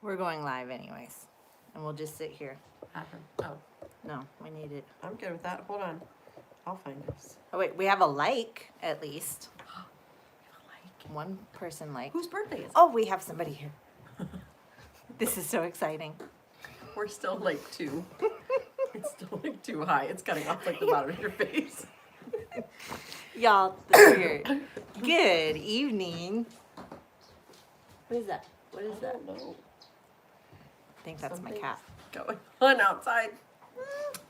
We're going live anyways. And we'll just sit here. Oh, No, we need it. I'm good with that. Hold on. I'll find us. Oh, wait, we have a like, at least. One person like. Whose birthday is it? Oh, we have somebody here. This is so exciting. We're still like two. It's still like too high. It's cutting off like the bottom of your face. Y'all, weird. Good evening. What is that? What is that? No. I think that's my cat. Going on outside.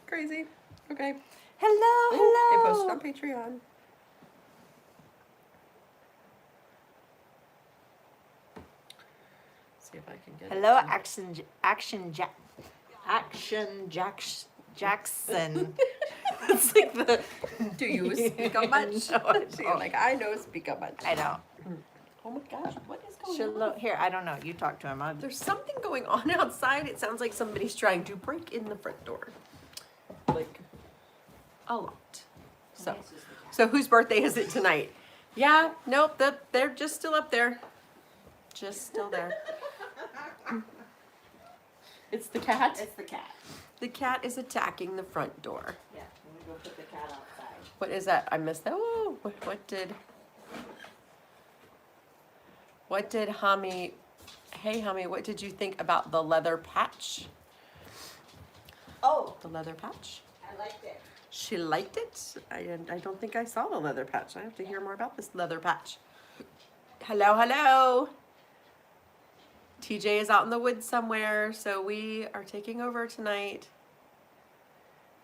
Crazy. Okay. Hello, It hello. posted on Patreon. See if I can get Hello, it. Jackson. It's like the. Do you speak up much? No, I She's don't. like, I know speak up much. I know. Oh my gosh, what is going Shalom. on? Here, I don't know. You talk to him. There's something going on outside. It sounds like somebody's trying to break in the front door. Like, a lot. So whose birthday is it tonight? Yeah, nope, they're just still up there. Just still there. It's the cat? It's the cat. The cat is attacking the front door. Yeah, let me go put the cat outside. What is that? I missed that. Oh, what did Hami, hey Hami, what did you think about the leather patch? Oh, The leather patch? I liked it. She liked it? I don't think I saw the leather patch. I have to hear more about this leather patch. Hello, hello. TJ is out in the woods somewhere, so we are taking over tonight.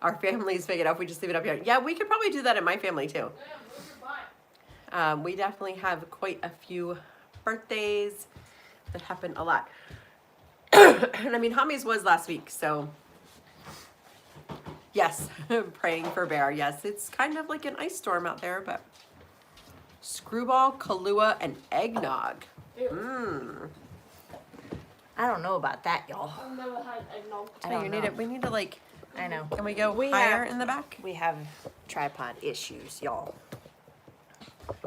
Our family's big enough, we just leave it up here. Yeah, we could probably do that in my family too. We definitely have quite a few birthdays that happen a lot. And I mean, Hami's was last week, so yes, praying for Bear. Yes, it's kind of like an ice storm out there, but screwball, Kahlua, and eggnog. Mmm. I don't know about that, y'all. I've never had eggnog. I don't know. We need to like, I know. can we go We higher have- in the back? We have tripod issues, y'all.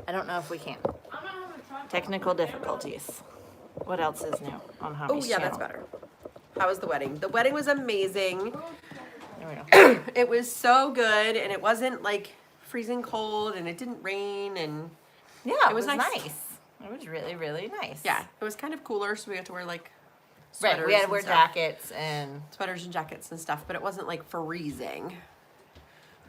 I don't know if we can. I'm not having a tripod. Technical difficulties. What else is new on Hobby's Oh yeah, that's better. How was the wedding? The wedding was amazing. There we go. It was so good, and it wasn't like freezing cold, and it didn't rain, and Yeah, It was nice. It was really, really nice. yeah, it was kind of cooler, so we had to wear like Right, we had to and wear stuff. jackets and Sweaters and jackets and stuff, but it wasn't like freezing.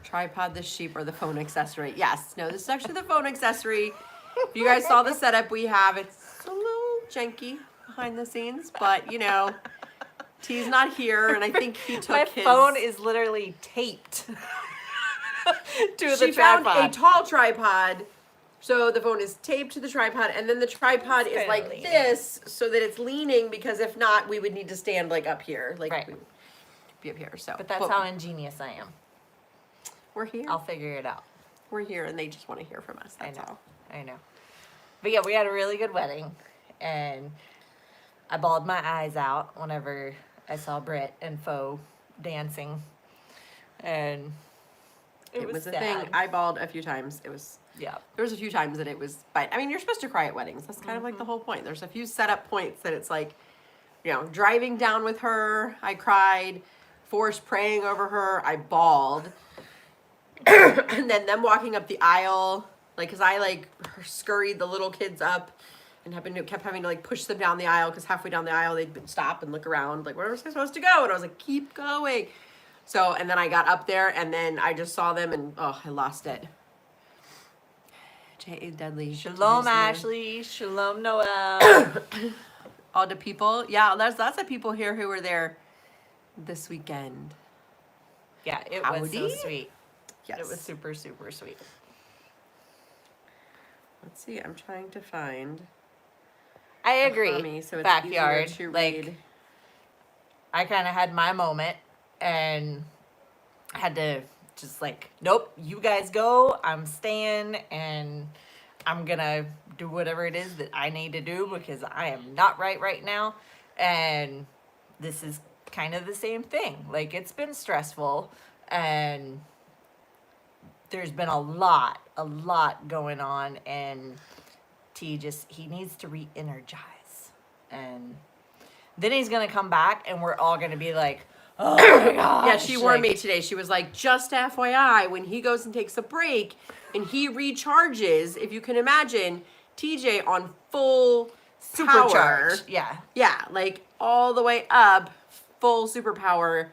Tripod, the sheep, or the phone accessory. Yes, no, this is actually the phone accessory. If you guys saw the setup we have, it's a little janky behind the scenes, but you know, T's not here, and I think he took my his phone is literally taped to she the found tripod. a tall tripod, so the phone is taped to the tripod, and then the tripod is kinda like leaning. this, so that it's leaning, because if not, we would need to stand like up here, like Right. we would be up here. So, But that's how ingenious I am. we're here. I'll figure it out. We're here, and they just want to hear from us. That's all. I know. But yeah, we had a really good wedding, and I bawled my eyes out whenever I saw Britt and Fo dancing, and It was a sad. thing. I bawled a few times. Yeah. There was a few times that it was, but I mean, you're supposed to cry at weddings. That's kind of like the whole point. There's a few setup points that it's like, you know, driving down with her, I cried. Forrest praying over her, I bawled. And then them walking up the aisle, like, cause I like scurried the little kids up and kept having to like push them down the aisle, because halfway down the aisle they'd stop and look around, like, where was I supposed to go? And I was like, keep going. So, and then I got up there, and then I just saw them, and oh, I lost it. J.A. Dudley. Shalom, Ashley. Shalom, Noel. All the people. Yeah, there's lots of people here who were there this weekend. Yeah, it was so Howdy. sweet. Yes. It was super, super sweet. Let's see, I'm trying to find I a agree. Hami, so it's Backyard, easier to like read. I kind of had my moment and had to just like, nope, you guys go. I'm staying, and I'm gonna do whatever it is that I need to do, because I am not right now. And this is kind of the same thing. Like, it's been stressful, and there's been a lot going on, and he needs to re-energize. And Then he's gonna come back, and we're all gonna be like, "Oh my gosh!" Yeah, she warned like, me today. She was like, just FYI, when he goes and takes a break and he recharges, if you can imagine, TJ on full power. Supercharged. Yeah. Yeah, like all the way up, full superpower.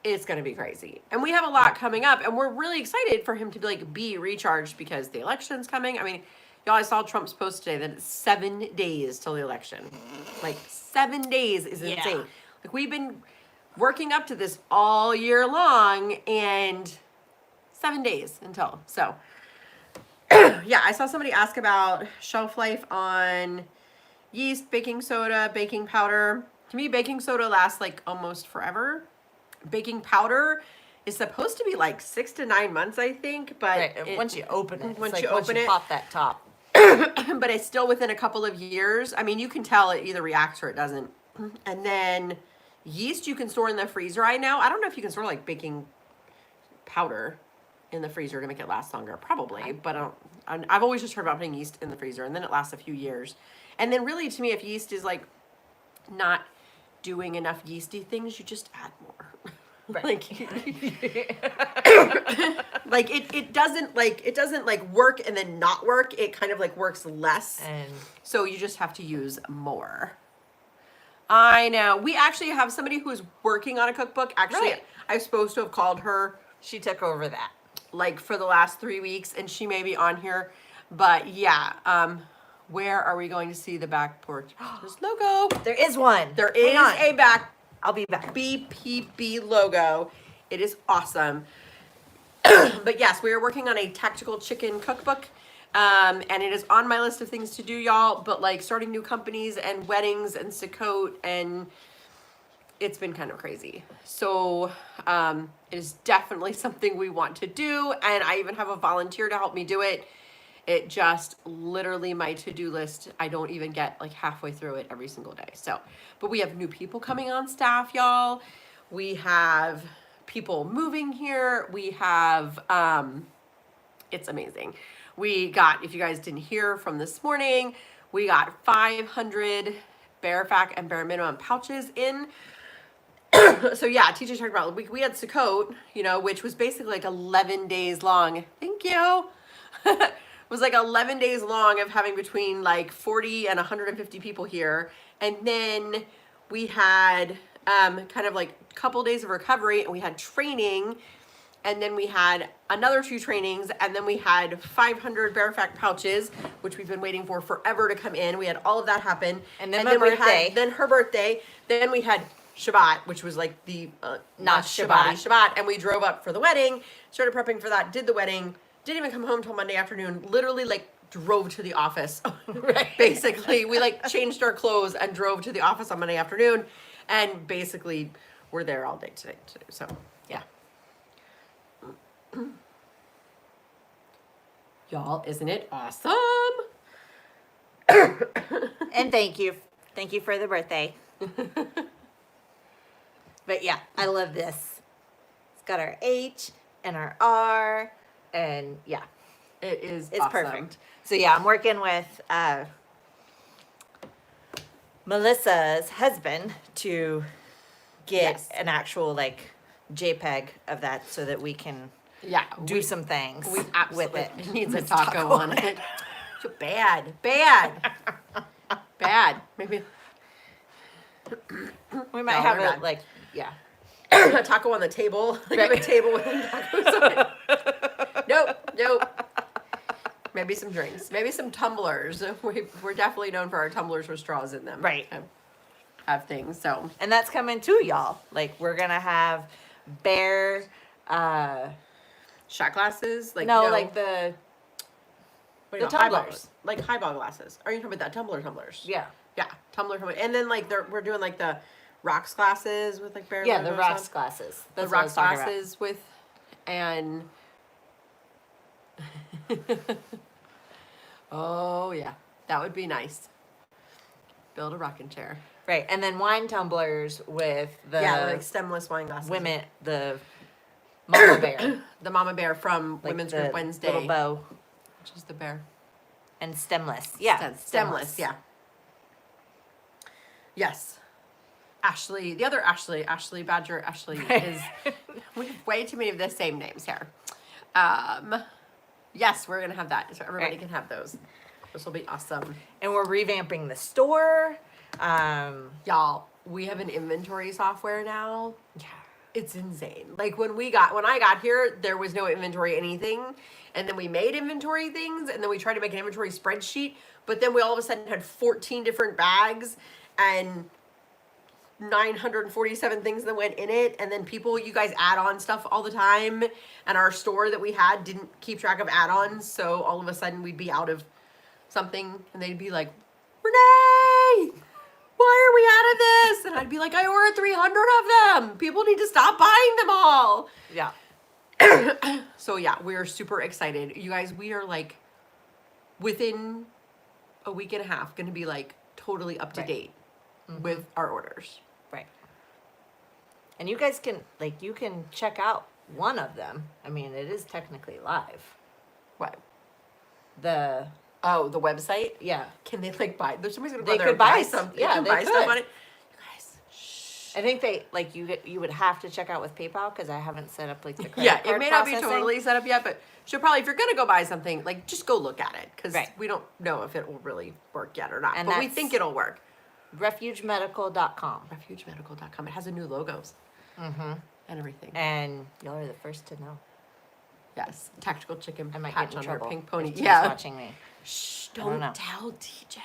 It's gonna be crazy. And we have a lot coming up, and we're really excited for him to be recharged because the election's coming. I mean, y'all, I saw Trump's post today that it's 7 days till the election. Like 7 days is Yeah. insane. Like we've been working up to this all year long, and 7 days until. So yeah, I saw somebody ask about shelf life on yeast, baking soda, baking powder. To me, baking soda lasts like almost forever. Baking powder is supposed to be like 6 to 9 months, I think, but Right. Once you open it, once it's you like, once open you it- pop that top. but it's still within a couple of years. I mean, you can tell it either reacts or it doesn't. And then yeast you can store in the freezer. I know. I don't know if you can store like baking powder in the freezer to make it last longer. Probably, but I've always just heard about putting yeast in the freezer and then it lasts a few years. And then really, to me, if yeast is like not doing enough yeasty things, you just add more. Right. Like it doesn't work and then not work. It kind of like works less. And So you just have to use more. I know. We actually have somebody who's working on a cookbook. Actually, Right. I was supposed to have called her she took over that. like for the last 3 weeks, and she may be on here. But yeah, where are we going to see the back porch logo? There is one. There Hang is on. a back I'll be back. BPB logo. It is awesome. But yes, we are working on a tactical chicken cookbook. And it is on my list of things to do, y'all. But like starting new companies and weddings and Sukkot, and it's been kind of crazy. So it is definitely something we want to do. And I even have a volunteer to help me do it. It just literally my to-do list. I don't even get like halfway through it every single day. So, but we have new people coming on staff, y'all. We have people moving here. We have, it's amazing. We got, if you guys didn't hear from this morning, we got 500 Bear Fac and Bare Minimum pouches in. So yeah, TJ talked about, we had Sukkot, which was basically like 11 days long. Thank you. Was like 11 days long of having between like 40 and 150 people here. And then we had kind of like a couple days of recovery, and we had training, and then we had another 2 trainings, and then we had 500 Bear Fac pouches, which we've been waiting for forever to come in. We had all of that happen. And then my birthday. Then her birthday. Then we had Shabbat, which was like the Not Shabbat. And we drove up for the wedding, started prepping for that, did the wedding, didn't even come home till Monday afternoon, literally like drove to the office. Right. Basically, we like changed our clothes and drove to the office on Monday afternoon, and basically we're there all day today. So yeah. Y'all, isn't it awesome? And thank you for the birthday. But yeah, I love this. It's got our H and our R, and yeah, It's it's awesome. perfect. So yeah, I'm working with Melissa's husband to get Yes. an actual like JPEG of that so that we can Yeah, do some things we with absolutely it. it needs a With taco on it. Bad. Maybe We might No, have they're it bad. like yeah. a taco on the table. Like Right. a table with tacos on it. Nope. Maybe some drinks. Maybe some tumblers. We're definitely known for our tumblers with straws in them. Right. Have things. So And that's coming too, y'all. Like we're gonna have bear shot glasses. Like like the what do you the know, highball- tumblers. like highball glasses. Are you talking about that tumblers? yeah. Yeah, tumbler. And then like we're doing like the rocks glasses with like bear. Yeah, the logos rocks on. glasses. The That's what I rocks was talking about. glasses with, and oh yeah, that would be nice. Build a rocking chair. Right. And then wine tumblers with the Yeah, like stemless wine glasses. women the mama bear. The mama bear from Like Women's the Group Wednesday, little bow. which is the bear. And stemless. Yeah. Stemless. Yeah. Yes. Ashley, the other Ashley Badger, Ashley is, we have way too many of the same names here. Yes, we're gonna have that, so everybody Right. can have those. This will be awesome. And we're revamping the store. Y'all, we have an inventory software now. Yeah. It's insane. Like when I got here, there was no inventory anything. And then we made inventory things, and then we tried to make an inventory spreadsheet, but then we all of a sudden had 14 different bags and 947 things that went in it. And then you guys add on stuff all the time. And our store that we had didn't keep track of add-ons. So all of a sudden we'd be out of something, and they'd be like, Renee, why are we out of this? And I'd be like, I ordered 300 of them. People need to stop buying them all. Yeah. So yeah, we're super excited. You guys, we are like within a week and a half going to be like totally up to Right. date with our orders. Right. And you guys can, you can check out one of them. I mean, it is technically live. What? The, Oh, the website? yeah. Can they like buy? There's somebody's going to They go there could and buy buy something. yeah, can they buy stuff could. on it. You guys, shh. I think they, you would have to check out with PayPal because I haven't set up, the credit Yeah, it card may not be processing. totally set up yet, but she'll probably, if you're going to go buy something, just go look at it. Because Right. we don't know if it will really work yet or not. And but we that's- think it'll work. refugemedical.com. Refugemedical.com. It has a new logos Mm-hmm. and everything. And y'all are the first to know. Yes, tactical chicken I might patch get in on her trouble. pink pony. if she's Yeah. watching me. Shh, I don't know. don't tell TJ.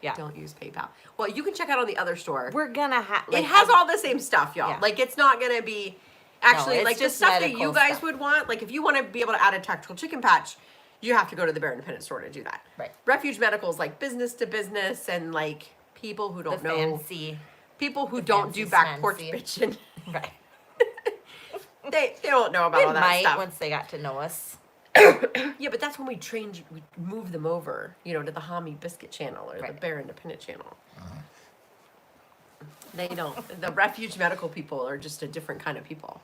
Yeah. Don't use PayPal. Well, you can check out on the other store. We're gonna have, It has all the same stuff, y'all. Yeah. It's not gonna be actually it's the just stuff that medical you guys stuff. would want. If you want to be able to add a tactical chicken patch, you have to go to the Bear Independent store to do that. Right. Refuge Medical is business to business and people who the don't know fancy. people who the don't do fancy back porch smancy. bitchin'. Right. They don't know about They all that might stuff. once they got to know us. Yeah, but that's when we move them over, to the Hami Biscuit channel or the Right. Bear Independent channel. They don't. The Refuge Medical people are just a different kind of people.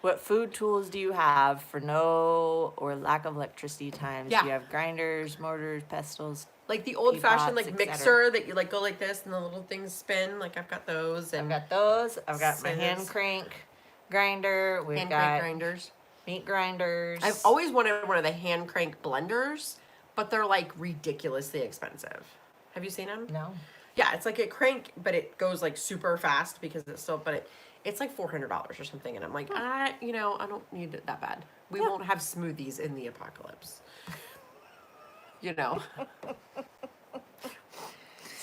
What food tools do you have for no or lack of electricity times? Yeah. Do you have grinders, mortars, pestles? The old fashioned Teapots, et mixer that you go like this and the little things spin. I've got those I've and got those. I've got my hand Scissors. crank grinder. We've hand got crank grinders. meat grinders. I've always wanted one of the hand crank blenders, but they're ridiculously expensive. Have you seen them? No. Yeah, it's like a crank, but it goes super fast because it's still, but it's $400 or something. And I'm like, I don't need it that bad. We won't have smoothies in the apocalypse.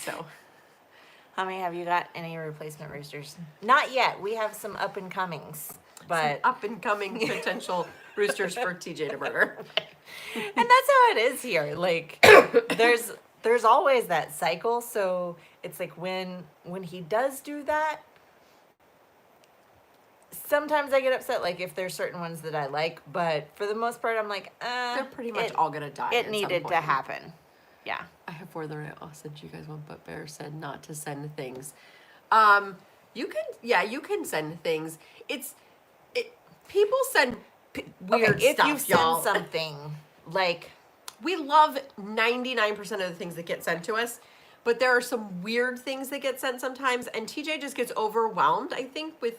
So, Honey, have you got any replacement roosters? Not yet. We have some up and comings, but up and coming potential roosters for TJ to murder. and that's how it is here. There's always that cycle. So it's when he does do that, sometimes I get upset. If there's certain ones that I like, but for the most part, I'm They're pretty much it, all gonna die. It at some needed to point. happen. Yeah. I have more than I sent you guys one, but Bear said not to send things. You can send things. People send weird if stuff, you send y'all. something We love 99% of the things that get sent to us, but there are some weird things that get sent sometimes, and TJ just gets overwhelmed, I think, with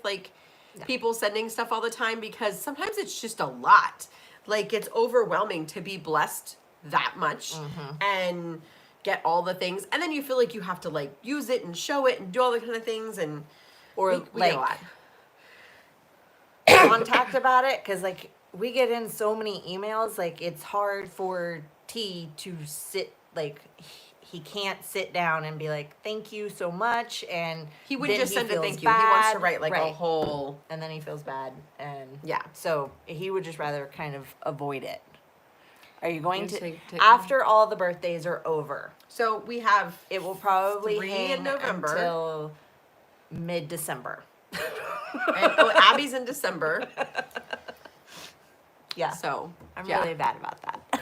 people sending stuff all the time because sometimes it's just a lot. It's overwhelming to be blessed that much and get all the things, and then you feel you have to use it and show it and do all the kind of things, and or we get a lot. contact about it, because we get in so many emails. It's hard for T to sit. He can't sit down and be thank you so much, and He wouldn't then just send a feels thank you. He wants to bad. write a Right. whole. And then he feels bad, and Yeah. so he would just rather kind of avoid it. Are you going to Take- after all the birthdays are over? So we have It will probably 3 hang in November. until mid-December. Abby's in December. Yeah, So I'm yeah. really bad about that.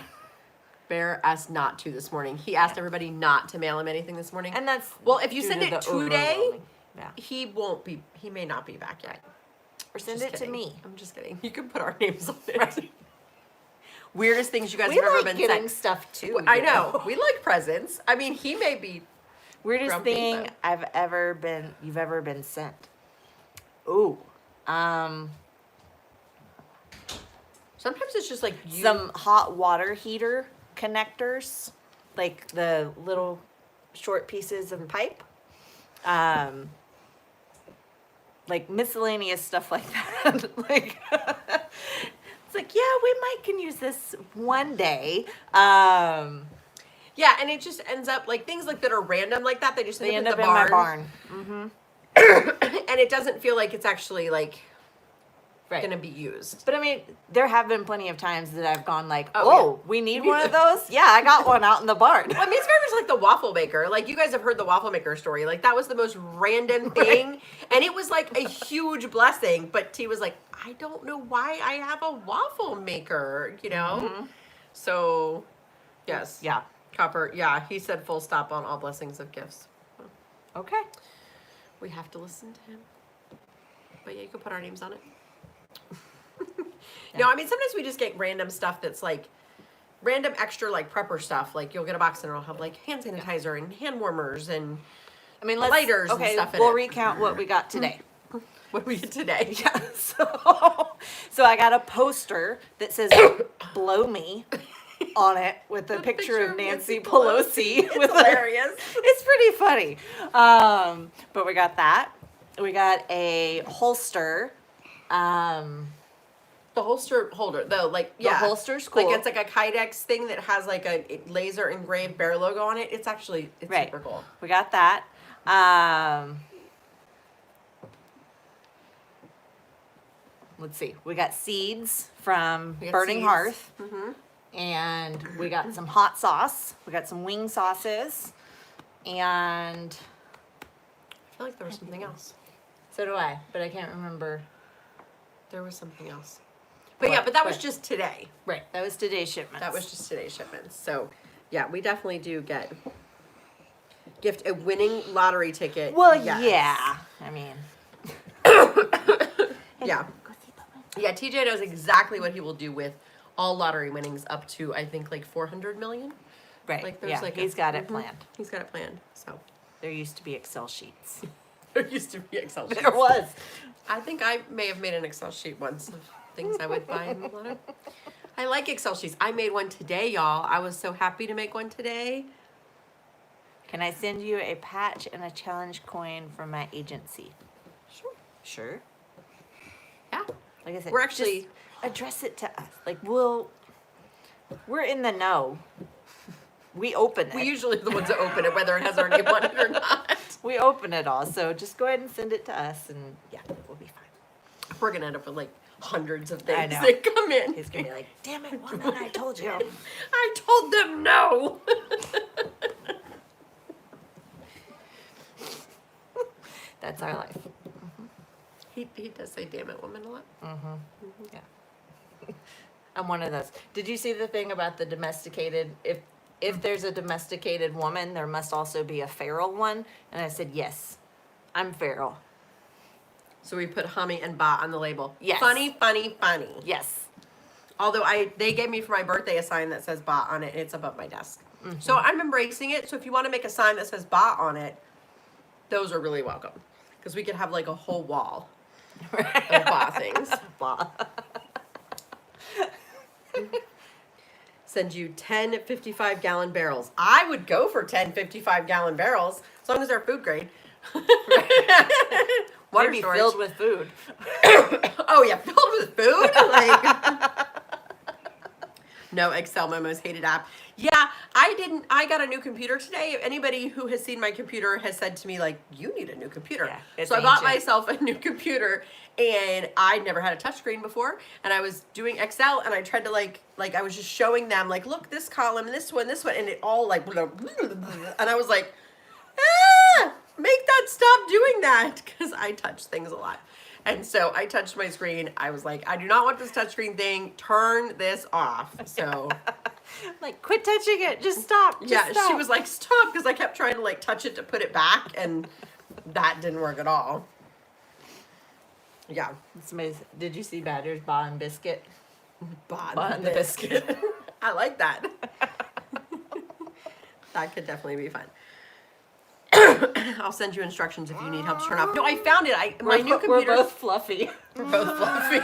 Bear asked not to this morning. He asked everybody not to mail him anything this morning. And that's Well, if you due send to it the today, overwhelming- yeah, he may not be back yet. or send Just it kidding. to me. I'm just kidding. You can put our names on it. Weirdest things you guys We have ever like been getting sent. stuff too. I you know. We like presents. I mean, he may be Weirdest Grumpy, thing but- you've ever been sent. Ooh. Sometimes it's just like Some hot water heater connectors, like the little short pieces of pipe. Like miscellaneous stuff like that. Like it's like, yeah, we might can use this one day. Yeah, and it just ends up like things like that are random like that. They just They end end up up in in the my barn. and it doesn't feel like it's actually like Right. gonna be used. But I mean, there have been plenty of times that I've gone like, Oh, oh, we need one of those? Yeah, I got one out in the barn. Well, I mean, it's very much like the waffle maker. Like, you guys have heard the waffle maker story. Like, that was the most random thing. And it was like a huge blessing. But T was like, I don't know why I have a waffle maker, you know? So, yes. Yeah. Copper, yeah, he said full stop on all blessings of gifts. Okay. We have to listen to him. But yeah, you can put our names on it. No, I mean, sometimes we just get random stuff that's like random extra like prepper stuff. Like you'll get a box and it'll have like hand sanitizer and hand warmers and I mean, lighters and okay, stuff in we'll it. recount what we got today. what do we get today? Yeah, so I got a poster that says "Blow Me" on it with a picture of Nancy Pelosi. It's hilarious. It's pretty funny. But we got that. We got a holster. The holster holder, though, like, yeah. The holster's cool. Like, it's like a Kydex thing that has like a laser engraved bear logo on it. It's actually, it's Right. super cool. We got that. Let's see. We got seeds from We got Burning seeds. Hearth. Mm-hmm. And we got some hot sauce. We got some wing sauces. And I feel like there was something else. so do I, but I can't remember. There was something else. But What? yeah, but that was What? just today. Right. That was today's shipment. That was just today's shipments. So, yeah, we definitely do gift a winning lottery ticket. Well, Yes. yeah. I mean. Yeah. Yeah, TJ knows exactly what he will do with all lottery winnings up to, I think, like 400 million. Right. Like, there's yeah, like he's got it planned. He's got it planned. So, There used to be Excel sheets. there used to be Excel sheets. There was. I think I may have made an Excel sheet once of things I would buy in the lotto. I like Excel sheets. I made one today, y'all. I was so happy to make one today. Can I send you a patch and a challenge coin from my agency? Sure. Sure. Yeah. Like I said, We're actually- just address it to us. Like we're in the know. We open it. We usually are the ones that open it, whether it has our name on it or not. We open it all. So just go ahead and send it to us, and yeah, we'll be fine. We're gonna end up with like hundreds of I things know. that come in. He's gonna be like, "Damn it, woman! I told you." I told them no. That's our life. He does say "damn it, woman" a lot. Yeah. I'm one of those. Did you see the thing about the domesticated? If there's a domesticated woman, there must also be a feral one. And I said, yes, I'm feral. So we put hummy and ba on the label. Yes. Funny, funny, funny. Yes. Although they gave me for my birthday a sign that says ba on it, and it's above my desk. So I'm embracing it. So if you want to make a sign that says ba on it, those are really welcome. Because we could have like a whole wall of ba things. Blah. Send you 10 55-gallon barrels. I would go for 10 55-gallon barrels, as long as they're food grade. Water Maybe storage. filled with food. Oh yeah, filled with food? Like no Excel memos, hated app. Yeah, I got a new computer today. Anybody who has seen my computer has said to me, like, you need a new computer. Yeah, it's so I bought ancient. myself a new computer, and I'd never had a touchscreen before, and I was doing Excel, and I tried to like I was just showing them, like, look, this column, this one, and it all like, and I was like, make that stop doing that, because I touch things a lot. And so I touched my screen. I was like, I do not want this touchscreen thing. Turn this off. So Like, quit touching it. Just stop. Just yeah, stop. she was like, stop, because I kept trying to like touch it to put it back, and that didn't work at all. Yeah. It's amazing. Did you see Badger's Ba and Biscuit? Bod Bod the the biscuit. I like that. That could definitely be fun. I'll send you instructions if you need help to turn off. No, I found it. My new computer. We're both fluffy. We're both fluffy.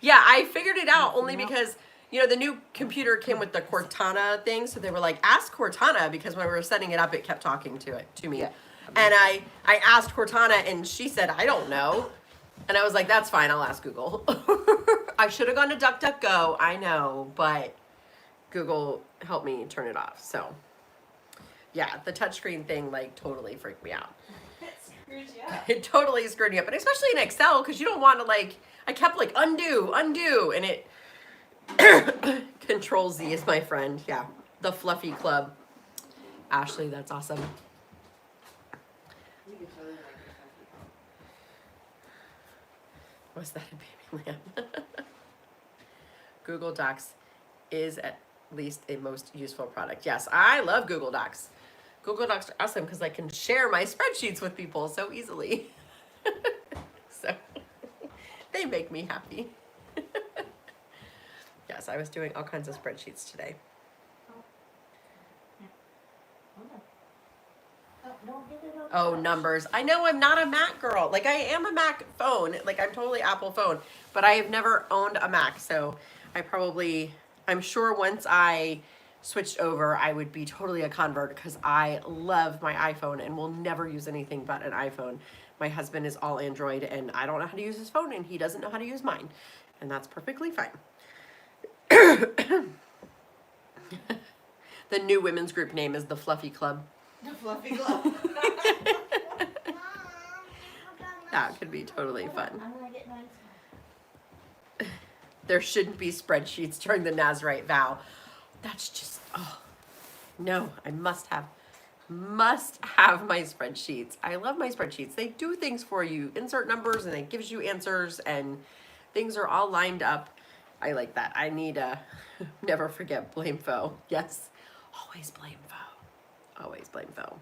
Yeah, I figured it out only because, you know, the new computer came with the Cortana thing, so they were like, ask Cortana, because when we were setting it up, it kept talking to me. Yeah. And I asked Cortana, and she said, I don't know. And I was like, that's fine, I'll ask Google. I should have gone to DuckDuckGo, I know, but Google helped me turn it off, so. Yeah, the touchscreen thing, like, totally freaked me out. It totally screwed me up, and especially in Excel, because you don't want to, like, I kept, like, undo, and it, Control Z is my friend, yeah, the Fluffy Club. Ashley, that's awesome. Was that a baby lamb? Google Docs is at least a most useful product. Yes, I love Google Docs. Google Docs are awesome because I can share my spreadsheets with people so easily. So they make me happy. Yes, I was doing all kinds of spreadsheets today. Oh, numbers. I know I'm not a Mac girl. Like, I am a Mac phone. Like, I'm totally Apple phone. But I have never owned a Mac. So I'm sure once I switched over, I would be totally a convert because I love my iPhone and will never use anything but an iPhone. My husband is all Android, and I don't know how to use his phone, and he doesn't know how to use mine. And that's perfectly fine. The new women's group name is the Fluffy Club. The Fluffy Club. That could be totally fun. I'm gonna get mine. There shouldn't be spreadsheets during the Nazarite vow. That's just, oh, no, I must have my spreadsheets. I love my spreadsheets. They do things for you, insert numbers, and it gives you answers, and things are all lined up. I like that. I need a, never forget, blame foe. Yes, always blame foe. Always blame foe.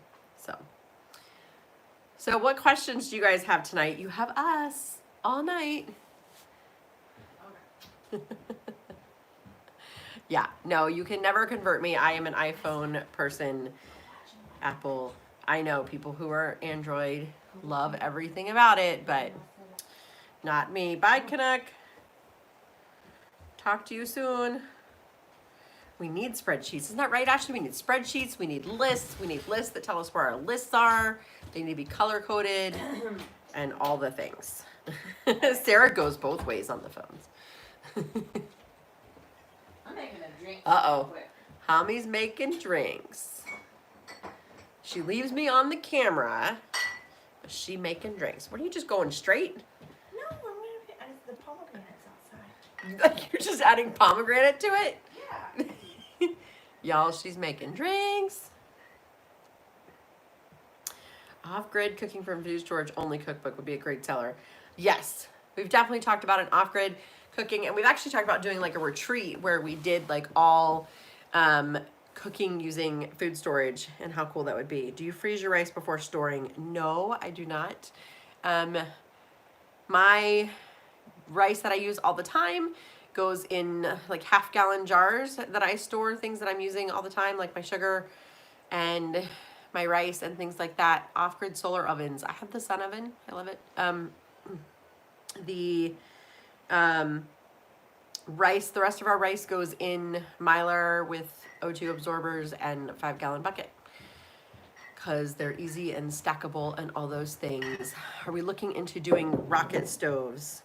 So what questions do you guys have tonight? You have us all night. Yeah, no, you can never convert me. I am an iPhone person. Apple, I know people who are Android love everything about it, but not me. Bye, Canuck. Talk to you soon. We need spreadsheets. Isn't that right, Ashley? We need spreadsheets. We need lists. We need lists that tell us where our lists are. They need to be color-coded and all the things. Sarah goes both ways on the phones. I'm making a drink. Uh-oh. Hami's making drinks. She leaves me on the camera. But she making drinks. What are you just going straight? No, I'm gonna the pomegranates outside. You're just adding pomegranate to it? Yeah. Y'all, she's making drinks. Off-grid cooking from food storage only cookbook would be a great seller. Yes, we've definitely talked about an off-grid cooking, and we've actually talked about doing like a retreat where we did like all cooking using food storage, and how cool that would be. Do you freeze your rice before storing? No, I do not. My rice that I use all the time goes in like half-gallon jars that I store things that I'm using all the time, like my sugar and my rice and things like that. Off-grid solar ovens. I have the Sun oven. I love it. The rice, the rest of our rice goes in Mylar with O2 absorbers and a 5-gallon bucket because they're easy and stackable and all those things. Are we looking into doing rocket stoves?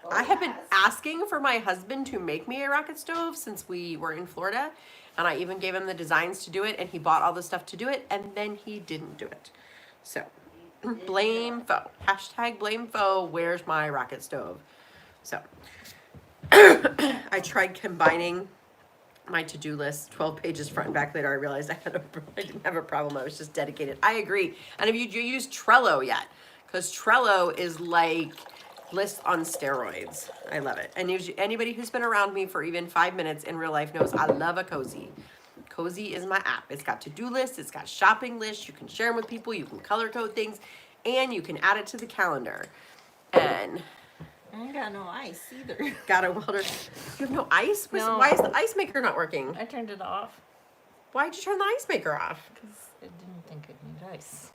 I have been asking for my husband to make me a rocket stove since we were in Florida, and I even gave him the designs to do it, and he bought all the stuff to do it, and then he didn't do it. So, blame foe. Hashtag blame foe. Where's my rocket stove? So, I tried combining my to-do list, 12 pages front and back. Later, I realized I didn't have a problem. I was just dedicated. I agree. And have you used Trello yet? Because Trello is like list on steroids. I love it. And anybody who's been around me for even 5 minutes in real life knows I love a Cozy. Cozy is my app. It's got to-do lists. It's got shopping lists. You can share them with people. You can color code things. And you can add it to the calendar. And I ain't got no ice either. got a welder. You have no ice? No. Why is the ice maker not working? I turned it off. Why'd you turn the ice maker off? Because I didn't think I'd need ice.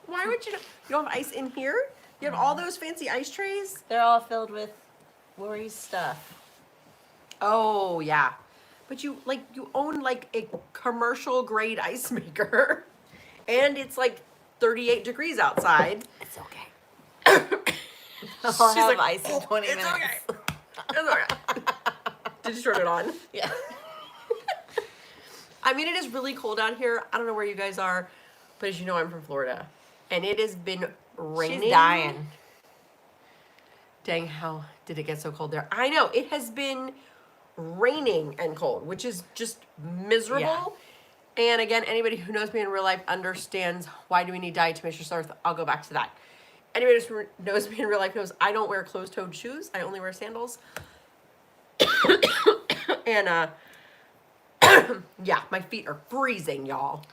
Why would you? You don't have ice in here? You have all those fancy ice trays? They're all filled with Lori's stuff. Oh yeah, but you own like a commercial grade ice maker, and it's like 38 degrees outside. It's okay. She's I'll have like, ice in "Oh, 20 it's minutes. okay. It's okay. Did you turn it on? Yeah. I mean, it is really cold out here. I don't know where you guys are, but as you know, I'm from Florida, and it has been raining. She's dying. Dang, how did it get so cold there? I know, it has been raining and cold, which is just miserable. Yeah. And again, anybody who knows me in real life understands why do we need diatomaceous earth. I'll go back to that. Anybody who knows me in real life knows I don't wear closed-toed shoes. I only wear sandals. And yeah, my feet are freezing, y'all.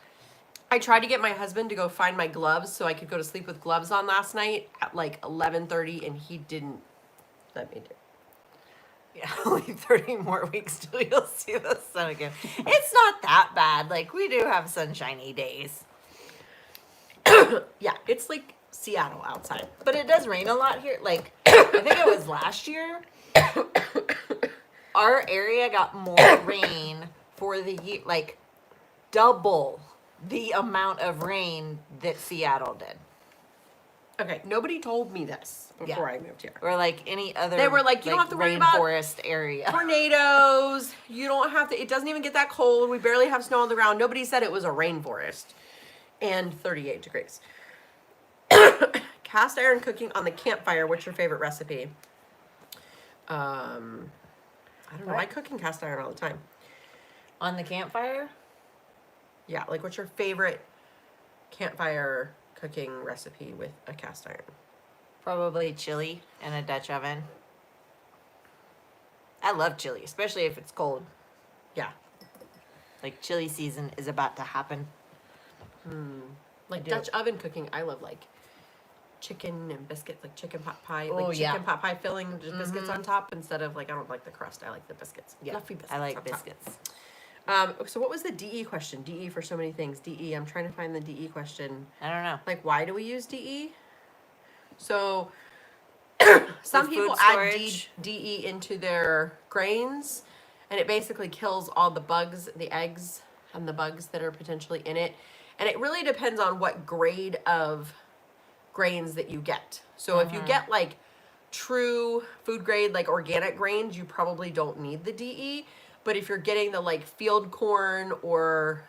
I tried to get my husband to go find my gloves so I could go to sleep with gloves on last night at like 11:30, and he didn't let me do it. Yeah, only 30 more weeks till you'll see the sun again. It's not that bad. Like, we do have sunshiny days. Yeah, it's like Seattle outside. But it does rain a lot here. Like, I think it was last year. Our area got more rain for the year, like double the amount of rain that Seattle did. Okay, nobody told me this before I moved here. Or like any other They were like, you don't have to worry about rainforest area. Tornadoes. You don't have to, it doesn't even get that cold. We barely have snow on the ground. Nobody said it was a rainforest. And 38 degrees. Cast iron cooking on the campfire. What's your favorite recipe? I don't know. I cook in cast iron all the time. On the campfire? Yeah, like what's your favorite campfire cooking recipe with a cast iron? Probably chili in a Dutch oven. I love chili, especially if it's cold. Yeah. Like chili season is about to happen. Like do. Dutch oven cooking, I love like chicken and biscuits, like chicken pot pie, Oh, like yeah. chicken pot pie filling, just biscuits on top instead of like, I don't like the crust, I like the biscuits. Yeah, Fluffy biscuits I like on top. biscuits. So what was the DE question? DE for so many things. DE, I'm trying to find the DE question. I don't know. Like, why do we use DE? So, With some food people add storage. DE into their grains, and it basically kills all the bugs, the eggs, and the bugs that are potentially in it. And it really depends on what grade of grains that you get. So if you get like true food grade, like organic grains, you probably don't need the DE. But if you're getting the like field corn or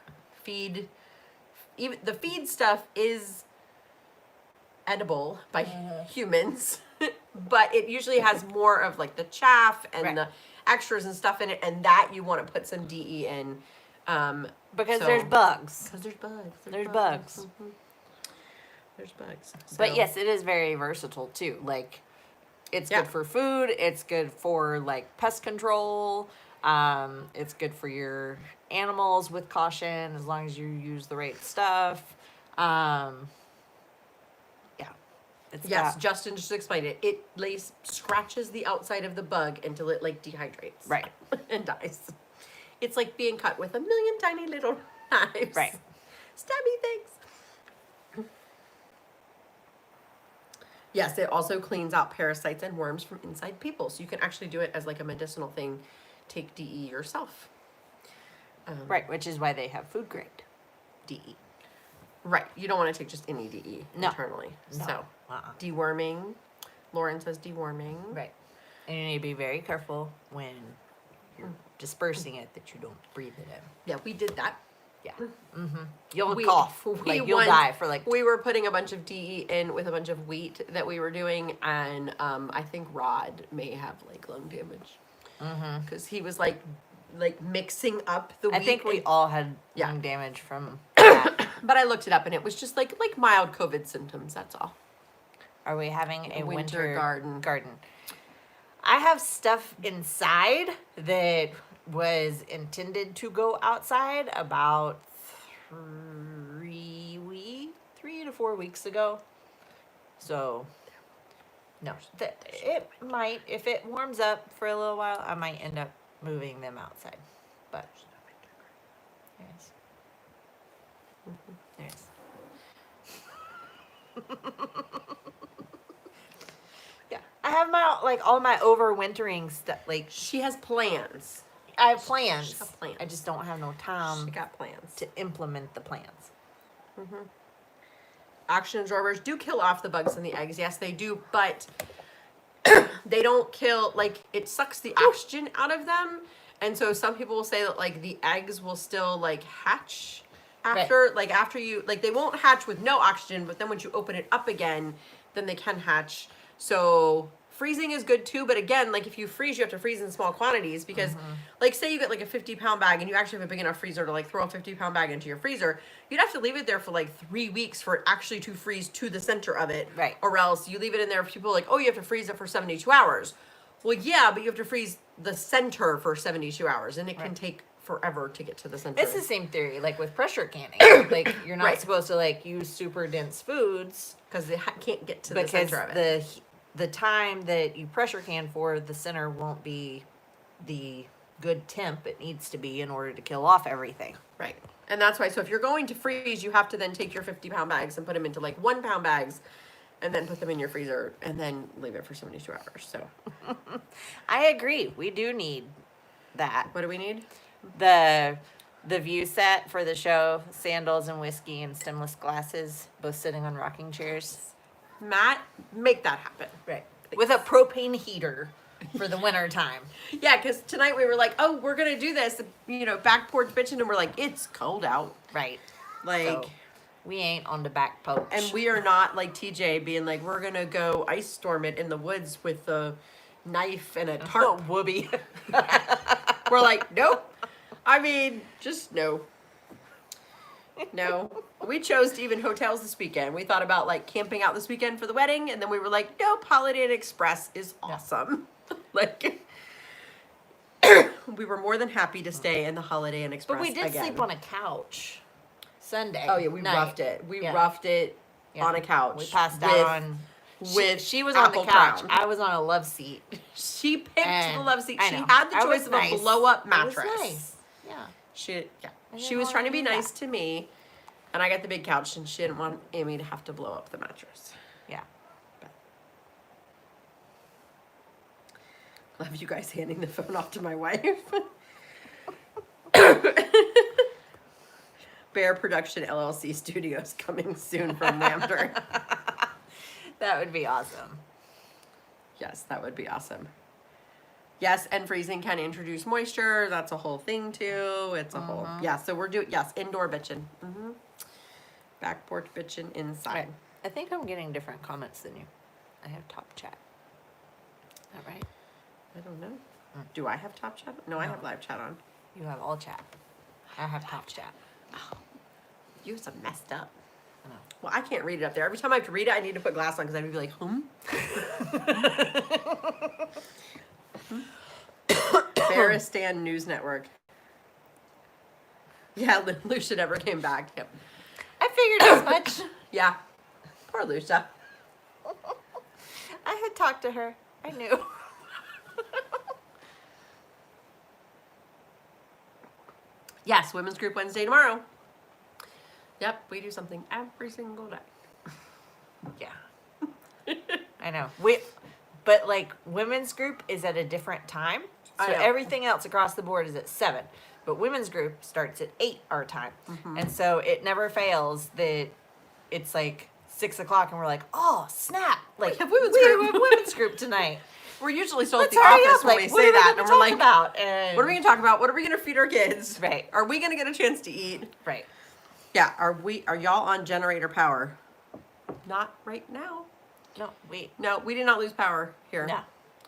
feed, even the feed stuff is edible by humans, but it usually has more of like the chaff and Right. the extras and stuff in it, and that you want to put some DE in. Because So- there's bugs. Because there's bugs. There's bugs. Mhm. There's bugs. But So- yes, it is very versatile too. Like, it's Yeah. good for food. It's good for like pest control. It's good for your animals with caution as long as you use the right stuff. Yeah, it's Yes, got- Justin just explained it. It scratches the outside of the bug until it like dehydrates. Right. And dies. It's like being cut with a million tiny little knives. Right. Stabby things. Yes, it also cleans out parasites and worms from inside people. So you can actually do it as like a medicinal thing. Take DE yourself. right, which is why they have food grade DE. Right. You don't want to take just any DE No. internally. No. So Uh-uh. deworming. Lauren says deworming. Right. And you need to be very careful when you're dispersing it that you don't breathe it in. Yeah, we did that. Yeah. You'll We- cough. we Like, you'll once- die for like. We were putting a bunch of DE in with a bunch of wheat that we were doing, and I think Rod may have like lung damage because he was like mixing up the wheat. I think we and- all had Yeah. lung damage from that. But I looked it up, and it was just like mild COVID symptoms. That's all. Are we having a Winter winter garden. I have stuff inside that was intended to go outside about 3 to 4 weeks ago. So, no, it might, if it warms up for a little while, I might end up moving them outside. But Yes. Yes. Yeah. I have my all my overwintering stuff. Like She has plans. I have plans. She got plans. I just don't have no She time got plans. to implement the plans. Oxygen absorbers do kill off the bugs and the eggs. Yes, they do, but they don't kill, like, it sucks the oxygen out of them. And so some people will say that, like, the eggs will still, like, hatch after, like, after you, like, they won't hatch with no oxygen, but then once you open it up again, then they can hatch. So freezing is good too, but again, like, if you freeze, you have to freeze in small quantities because, like, say you get, like, a 50-pound bag and you actually have a big enough freezer to, like, throw a 50-pound bag into your freezer, you'd have to leave it there for, like, 3 weeks for it actually to freeze to the center of it. Right. Or else you leave it in there, people are like, oh, you have to freeze it for 72 hours. Well, yeah, but you have to freeze the center for 72 hours, and it can take forever to get to the center. It's the same theory, like with pressure canning. Like you're not Right. supposed to like use super dense foods because they can't get to the because center of it. the time that you pressure can for, the center won't be the good temp it needs to be in order to kill off everything. Right. And that's why, so if you're going to freeze, you have to then take your 50-pound bags and put them into like 1-pound bags and then put them in your freezer and then leave it for 72 hours. So I agree. We do need that. what do we need? The view set for the show, sandals and whiskey and stemless glasses, both sitting on rocking chairs. Matt, make that happen. Right. With a propane heater for the winter time. Yeah, because tonight we were like, oh, we're going to do this, you know, back porch bitching, and we're like, it's cold out. Right. Like, So, we ain't on the back porch. and we are not like TJ being like, we're going to go ice storm it in the woods with a knife and a tarp. Oh, whoopee. We're like, nope. I mean, just no. No. We chose to even hotels this weekend. We thought about like camping out this weekend for the wedding, and then we were like, nope, Holiday Inn Express is awesome. Like, we were more than happy to stay in the Holiday Inn Express. But we did again. sleep on a couch Sunday. Oh yeah, we night. roughed it. We Yeah. roughed it Yeah. on a couch. We passed with- out on. with she was on the apple couch. crown. I was on a love seat. She picked And the love seat. I She know. had the I choice was of nice. a blow-up It mattress. was nice. Yeah. She I she didn't was want trying to be do that. nice to me, and I got the big couch, and she didn't want Amy to have to blow up the mattress. Yeah. Love you guys handing the phone off to my wife. Bear Production LLC Studios coming soon from Ramder. That would be awesome. Yes, that would be awesome. Yes, and freezing can introduce moisture. That's a whole thing too. It's a whole yeah. So we're doing indoor bitchin'. Back porch bitchin' inside. Right. I think I'm getting different comments than you. I have top chat. Is that right? I don't know. Do I have top chat? No, I No. have live chat on. You have all chat. I have top chat. You some messed up. I know. Well, I can't read it up there. Every time I have to read it, I need to put glass on because I'd be like, Bearistan News Network. Yeah, Lucia never came back. Yep. I figured as much. Yeah. Poor Lucia. I had talked to her. I knew. Yes, Women's Group Wednesday tomorrow. Yep, we do something every single day. Yeah. I know. But like women's group is at a different time. So I know. everything else across the board is at 7. But women's group starts at 8 our time. And so it never fails that it's like 6 o'clock and we're like, oh snap. Like have women's we group. have women's group tonight. We're usually still Let's at the hurry office up. when Like, we what say are we that, gonna and we're talk like, about? And what are we gonna talk about? What are we gonna feed our kids? Right. Are we gonna get a chance to eat? Right. Yeah. Are y'all on generator power? Not right now. No, wait. No, we did not lose power here. No.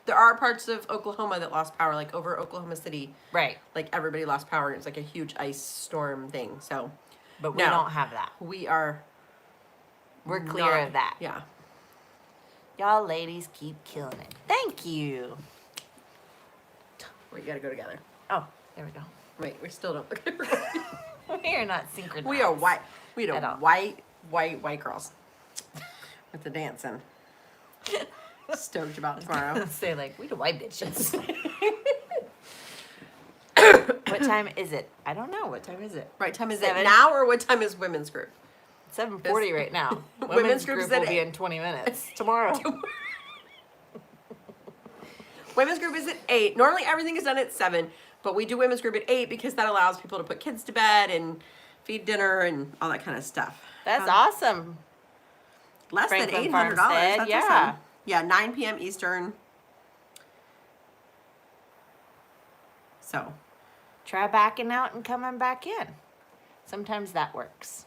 There are parts of Oklahoma that lost power, like over Oklahoma City. Right. Like everybody lost power. It's like a huge ice storm thing. So But we No. don't have that. we are. We're clear not- of that. Yeah. Y'all ladies keep killing it. Thank you. We gotta go together. Oh, there we go. Wait, we still don't look. We are not synchronized. We are white. We At are all. white girls with the dancing. Stoked about tomorrow. Say like, we the white bitches. But What time is it? I don't know. What time is it? Right time is 7? it now, or what time is women's group? 7:40 right now. Women's group's group will at be 8. in 20 minutes tomorrow. Women's group is at 8. Normally everything is done at 7, but we do women's group at 8 because that allows people to put kids to bed and feed dinner and all that kind of stuff. That's awesome. Less Franklin than $800. Farmstead, That's yeah. awesome. Yeah, 9 p.m. Eastern. So, Try backing out and coming back in. Sometimes that works.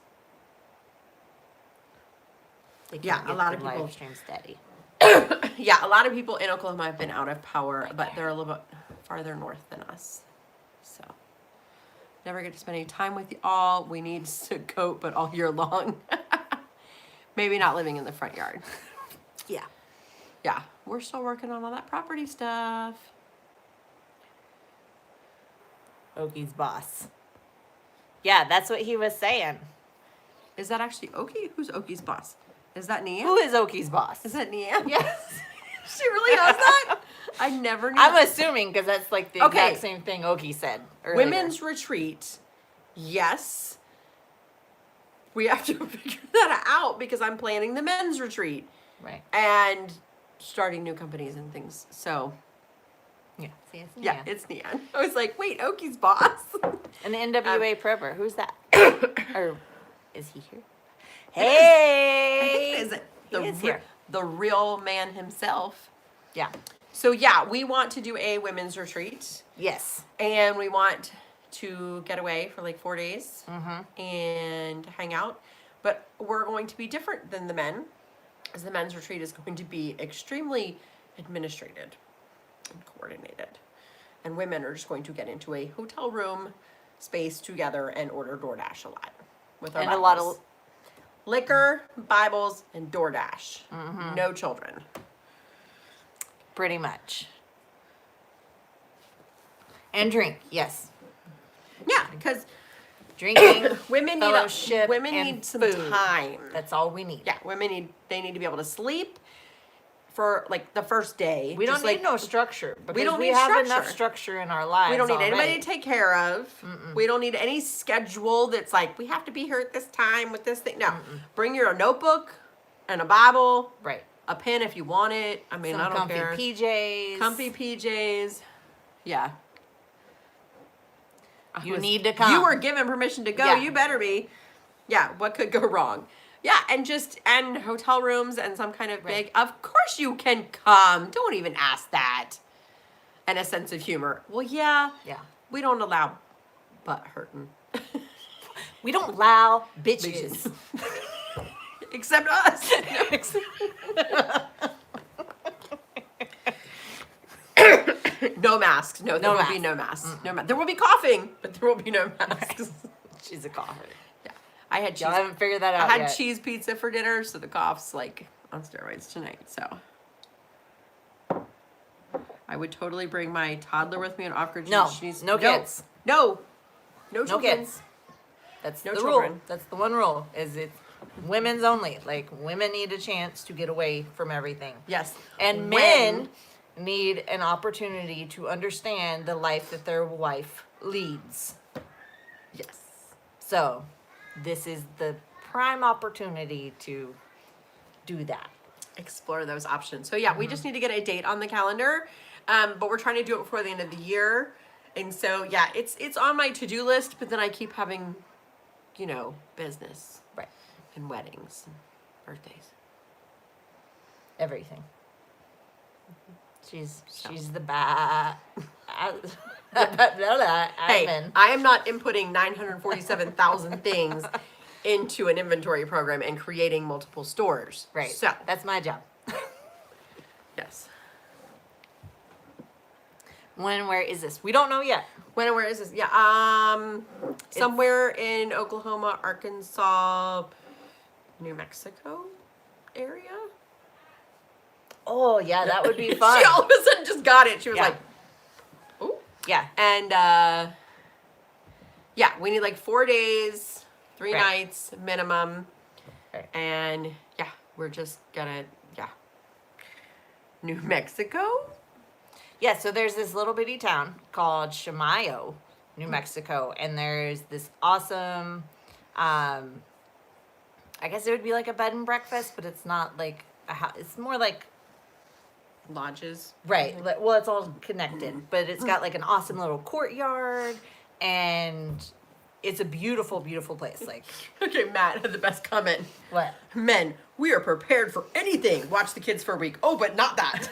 They can't Yeah, a get lot the of people- live stream steady. yeah, a lot of people in Oklahoma have been out of power, but they're a little bit farther north than us. So, never get to spend any time with you all. We need to coat, but all year long. Maybe not living in the front yard. Yeah. Yeah, we're still working on all that property stuff. Oki's boss. Yeah, that's what he was saying. Is that actually Oki? Who's Oki's boss? Is that Nia? Who is Oki's boss? Is that Nia? Yes. She really knows that? I never knew. I'm assuming because that's like the Okay. exact same thing Oki said earlier. Women's retreat. Yes. We have to figure that out because I'm planning the men's retreat Right. and starting new companies and things. So, Yeah. See, it's yeah, Nia. it's Nia. I was like, wait, Oki's boss. An NWA prepper. Who's that? Or is he here? Hey! Is it He is here. the real man himself? Yeah. So, yeah, we want to do a women's retreat. Yes. And we want to get away for like 4 days Mm-hmm. and hang out. But we're going to be different than the men, as the men's retreat is going to be extremely administrated and coordinated. And women are just going to get into a hotel room space together and order DoorDash a lot. With our And a lot Bibles. of liquor, Bibles, and DoorDash. Mm-hmm. No children. pretty much. And drink. Yes. Yeah, because Drinking. women need fellowship, women and need some food. time. That's all we need. Yeah, women need to be able to sleep for like the first day. We don't Just, need like, no structure because don't we need have structure. enough structure in our lives. we don't need already. anybody to take care of. We don't need any schedule that's like we have to be here at this time with this thing. No, bring your notebook and a Bible, Right. a pen if you want it. I mean, Some I don't comfy care. PJs. Comfy PJs. Yeah. You need to come. You were given permission to go. Yeah. You better be. Yeah. What could go wrong? Yeah, and hotel rooms and some kind of big. Of course you can come. Don't even ask that. And a sense of humor. Well, yeah. Yeah. We don't allow butt hurting. We don't allow bitches. Except us. No masks. No, there No will be masks. no masks. No masks. There will be coughing, but there will be no masks. She's a cougher. Yeah. I had cheese. Y'all haven't figured that out I had yet. cheese pizza for dinner, so the cough's like on steroids tonight. So I would totally bring my toddler with me on off-grid. No, She's, no kids. No. No No children. kids. That's No the children. rule. That's the one rule. Is it women's only? Like women need a chance to get away from everything. Yes. And When- men need an opportunity to understand the life that their wife leads. Yes. So, this is the prime opportunity to do that. Explore those options. So yeah, we just need to get a date on the calendar, but we're trying to do it before the end of the year. And so yeah, it's on my to-do list, but then I keep having, business Right. and weddings and birthdays. Everything. She's the bad Hey, admin. I am not inputting 947,000 things into an inventory program and creating multiple stores. Right. So, That's my job. yes. Where is this? We don't know yet. When and where is this? Yeah. Somewhere in Oklahoma, Arkansas, New Mexico area. Oh yeah, that would be fun. She all of a sudden just got it. She was Yeah. like, "Oh." Yeah. And yeah, we need like 4 days, 3 Right. nights minimum. Right. And yeah, we're just gonna New Mexico? Yeah, so there's this little bitty town called Shamayo New Mexico, and there's this awesome, I guess it would be like a bed and breakfast, but it's not like a house. It's more like Lodges. right. Well, it's all connected, but it's got like an awesome little courtyard, and it's a beautiful, beautiful place. Like Okay, Matt had the best comment. what? Men, we are prepared for anything. Watch the kids for a week. Oh, but not that.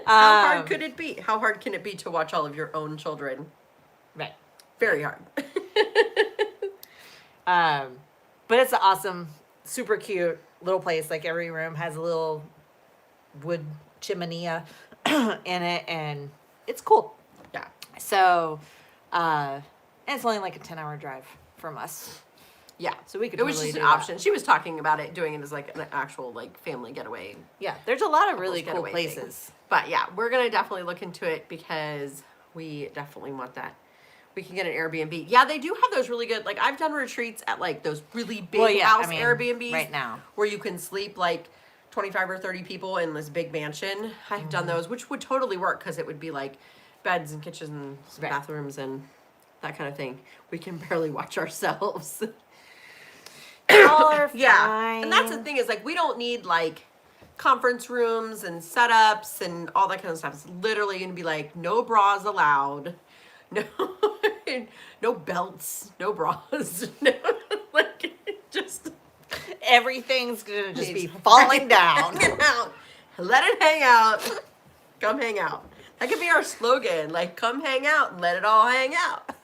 How hard could it be? How hard can it be to watch all of your own children? Right. Very hard. But it's an awesome, super cute little place. Like every room has a little wood chimney in it, and it's cool. Yeah. So, and it's only like a 10-hour drive from us. Yeah. So we could It was totally just an do that. option. She was talking about it, doing it as like an actual like family getaway. Yeah, there's a lot of really Couples cool getaway thing. places. But yeah, we're gonna definitely look into it because we definitely want that. We can get an Airbnb. Yeah, they do have those really good. Like I've done retreats at like those really big house Airbnbs right now. where you can sleep like 25 or 30 people in this big mansion. I've done those, which would totally work because it would be like beds and kitchens and some Right. bathrooms and that kind of thing. We can barely watch ourselves. All are Yeah. fine. And that's the thing is like we don't need like conference rooms and setups and all that kind of stuff. It's literally gonna be like no bras allowed. No no belts, no bras. No, like just Everything's gonna just be Needs- falling down. hang out. Let it hang out. Come hang out. That could be our slogan. Like come hang out and let it all hang out.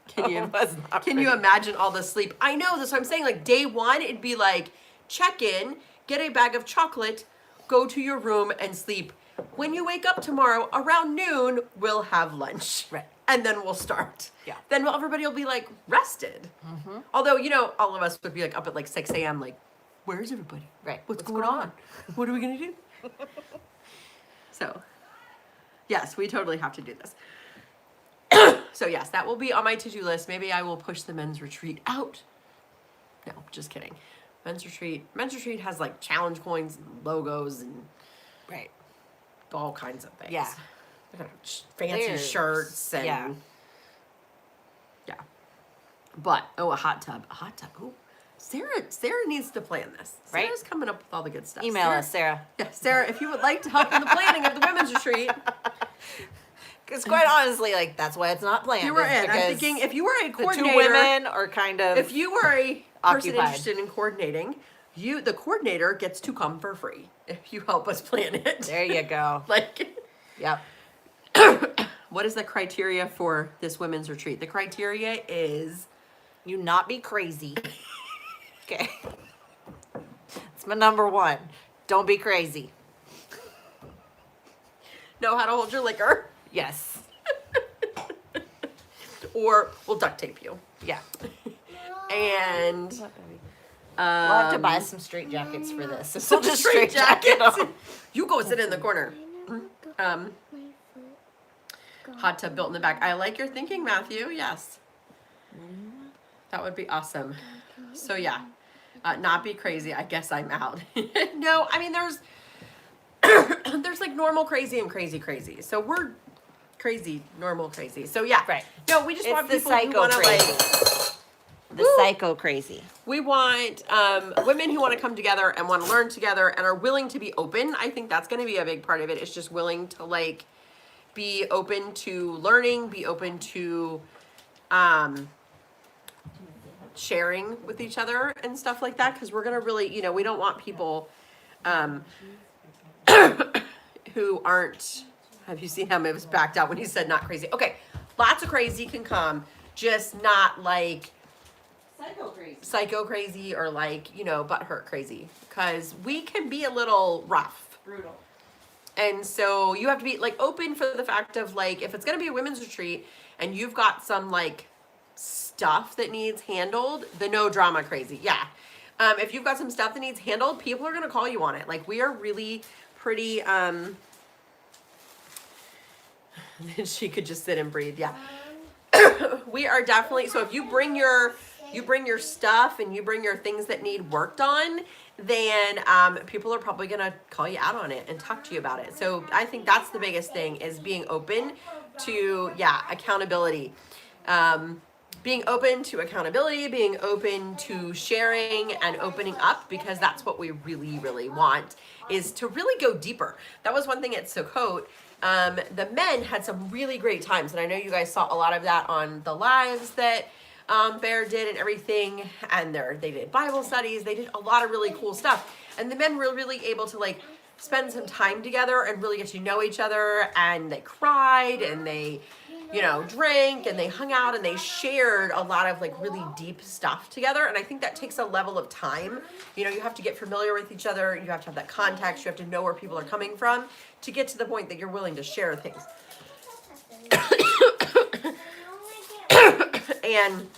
Can you That's not Can you pretty. imagine all the sleep? I know, that's what I'm saying. Like day one, it'd be like check in, get a bag of chocolate, go to your room and sleep. When you wake up tomorrow around noon, we'll have lunch. Right. And then we'll start. Yeah. Then everybody will be like rested. Although, you know, all of us would be like up at like 6 a.m. like, where's everybody? Right. What's going on? What are we going to do? So, yes, we totally have to do this. So yes, that will be on my to-do list. Maybe I will push the men's retreat out. No, just kidding. Men's retreat has like challenge coins and logos and Right. all kinds of things. Yeah. They got fancy They're- shirts and yeah. yeah. But a hot tub. Ooh. Sarah needs to plan this. Right? Sarah's coming up with all the good stuff. Email us, Sarah. Yeah, Sarah, if you would like to help in the planning of the women's retreat, Because quite honestly, like that's why it's not planned. you were is in. I'm because thinking if you were a the coordinator, two women are kind of if you were a person occupied. interested in coordinating, the coordinator gets to come for free if you help us plan it. There you go. Like, Yep. what is the criteria for this women's retreat? The criteria is You not be crazy. Okay. It's my number one. Don't be crazy. know how to hold your liquor, Yes. or we'll duct tape you. Yeah. And We'll have to buy some straight jackets for this. So some we'll just straight straight jacket jackets. them. You go sit in the corner. Hot tub built in the back. I like your thinking, Matthew. Yes. That would be awesome. So yeah, not be crazy. I guess I'm out. No, I mean there's there's like normal crazy and crazy crazy. So we're crazy, normal crazy. So yeah. Right. No, we just It's want the people who psycho want to crazy. like. The Woo. psycho crazy. We want women who want to come together and want to learn together and are willing to be open. I think that's going to be a big part of it. It's just willing to like be open to learning, be open to sharing with each other and stuff like that. Because we're going to really, you know, we don't want people who aren't. Have you seen how Mavis backed out when he said not crazy? Okay, lots of crazy can come, just not like psycho crazy or like, you know, butthurt crazy, because we can be a little rough. Brutal. And so you have to be like open for the fact of like, if it's going to be a women's retreat and you've got some like stuff that needs handled, the no drama crazy. Yeah. If you've got some stuff that needs handled, people are going to call you on it. Like we are really pretty, she could just sit and breathe. Yeah. We are definitely, so if you bring your you bring your stuff and you bring your things that need worked on, then people are probably gonna call you out on it and talk to you about it. So I think that's the biggest thing, is being open to accountability. Being open to accountability, being open to sharing and opening up, because that's what we really, really want, is to really go deeper. That was one thing at Sukkot. The men had some really great times, and I know you guys saw a lot of that on the lives that Bear did and everything, and they did Bible studies, they did a lot of really cool stuff, and the men were really able to like spend some time together and really get to know each other, and they cried and they drank and they hung out and they shared a lot of like really deep stuff together. And I think that takes a level of time. You have to get familiar with each other. You have to have that context. You have to know where people are coming from to get to the point that you're willing to share things. And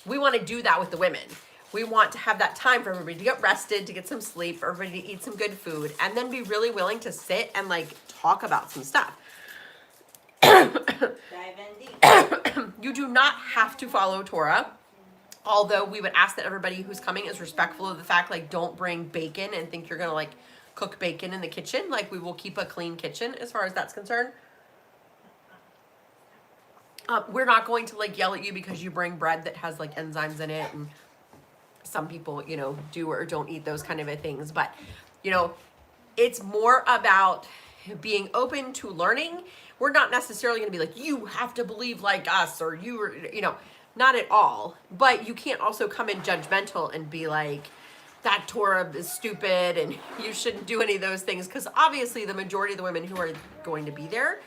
we want to do that with the women. We want to have that time for everybody to get rested, to get some sleep, for everybody to eat some good food, and then be really willing to sit and like talk about some stuff. You do not have to follow Torah, although we would ask that everybody who's coming is respectful of the fact, like, don't bring bacon and think you're gonna like cook bacon in the kitchen. Like, we will keep a clean kitchen as far as that's concerned. We're not going to like yell at you because you bring bread that has like enzymes in it, and some people do or don't eat those kind of things. But it's more about being open to learning. We're not necessarily going to be like, you have to believe like us, or not at all. But you can't also come in judgmental and be like, that Torah is stupid and you shouldn't do any of those things. Because obviously the majority of the women who are going to be there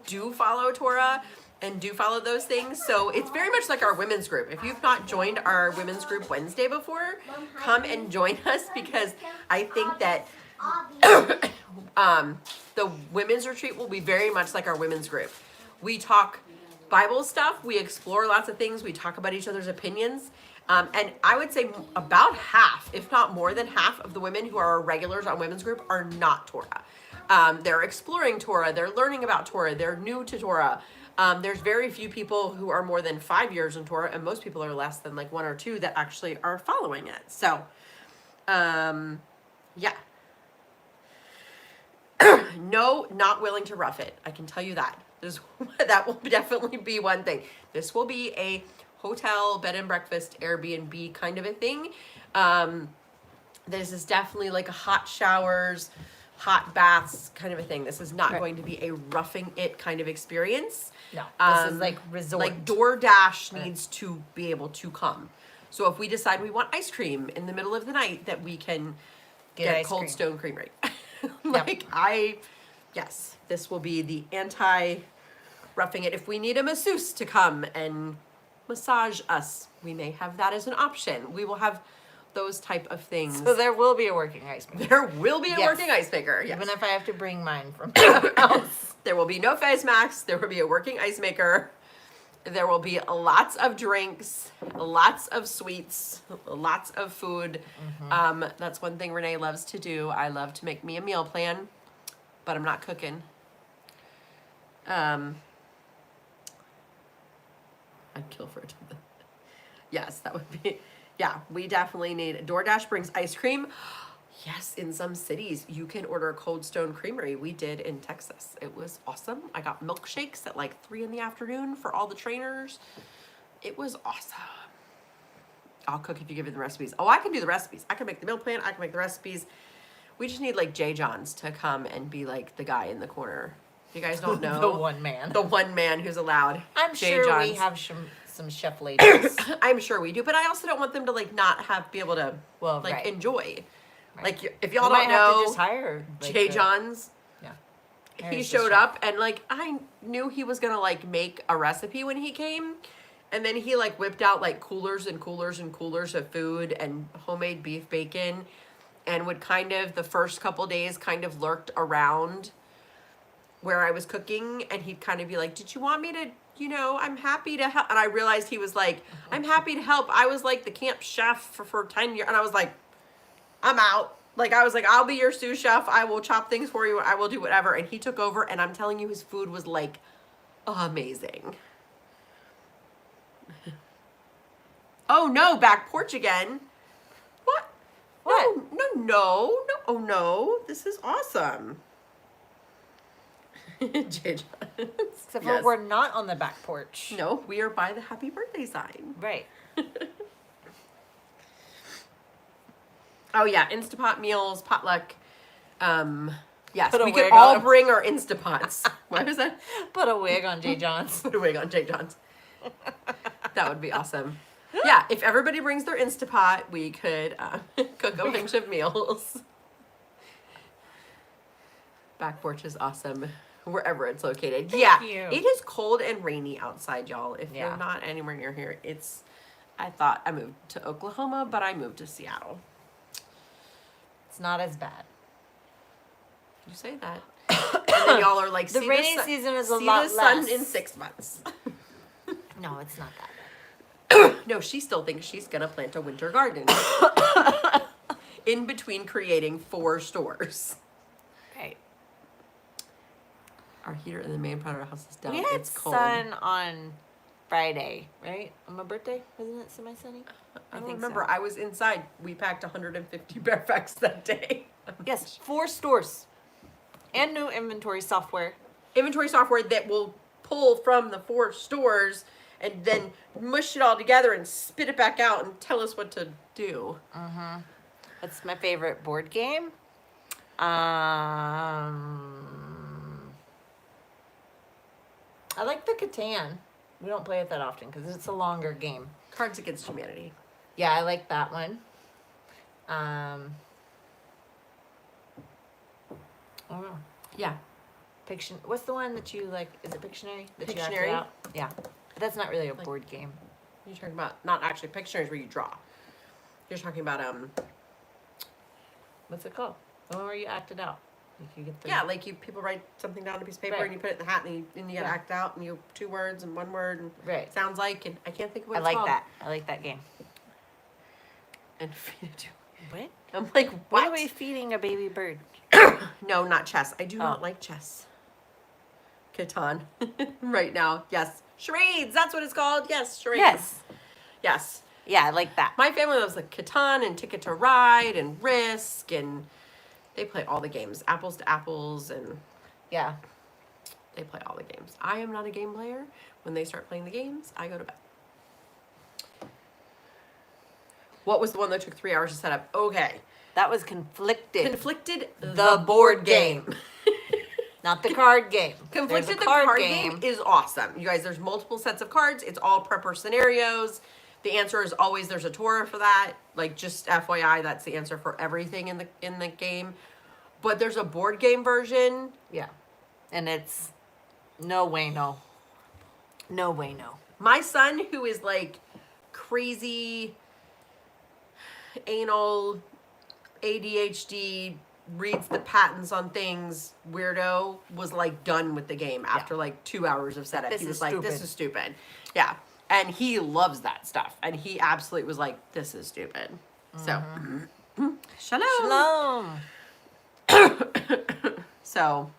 do follow Torah and do follow those things. So it's very much like our women's group. If you've not joined our women's group Wednesday before, come and join us, because I think that the women's retreat will be very much like our women's group. We talk Bible stuff, we explore lots of things, we talk about each other's opinions, and I would say about half, if not more than half, of the women who are regulars on women's group are not Torah. They're exploring Torah, they're learning about Torah, they're new to Torah. There's very few people who are more than 5 years in Torah, and most people are less than like 1 or 2 that actually are following it. So, yeah. No, not willing to rough it. I can tell you that. That will definitely be one thing. This will be a hotel, bed and breakfast, Airbnb kind of a thing. This is definitely like a hot showers, hot baths kind of a thing. This is not going to be a roughing it kind of experience. No, this is like resort. Like DoorDash needs to be able to come. So if we decide we want ice cream in the middle of the night, that we can get Cold Stone Creamery. Yes, this will be the anti-roughing it. If we need a masseuse to come and massage us, we may have that as an option. We will have those type of things. So there will be a working ice maker. There will be a working ice maker, yes. Even if I have to bring mine from my house. There will be no face masks. There will be a working ice maker. There will be lots of drinks, lots of sweets, lots of food. Mm-hmm. That's one thing Renee loves to do. I love to make me a meal plan, but I'm not cooking. I'd kill for it. Yes, that would be, yeah, we definitely need, DoorDash brings ice cream. Yes, in some cities, you can order Cold Stone Creamery. We did in Texas. It was awesome. I got milkshakes at like 3 p.m. for all the trainers. It was awesome. I'll cook if you give me the recipes. Oh, I can do the recipes. I can make the meal plan. I can make the recipes. We just need like Jay Johns to come and be like the guy in the corner. If you guys don't know. The one man. The one man who's allowed. I'm Jay sure Johns. we have some chef ladies. I'm sure we do, but I also don't want them to like not be able to enjoy. Right. Like, if y'all don't know, just hire Jay Johns, he showed up, and like I knew he was gonna like make a recipe when he came, and then he like whipped out like coolers and coolers and coolers of food and homemade beef bacon, and would kind of the first couple days kind of lurked around where I was cooking, and he'd kind of be like, "Did you want me to?" I'm happy to help. And I realized he was like, "I'm happy to help. I was like the camp chef for 10 years," and I was like, I'm out. Like, I was like, I'll be your sous chef. I will chop things for you. I will do whatever. And he took over, and I'm telling you, his food was like amazing. Oh no, back porch again. What? What? No. Oh no, this is awesome. J. Except for we're not on the back porch. No, we are by the happy birthday sign. Right. Oh yeah, Instapot meals, potluck. Yes, Put a we could wig all on. bring our Instapots. What was that? Put a wig on Jay John's. Put a wig on Jay John's. That would be awesome. Yeah, if everybody brings their Instapot, we could cook a bunch of meals. Back porch is awesome, wherever it's located. Thank you. It is cold and rainy outside, y'all. If Yeah. you're not anywhere near here, I thought I moved to Oklahoma, but I moved to Seattle. It's not as bad. You say that. And then y'all are like, The see rainy sun- season is a see lot the sun less. in 6 months. No, it's not that bad. No, she still thinks she's gonna plant a winter garden. In between creating 4 stores. Right. Our heater in the main part of our house is down. We had It's cold. sun on Friday, right? On my birthday? Wasn't it semi-sunny? I don't think remember. so. I was inside. We packed 150 Bearfacts that day. Yes, 4 stores. And new inventory software. Inventory software that will pull from the 4 stores and then mush it all together and spit it back out and tell us what to do. That's my favorite board game. I like the Catan. We don't play it that often because it's a longer game. Cards Against Humanity. Yeah, I like that one. I don't know. Yeah. Fiction. What's the one that you like? Is it Pictionary? That you Pictionary? acted out? Yeah. But that's not really a board game. You're talking about not actually Pictionary where you draw. You're talking about What's it called? The one where you acted out. Like you get the yeah, like people write something down on a piece of paper Right. and you put it in the hat and you gotta Yeah. act out and you 2 words and 1 word and Right. sounds like and I can't think of what I it's like called. that. I like that game. And feed it to What? I'm like, What what? are we feeding a baby bird? No, not chess. I do not Oh. like chess. Catan. Right now. Yes. Charades, that's what it's called. Yes, charades. Yes. Yes. Yeah, I like that. My family loves like Catan and Ticket to Ride and Risk and they play all the games. Apples to Apples and Yeah. they play all the games. I am not a game player. When they start playing the games, I go to bed. What was the one that took 3 hours to set up? Okay. That was Conflicted. Conflicted The board game. Not the card game. Conflicted There's a the card game is awesome. You guys, there's multiple sets of cards. It's all prepper scenarios. The answer is always there's a Torah for that. Like just FYI, that's the answer for everything in the game. But there's a board game version. Yeah. And it's no way, no. No way, no. My son, who is like crazy anal ADHD, reads the patents on things weirdo, was like done with the game after like 2 hours of setup. This He was is like, stupid. this is stupid. Yeah. And he loves that stuff. And he absolutely was like, this is stupid. So, shalom. Shalom. So,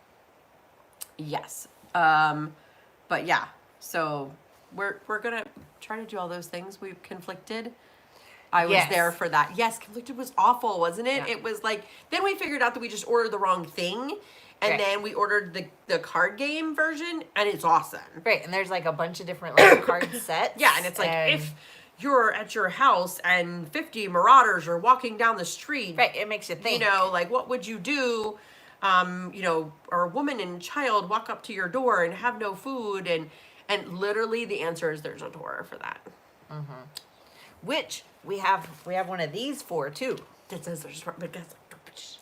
yes. But yeah. So we're gonna try to do all those things. We've conflicted. I was Yes. there for that. Yes, conflicted was awful, wasn't it? Yeah. It was like then we figured out that we just ordered the wrong thing, and Right. then we ordered the card game version, and it's awesome. Right, and there's like a bunch of different like card sets. Yeah, and it's like if you're at your house and 50 marauders are walking down the street, right, it makes you think. you know, like what would you do? You know, or a woman and child walk up to your door and have no food, and literally the answer is there's a Torah for that. Which we have one of these for too. That says there's because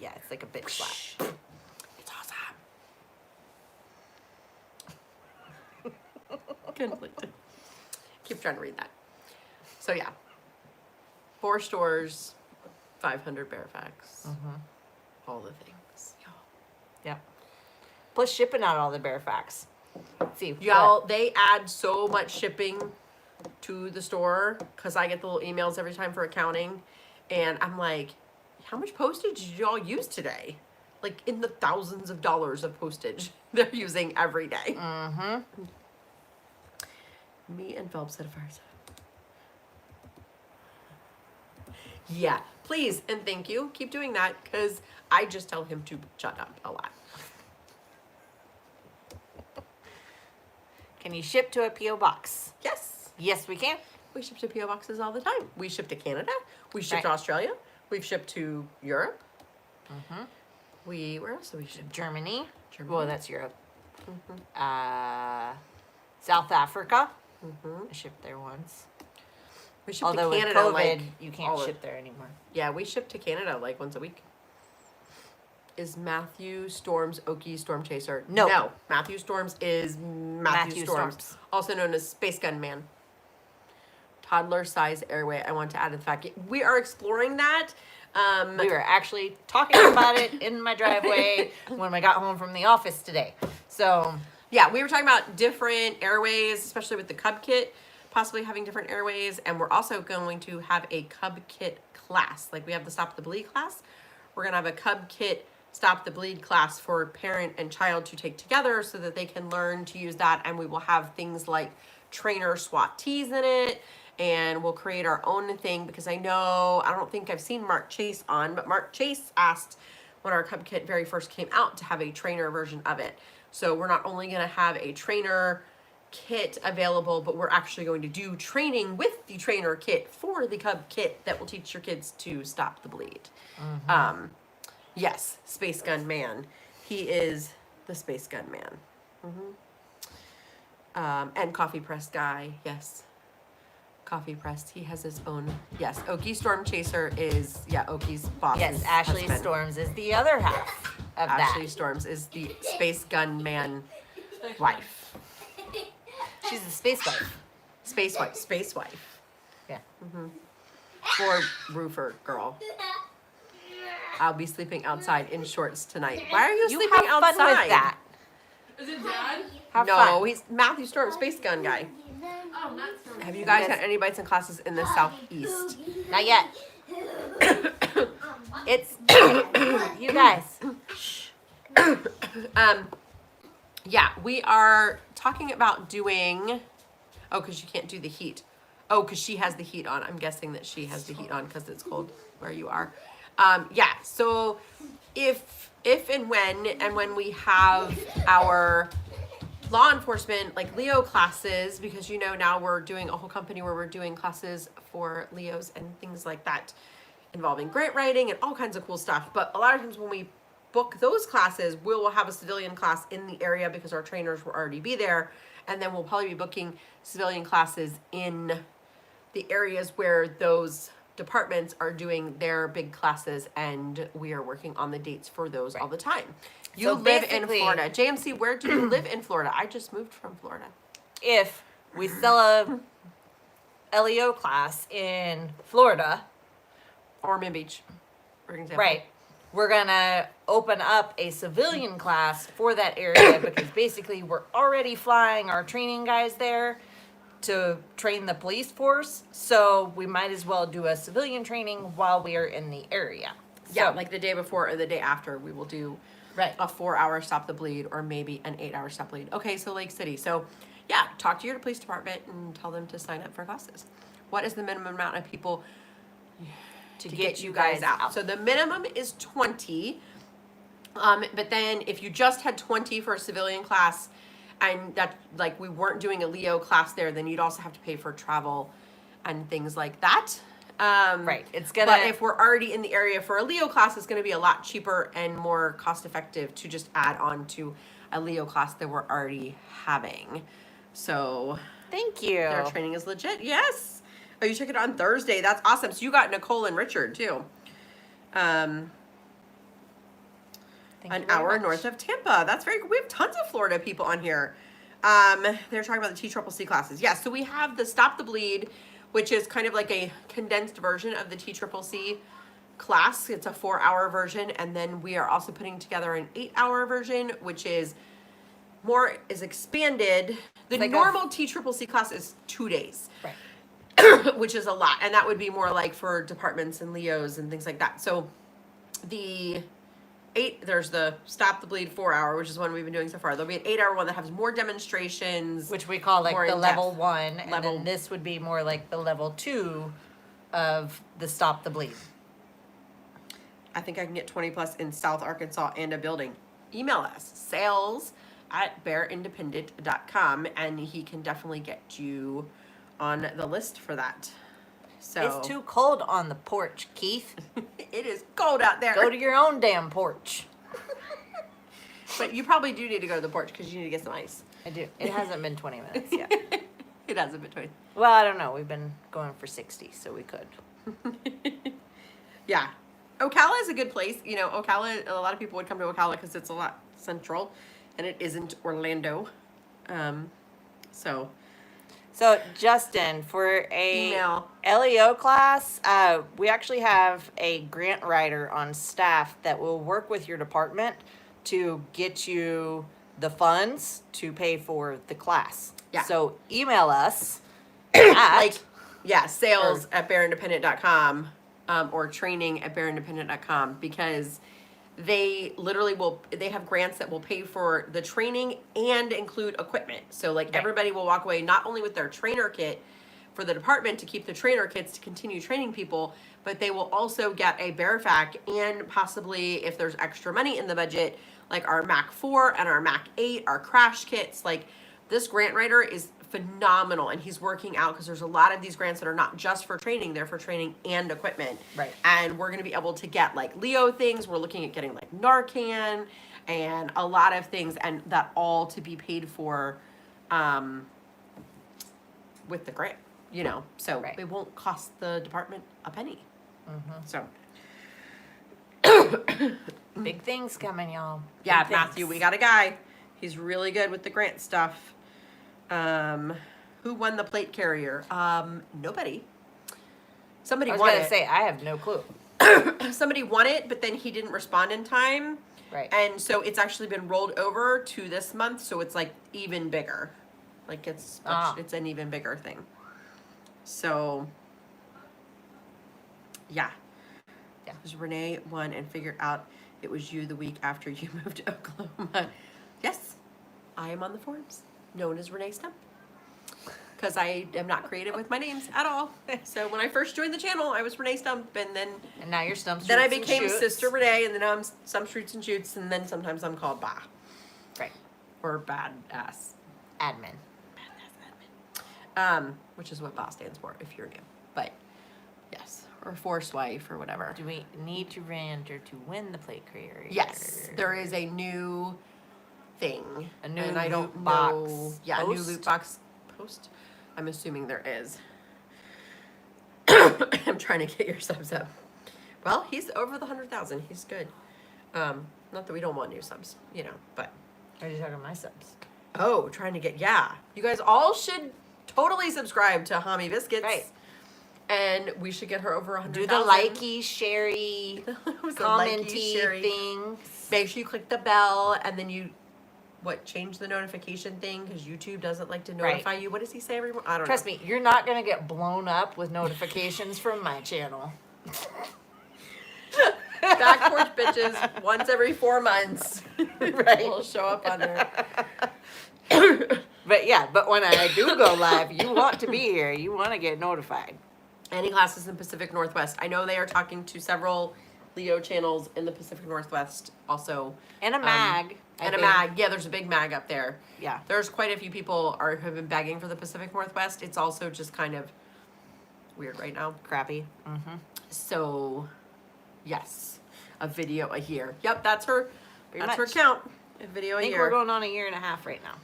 Yeah, it's like a bitch slap. it's awesome. Conflicted. Keep trying to read that. So yeah, 4 stores, 500 Bearfacts, all the things. Y'all. Yep. Plus shipping out all the Bearfacts. Let's see. Y'all, they add so much shipping to the store because I get the little emails every time for accounting, and I'm like, how much postage did y'all use today? Like in the thousands of dollars of postage they're using every day. Me and Phelps had a fire Yeah, please and thank you. Keep doing that because I just tell him to shut up a lot. Can you ship to a P.O. box? Yes, Yes, we can. we ship to PO boxes all the time. We ship to Canada. We ship to Right. Australia. We've shipped to Europe. Where else do we ship? Germany. Germany. Well, that's Europe. South Africa. I shipped there once. We ship Although to with Canada COVID, like you can't all the- ship there anymore. Yeah, we ship to Canada like once a week. Is Matthew Storms Okie Storm Chaser? No. No. Matthew Storms is Matthew Storms, Storms. also known as Space Gun Man. Toddler size airway. I want to add to the fact we are exploring that. We were actually talking about it in my driveway when we got home from the office today. So, Yeah, we were talking about different airways, especially with the Cub Kit, possibly having different airways, and we're also going to have a Cub Kit class. Like we have the Stop the Bleed class. We're gonna have a Cub Kit Stop the Bleed class for parent and child to take together so that they can learn to use that, and we will have things like trainer SWAT tees in it, and we'll create our own thing because I don't think I've seen Mark Chase on, but Mark Chase asked when our Cub Kit very first came out to have a trainer version of it. So we're not only going to have a trainer kit available, but we're actually going to do training with the trainer kit for the Cub Kit that will teach your kids to stop the bleed. Yes, Space Gun Man. He is the Space Gun Man. And Coffee Press Guy, yes. Coffee Press, he has his own, yes. Okie Storm Chaser is, Okie's boss. yes, Ashley Storms is the other half of Ashley that. Storms is the Space Gun Man wife. She's the space wife. Space wife. Yeah. Or roofer girl. I'll be sleeping outside in shorts tonight. Why are you You sleeping have outside? fun with that. Is it Dad? Have No, fun. he's Matthew Storm, Space Gun guy. Oh, not Storm. Have you guys had any bites and classes in the southeast? Not yet. It's you guys. Yeah, we are talking about doing. Oh, because you can't do the heat. Oh, because she has the heat on. I'm guessing that she has the heat on because it's cold where you are. Yeah. So, if and when we have our law enforcement like Leo classes, because now we're doing a whole company where we're doing classes for Leos and things like that, involving grant writing and all kinds of cool stuff. But a lot of times when we book those classes, we'll have a civilian class in the area because our trainers will already be there, and then we'll probably be booking civilian classes in the areas where those departments are doing their big classes, and we are working on the dates for those all the time. You So live in basically- Florida. JMC, where do you live in Florida? I just moved from Florida. If we sell a LEO class in Florida, Or Mid Beach, for example. right, we're gonna open up a civilian class for that area because basically we're already flying our training guys there to train the police force. So we might as well do a civilian training while we are in the area. Yeah, So- like the day before or the day after, we will do Right. a 4-hour stop the bleed or maybe an 8-hour stop bleed. Okay, so Lake City. So yeah, talk to your police department and tell them to sign up for classes. What is the minimum amount of people to get you guys out? So the minimum is 20. But then if you just had 20 for a civilian class and that like we weren't doing a Leo class there, then you'd also have to pay for travel and things like that. Right. It's gonna. But if we're already in the area for a Leo class, it's going to be a lot cheaper and more cost effective to just add on to a Leo class that we're already having. So Thank you. their training is legit. Yes. Oh, you took it on Thursday. That's awesome. So you got Nicole and Richard too. Thank An you very hour much. north of Tampa. That's very cool. We have tons of Florida people on here. They're talking about the TCCC classes. Yeah, so we have the Stop the Bleed, which is kind of like a condensed version of the TCCC class. It's a 4-hour version, and then we are also putting together an 8-hour version, which is expanded. The Like a- normal TCCC class is 2 days. Right. Which is a lot, and that would be more like for departments and Leos and things like that. So there's the Stop the Bleed 4-hour, which is one we've been doing so far. There'll be an 8-hour one that has more demonstrations, Which we call like More the in-depth. level 1, and Level- then this would be more like the level 2 of the Stop the Bleed. I think I can get 20 plus in South Arkansas and a building. Email us, sales@bearindependent.com, and he can definitely get you on the list for that. So It's too cold on the porch, Keith. it is cold out there. Go to your own damn porch. But you probably do need to go to the porch because you need to get some ice. I do. It hasn't been 20 minutes yet. It hasn't been 20. Well, I don't know. We've been going for 60, so we could. Yeah. Ocala is a good place. You know, Ocala, a lot of people would come to Ocala because it's a lot central and it isn't Orlando. So So, Justin, for a Email. LEO class, we actually have a grant writer on staff that will work with your department to get you the funds to pay for the class. Yeah. So, email us at like, yeah, sales@bearindependent.com or training@bearindependent.com because they literally they have grants that will pay for the training and include equipment. So like Right. everybody will walk away not only with their trainer kit for the department to keep the trainer kits to continue training people, but they will also get a Bearfac and possibly if there's extra money in the budget, like our Mac 4 and our Mac 8, our crash kits. Like this grant writer is phenomenal and he's working out because there's a lot of these grants that are not just for training, they're for training and equipment. Right. And we're going to be able to get like Leo things. We're looking at getting like Narcan and a lot of things and that all to be paid for with the grant, you know, so Right. it won't cost the department a penny. So Big things coming, y'all. yeah, Big Matthew, things. we got a guy. He's really good with the grant stuff. Who won the plate carrier? Nobody. Somebody I was won going to it. say, I have no clue. Somebody won it, but then he didn't respond in time. Right. And so it's actually been rolled over to this month, so it's like even bigger. Like it's it's an even bigger thing. So yeah. Yeah. Because Renee won and figured out it was you the week after you moved to Oklahoma. Yes, I am on the forums, known as Renee Stump. Because I am not creative with my names at all. So when I first joined the channel, I was Renee Stump, and then And now you're Stumps. then I Shoots and became Shoots. Sister Renee, and then I'm some Shoots and Shoots, and then sometimes I'm called Bah Right. or Badass. Admin. Which is what BA stands for if you're new. But yes, or Force Wife or whatever. Do we need to re-enter to win the plate carrier? Yes, there is a new thing. A new and I don't loot box know. Yeah, a new post? loot box post. I'm assuming there is. I'm trying to get your subs up. Well, he's over the 100,000. He's good. Not that we don't want new subs, you know, but. Are you talking my subs? Oh, trying to get, yeah. You guys all should totally subscribe to Homie Biscuits. Right. And we should get her over 100,000. Do the likey, sharey, commenty Sherry. thing. Make sure you click the bell and then you, change the notification thing because YouTube doesn't like to notify you. What does he say every I don't Trust know. me, you're not going to get blown up with notifications from my channel. Back porch bitches once every 4 months. Right. Will show up on there. But yeah, but when I do go live, you want to be here. You want to get notified. Any classes in Pacific Northwest. I know they are talking to several Leo channels in the Pacific Northwest also. And a mag. I And a think. mag. Yeah, there's a big mag up there. Yeah. There's quite a few people have been begging for the Pacific Northwest. It's also just kind of weird right now. Crappy. Mm-hmm. So, yes, a video a year. Yep, that's her. Pretty That's much. her count. A video I a think year. we're going on a year and a half right now.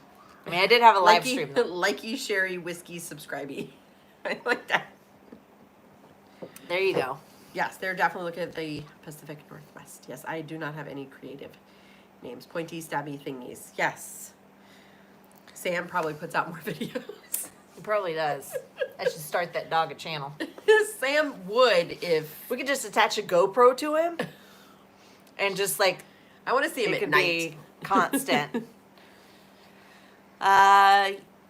I mean, I did have a live stream though. Likey, Sherry, Whiskey, Subscribey. I like that. There you go. Yes, they're definitely looking at the Pacific Northwest. Yes, I do not have any creative names. Pointy, stabby thingies. Yes. Sam probably puts out more videos. He probably does. I should start that dog a channel. Sam would if We could just attach a GoPro to him and just like I want to see him it at could night. be constant.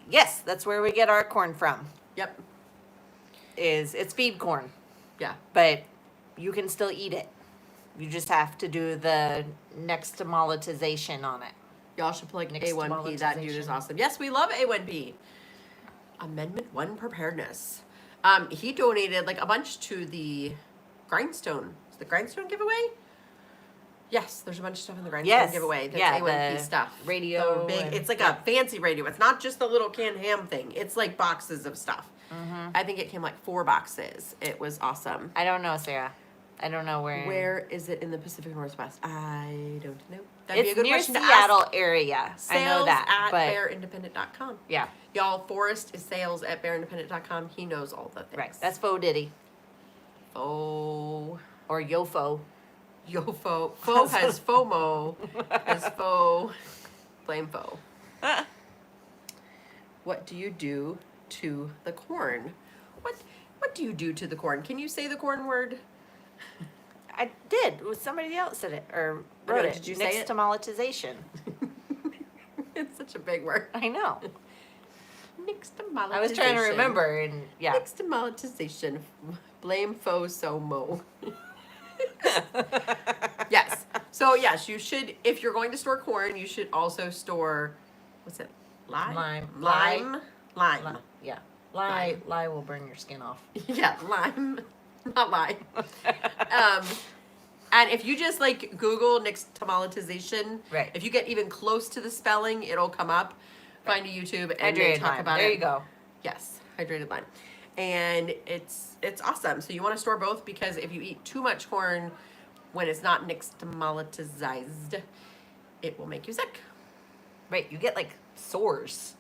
Yes, that's where we get our corn from. Yep. It's feed corn, Yeah. but you can still eat it. You just have to do the nixtamalization on it. Y'all should plug Next A1P. That dude is monetization. awesome. Yes, we love A1P. Amendment 1 preparedness. He donated like a bunch to the Grindstone. Is the Grindstone giveaway? Yes, there's a bunch of stuff in the Grindstone Yes. giveaway. That's Yeah, A1P the stuff. radio The big, and- it's like yeah. a fancy radio. It's not just the little canned ham thing. It's like boxes of stuff. I think it came like 4 boxes. It was awesome. I don't know, Sarah. I don't know where. Where is it in the Pacific Northwest? I don't know. That'd It's be a good near question to Seattle ask. area. I know Sales that, at but bearindependent.com. yeah, Y'all, Forrest is sales at bearindependent.com. He knows all the things. right. That's Faux Diddy Oh. or Yofo. Yo, Fo has FOMO. Has faux. Blame faux. What do you do to the corn? What do you do to the corn? Can you say the corn word? I did. It was somebody else said it or I know, wrote it. did you say it? Nixtamalization. It's such a big word. I know. Nixtamalization. I was trying to remember, and yeah. Nixtamalization. Blame faux so mo. Yes. So yes, you should. If you're going to store corn, you should also store. What's it? Lime. Lime. Lime. Yeah. Lye will burn your skin off. Yeah, lime, not lime. And if you just like Google nixtamalization, Right. if you get even close to the spelling, it'll come up. Find a YouTube and they Hydrated talk lime. about There it. you go. Yes, hydrated lime, and it's awesome. So you want to store both because if you eat too much corn when it's not nixtamalized, it will make you sick. Right. You get like sores.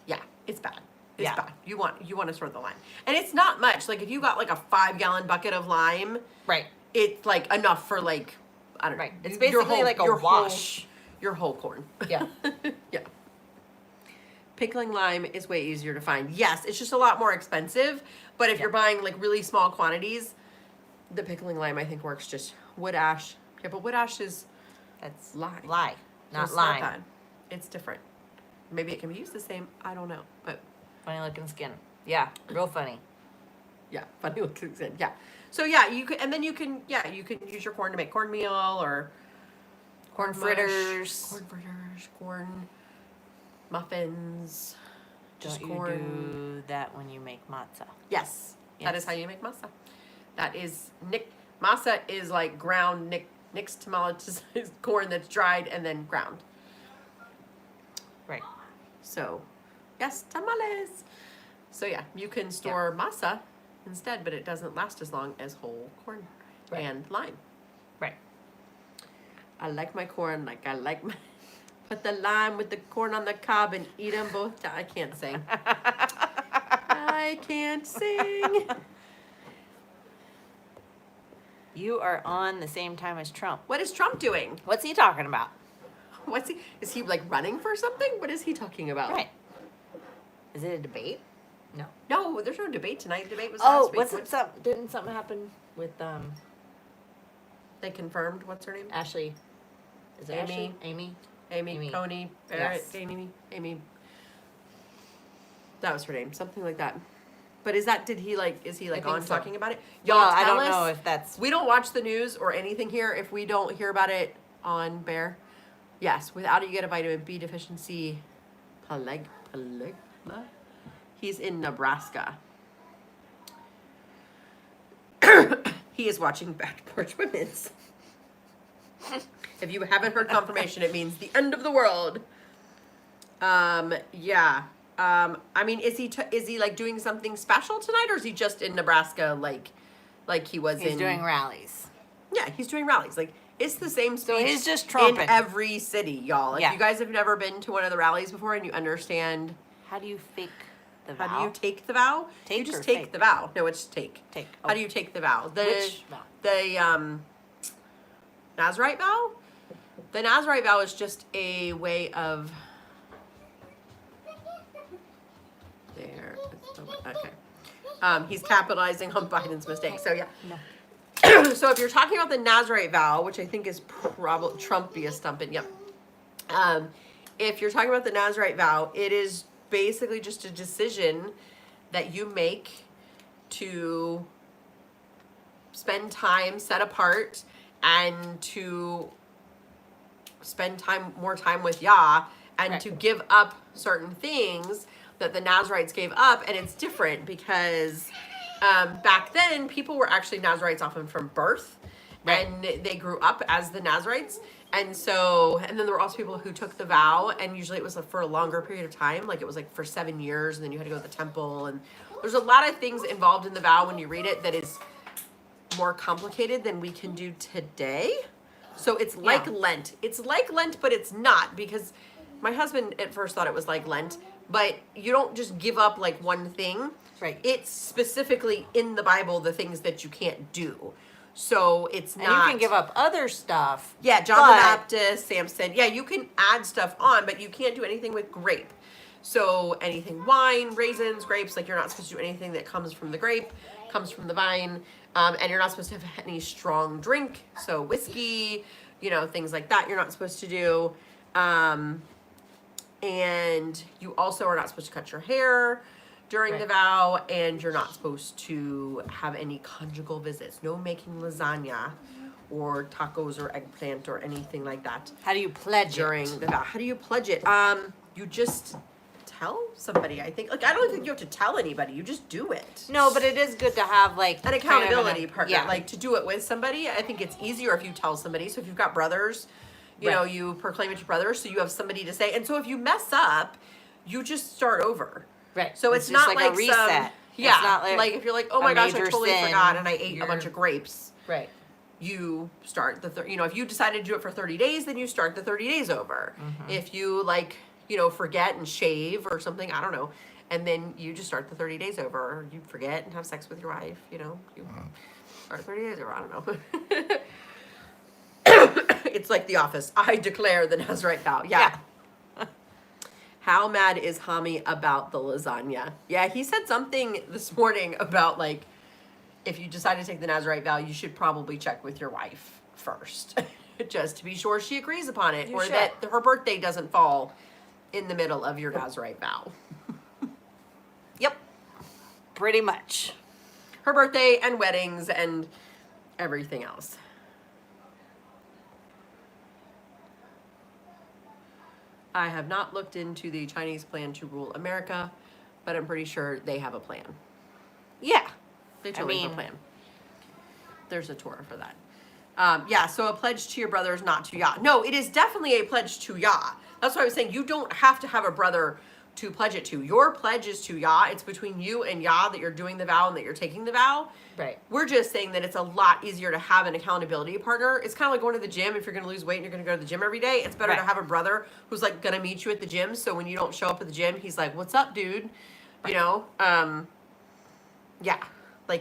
Yeah, it's bad. It's Yeah. bad. You want to store the lime, and it's not much. Like if you got like a 5-gallon bucket of lime, Right. it's like enough for like I don't know. Right. It's your basically like a your wash. your whole corn. Yeah. Yeah. Pickling lime is way easier to find. Yes, it's just a lot more expensive. But if Yeah. you're buying like really small quantities, the pickling lime I think works just wood ash. Yeah, but wood ash is That's Lye. Lye, so not it's lime. bad. It's different. Maybe it can be used the same. I don't know, but Funny looking skin. Yeah. Real funny. yeah, funny looking good. Yeah. So yeah, you can, and then you can use your corn to make cornmeal or Corn mush, fritters. corn fritters, corn muffins. Just Don't you corn. do that when you make matzah? Yes, that is Yes. how you make masa. That is masa is like ground nixtamalized corn that's dried and then ground. Right. So, yes, tamales. So yeah, you can store masa instead, but it doesn't last as long as whole corn Right. and lime. Right. I like my corn like I like my. Put the lime with the corn on the cob and eat them both. I can't sing. I can't sing. You are on the same time as Trump. What is Trump doing? What's he talking about? What's he? Is he like running for something? What is he talking about? Right. Is it a debate? No. No, there's no debate tonight. Debate was Oh, last week. what's it? Didn't something happen with They confirmed. What's her name? Ashley? Is it Amy. Ashley? Amy? Amy, Amy. Coney, Barrett, Yes. Amy. That was her name. Something like that. But is he think on so. talking about it? Well, I tell don't us. know if that's We don't watch the news or anything here if we don't hear about it on Bear. Yes, without it you get a vitamin B deficiency. Palegma. He's in Nebraska. He is watching Back Porch Women's. If you haven't heard confirmation, it means the end of the world. Yeah. I mean, is he like doing something special tonight, or is he just in Nebraska, like he was he's in? doing rallies. Yeah, he's doing rallies. Like it's the same speech. So he's just trumping. in every city, y'all. If Yeah. you guys have never been to one of the rallies before and you understand How do you fake the vow? how do you take the vow, you Take just or take fake? the vow. No, it's take. Take. How do you take the vow? Which vow? The Nazarite vow? The Nazarite vow is just a way of there. Okay. He's capitalizing on Biden's mistake. So yeah. No. So if you're talking about the Nazarite vow, which I think is probably Trumpiest stumping, yep. If you're talking about the Nazarite vow, it is basically just a decision that you make to spend time set apart and to spend more time with Yah and Right. to give up certain things that the Nazarites gave up. And it's different because back then, people were actually Nazarites often from birth, Right. and they grew up as the Nazarites. And so, and then there were also people who took the vow, and usually it was for a longer period of time. Like it was like for 7 years, and then you had to go to the temple. And there's a lot of things involved in the vow when you read it that is more complicated than we can do today. So it's like Lent. It's like Lent, but it's not, because my husband at first thought it was like Lent, but you don't just give up like one thing. Right. It's specifically in the Bible the things that you can't do. So it's not. And you can give up other stuff. Yeah, John the Baptist, Samson. Yeah, you can add stuff on, but you can't do anything with grape. So anything wine, raisins, grapes, like you're not supposed to do anything that comes from the grape, comes from the vine, and you're not supposed to have any strong drink. So whiskey, things like that you're not supposed to do. And you also are not supposed to cut your hair during the vow, and you're not supposed to have any conjugal visits. No making lasagna or tacos or eggplant or anything like that How do you pledge during it? the vow. How do you pledge it? You just tell somebody, I think. Like, I don't think you have to tell anybody. You just do it. No, but it is good to have like An accountability partner. Yeah. Like, to do it with somebody. I think it's easier if you tell somebody. So if you've got brothers, you proclaim it to brothers, so you have somebody to say. And so if you mess up, you just start over. Right. So it's just not like a reset. Yeah. It's not like if you're like, oh my a gosh, I major totally sin. forgot and I ate a You're- bunch of grapes. Right. You start if you decided to do it for 30 days, then you start the 30 days over. If you forget and shave or something, I don't know, and then you just start the 30 days over, or you forget and have sex with your wife, you start 30 days over, I don't know. It's like The Office. I declare the Nazarite vow. Yeah. How mad is Hami about the lasagna? Yeah, he said something this morning about if you decide to take the Nazarite vow, you should probably check with your wife first, just to be sure she agrees upon it, You or should. that her birthday doesn't fall in the middle of your Nazarite vow. Yep. Pretty much. Her birthday and weddings and everything else. I have not looked into the Chinese plan to rule America, but I'm pretty sure they have a plan. Yeah. They totally have a plan. There's a Torah for that. So a pledge to your brother is not to Yah. No, it is definitely a pledge to Yah. That's what I was saying. You don't have to have a brother to pledge it to. Your pledge is to Yah. It's between you and Yah that you're doing the vow and that you're taking the vow. Right. We're just saying that it's a lot easier to have an accountability partner. It's kind of like going to the gym. If you're going to lose weight and you're going to go to the gym every day, it's better to have a brother who's going to meet you at the gym. So when you don't show up at the gym, he's like, "What's up, dude?" Yeah.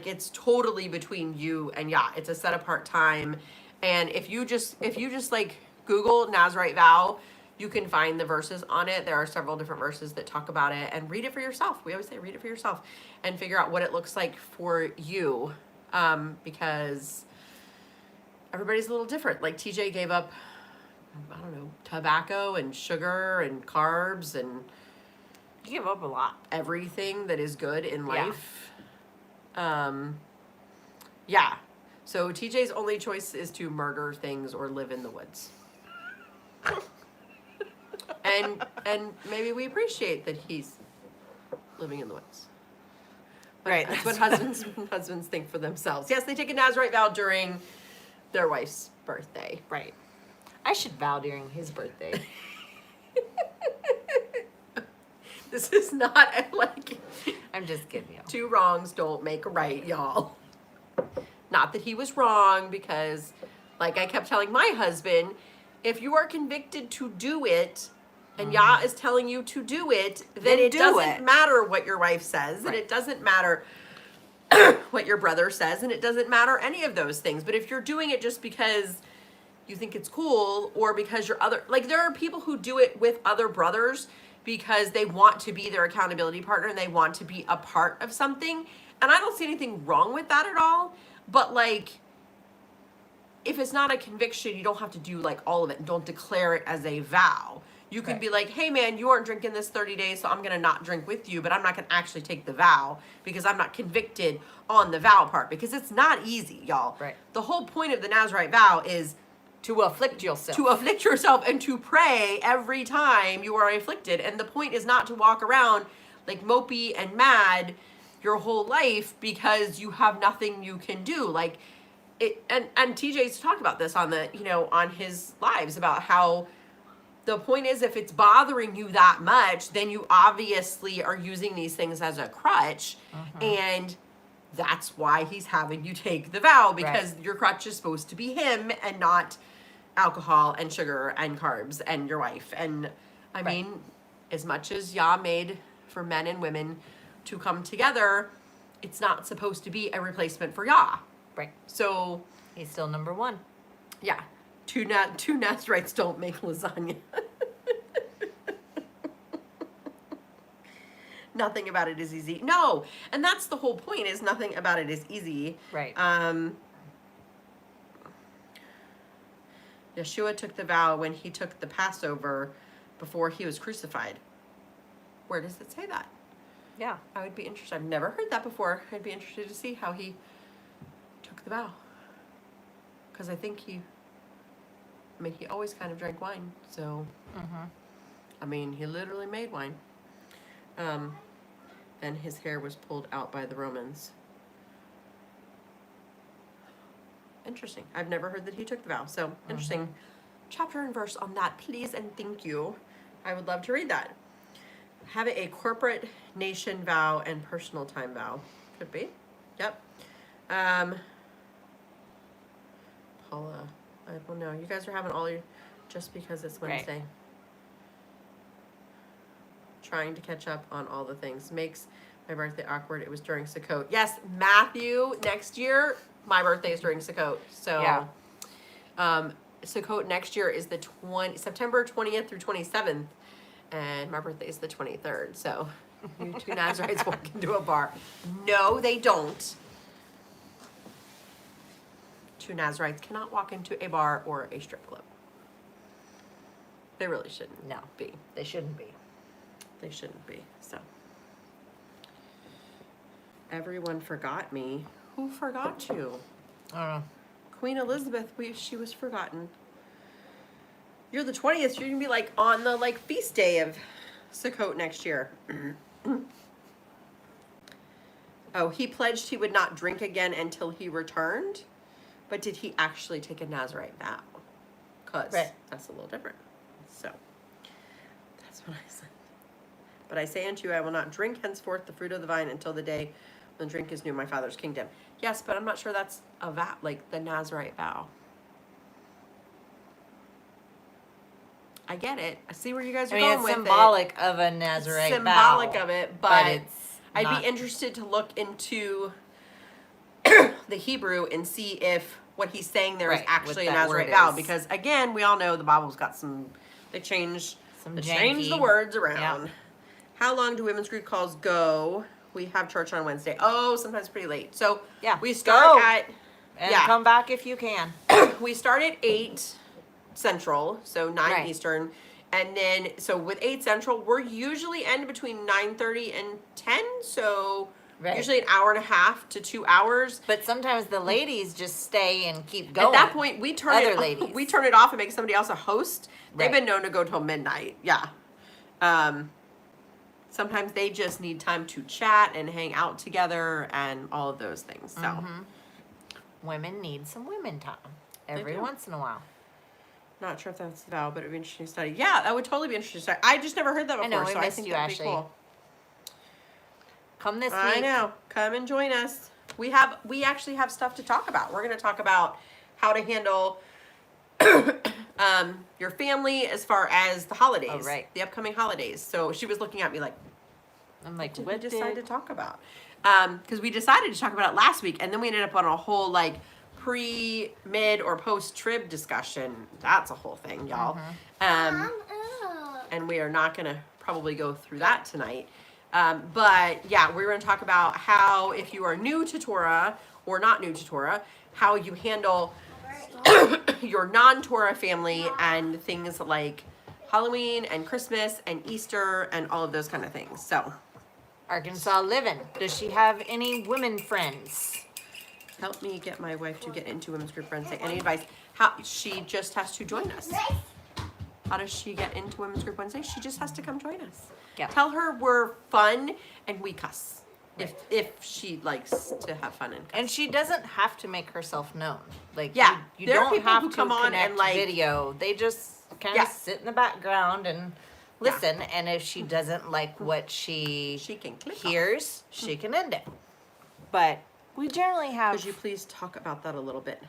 It's totally between you and Yah. It's a set apart time. And if you just Google Nazarite vow, you can find the verses on it. There are several different verses that talk about it, and read it for yourself. We always say read it for yourself and figure out what it looks like for you, because everybody's a little different. Like TJ gave up, I don't know, tobacco and sugar and carbs and You give up a lot. everything that is good in Yeah. life. So TJ's only choice is to murder things or live in the woods. and maybe we appreciate that he's living in the woods. But Right. That's what husbands think for themselves. Yes, they take a Nazarite vow during their wife's birthday. Right. I should vow during his birthday. This is not I'm just kidding you. two wrongs don't make a right, y'all. Not that he was wrong, because like I kept telling my husband, if you are convicted to do it and Yah is telling you to do it, then it do doesn't it. matter what your wife says, and Right. it doesn't matter what your brother says, and it doesn't matter any of those things. But if you're doing it just because you think it's cool, or because your other, there are people who do it with other brothers because they want to be their accountability partner and they want to be a part of something. And I don't see anything wrong with that at all. But if it's not a conviction, you don't have to do all of it, and don't declare it as a vow. You can Right. be like, hey man, you aren't drinking this 30 days, so I'm going to not drink with you, but I'm not going to actually take the vow because I'm not convicted on the vow part, because it's not easy, y'all. Right. The whole point of the Nazarite vow is To afflict yourself. to afflict yourself and to pray every time you are afflicted. And the point is not to walk around mopey and mad your whole life because you have nothing you can do. Like it, and TJ's talked about this on the, you know, on his lives about how the point is if it's bothering you that much, then you obviously are using these things as a crutch. And that's why he's having you take the vow, because your crutch is supposed to be him and not alcohol and sugar and carbs and your wife. And I mean, as much as Yah made for men and women to come together, it's not supposed to be a replacement for Yah. Right. So He's still number one. yeah, two Nazarites don't make lasagna. Nothing about it is easy. No, and that's the whole point, is nothing about it is easy. Right. Yeshua took the vow when he took the Passover before he was crucified. Where does it say that? Yeah. I would be interested. I've never heard that before. I'd be interested to see how he took the vow. Because I think he always kind of drank wine. So, I mean, he literally made wine. And his hair was pulled out by the Romans. Interesting. I've never heard that he took the vow. So, interesting chapter and verse on that, please and thank you. I would love to read that. Have it a corporate nation vow and personal time vow. Could be. Yep. Paula, I don't know. You guys are having all your, just because it's Wednesday. Right. Trying to catch up on all the things. Makes my birthday awkward. It was during Sukkot. Yes, Matthew, next year, my birthday is during Sukkot. So, Yeah. Sukkot next year is the September 20th through 27th. And my birthday is the 23rd. So, you two Nazarites walk into a bar. No, they don't. Two Nazarites cannot walk into a bar or a strip club. They really shouldn't. No. Be. They shouldn't be. They shouldn't be. So. Everyone forgot me. Who forgot you? I don't know. Queen Elizabeth, she was forgotten. You're the 20th. You're going to be like on the like feast day of Sukkot next year. Oh, he pledged he would not drink again until he returned. But did he actually take a Nazarite vow? Because that's a little different. So, that's what I said. But I say unto you, I will not drink henceforth the fruit of the vine until the day when the drink is new in my Father's kingdom. Yes, but I'm not sure that's a vow, like the Nazarite vow. I get it. I see where you guys are going it's with symbolic of a Nazarite it's symbolic vow, of it, but it's I'd not. be interested to look into the Hebrew and see if what he's saying there is Right, actually what a that Nazarite word vow. is. Because again, we all know the Bible's got they change the janky. words around. Yeah. How long do women's group calls go? We have church on Wednesday. Oh, sometimes pretty late. So Yeah, we start go. at And come back if you can. we start at 8 Central, so 9 Right. Eastern. And then, so with 8 Central, we're usually end between 9:30 and 10. So Right. usually an hour and a half to 2 hours. But sometimes the ladies just stay and keep going. At that point, we turn Other it ladies. we turn it off and make somebody else a host. They've Right. been known to go till midnight. Yeah. Sometimes they just need time to chat and hang out together and all of those things. So Women need some women time every do. once in a while. not sure if that's the vow, but it would be interesting to study. Yeah, that would totally be interesting to study. I just never heard that before, know, we so I missed think you, that'd Ashley. be cool. Come this week. I know. Come and join us. We actually have stuff to talk about. We're going to talk about how to handle your family as far as the holidays. Oh, right. The upcoming holidays. So she was looking at me like, I'm like, what what did we decide to did... talk about? Because we decided to talk about it last week, and then we ended up on a whole like pre, mid, or post trib discussion. That's a whole thing, y'all. And we are not going to probably go through that tonight. But yeah, we're going to talk about how, if you are new to Torah or not new to Torah, how you handle your non-Torah family and things like Halloween and Christmas and Easter and all of those kind of things. So, Arkansas living. Does she have any women friends? help me get my wife to get into Women's Group Wednesday. Any advice? How she just has to join us. How does she get into Women's Group Wednesday? She just has to come join us. Yeah. Tell her we're fun and we cuss. if she likes to have fun And she doesn't have to make herself known. Like, Yeah, you there are don't people have who to come on connect and, like- video. They just kind Yeah. of sit in the background and Yeah. listen. And if she doesn't like what she can click off. hears, she can end it. But we generally have Could you please talk about that a little bit?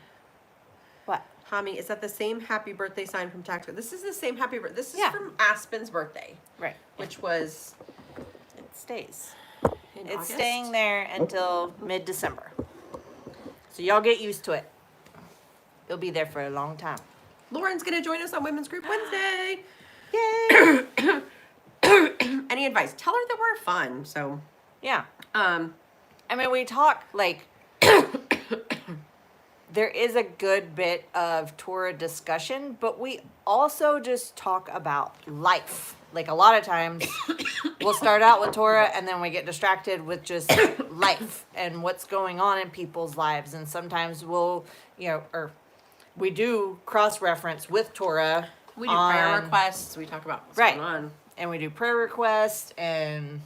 what? Hami, is that the same happy birthday sign from Tactical? This is the same happy birthday. This is Yeah. from Aspen's birthday, Right. which was It stays. in It's August. staying there until mid-December. So y'all get used to it. It'll be there for a long time. Lauren's gonna join us on Women's Group Wednesday. Yay! Any advice? Tell her that we're fun. So, Yeah. um, I mean, we talk like there is a good bit of Torah discussion, but we also just talk about life. Like a lot of times we'll start out with Torah and then we get distracted with just life and what's going on in people's lives. And sometimes we'll, or we do cross-reference with Torah. we do prayer on- requests. We talk about what's Right. going on. And we do prayer requests and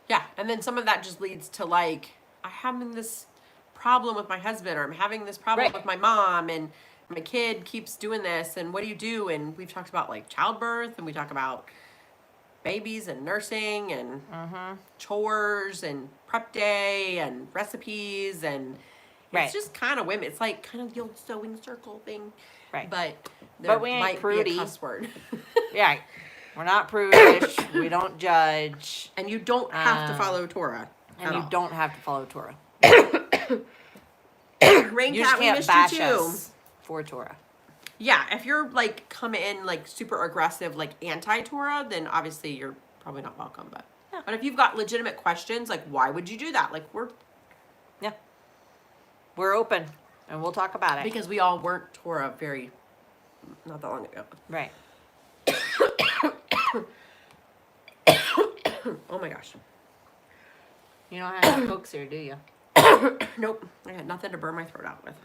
Yeah, and then some of that just leads to like, I'm having this problem with my husband, or I'm having this problem Right. with my mom, and my kid keeps doing this, and what do you do? And we've talked about like childbirth, and we talk about babies and nursing, and chores, and prep day, and recipes, and Right. it's just kind of women. It's like kind of the old sewing circle thing, Right. But there we ain't might prudy. be a cuss word. yeah, we're not prudish. We don't judge. And you don't have to Um, follow Torah. And at you all. don't have to follow Torah. Rain You Cat, just we can't missed bash you too. us for Torah. Yeah, if you're like coming in like super aggressive, like anti-Torah, then obviously you're probably not welcome. But Yeah. but if you've got legitimate questions, like why would you do that? Like Yeah. We're open and we'll talk about it. because we all weren't Torah very not that long ago. Right. Oh my gosh. You don't have Cokes here, do you? Nope. I had nothing to burn my throat out with.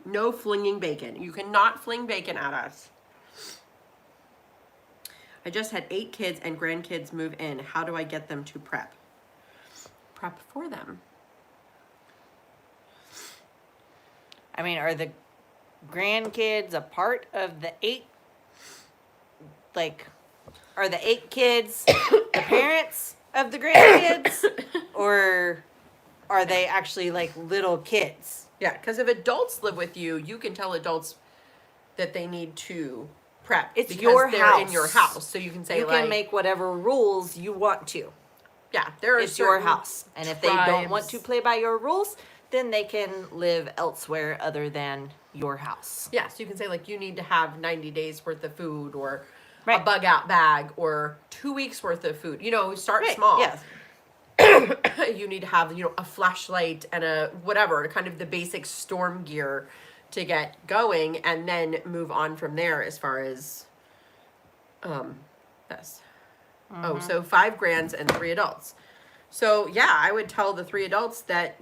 No flinging bacon. You cannot fling bacon at us. I just had 8 kids and grandkids move in. How do I get them to prep? Prep for them. I mean, are the grandkids a part of the 8? Like, are the 8 kids the parents of the grandkids? Or are they actually like little kids? Yeah, because if adults live with you, you can tell adults that they need to prep. It's because your they're house. in your house, so you can say You like, can make whatever rules you want to. yeah, there are It's your certain house. And if they don't want tribes- to play by your rules, then they can live elsewhere other than your house. Yeah, so you can say like you need to have 90 days worth of food, or a Right. bug out bag, or 2 weeks worth of food. You know, start Right, small. yes. You need to have, a flashlight and a whatever, kind of the basic storm gear to get going, and then move on from there as far as this. Oh, so 5 grands and 3 adults. So yeah, I would tell the 3 adults that,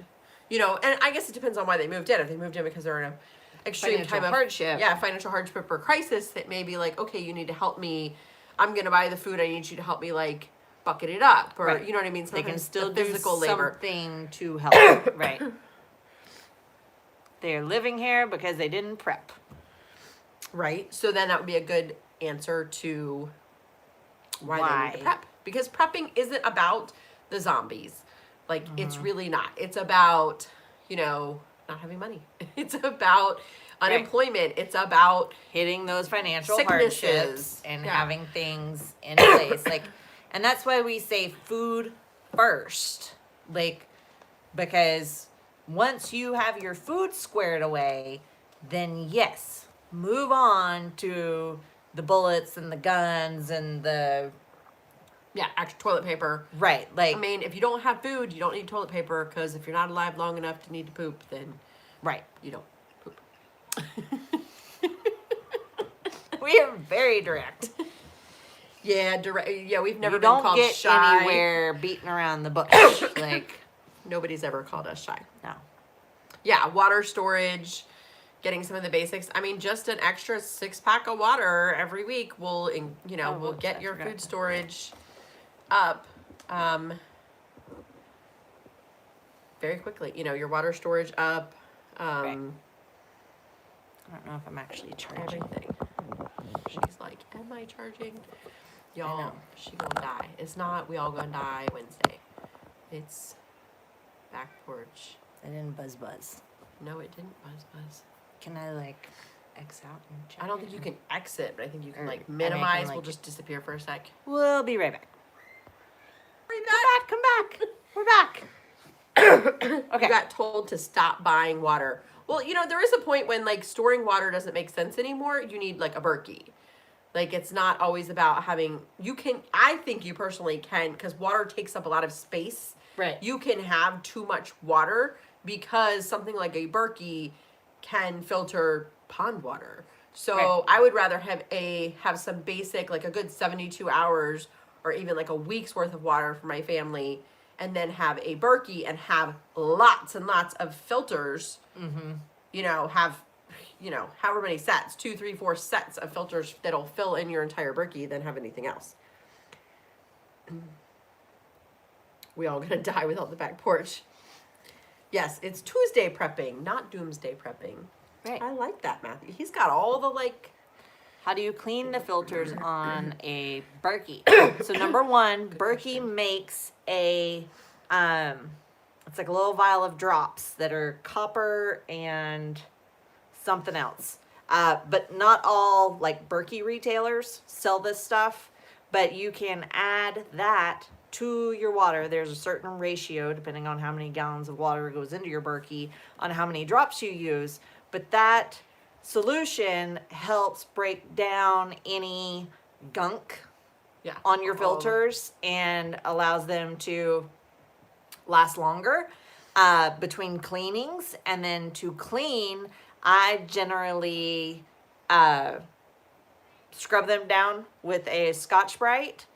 and I guess it depends on why they moved in. If they moved in because they're in a extreme Financial time of hardship. yeah, financial hardship or crisis, that may be like, okay, you need to help me. I'm gonna buy the food. I need you to help me like bucket it up, or Right. you know what I mean. They can Sometimes still the do physical labor. something to help. Right. They're living here because they didn't prep. Right. So then that would be a good answer to why they need to prep. Because prepping isn't about the zombies. Like, it's really not. It's about, not having money. It's about unemployment. It's about Hitting those financial Sicknesses. hardships and Yeah. having things in place. And that's why we say food first. Because once you have your food squared away, then yes, move on to the bullets and the guns and the extra toilet paper. right. I mean, if you don't have food, you don't need toilet paper, because if you're not alive long enough to need to poop, then right. you don't poop. We are very direct. Yeah, we've never You been don't called get shy. anywhere beating around the bush. Nobody's ever called us shy. No. Yeah, water storage, getting some of the basics. I mean, just an extra 6-pack of water every week will, will whoops, get I your forgot. food storage up. very quickly. You know, your water storage up, Right. I don't know if I'm actually charging. everything. She's like, am I charging? Y'all, know. she gonna die. It's not we all gonna die Wednesday. It's back porch. I didn't buzz. No, it didn't buzz. Can I like X out and check? I don't think you can exit, but I think you can Or- like I can, minimize. like- We'll just disappear for a sec. We'll be right back. Right Come back. We're back. Okay. You got told to stop buying water. Well, you know, there is a point when like storing water doesn't make sense anymore. You need like a Berkey. Like it's not always about having, I think you personally can, because water takes up a lot of space. Right. You can have too much water because something like a Berkey can filter pond water. So Right. I would rather have some basic, like a good 72 hours or even like a week's worth of water for my family, and then have a Berkey and have lots and lots of filters. Mm-hmm. You know, however many sets, 2, 3, 4 sets of filters that'll fill in your entire Berkey than have anything else. We all gonna die without the back porch. Yes, it's Tuesday prepping, not doomsday prepping. Right. I like that, Matthew. He's got all the like. How do you clean the filters on a Berkey? So number one, Berkey makes a, it's like a little vial of drops that are copper and something else. But not all like Berkey retailers sell this stuff, but you can add that to your water. There's a certain ratio depending on how many gallons of water goes into your Berkey on how many drops you use. But that solution helps break down any gunk Yeah. on your all- filters and allows them to last longer between cleanings. And then to clean, I generally scrub them down with a Scotch-Brite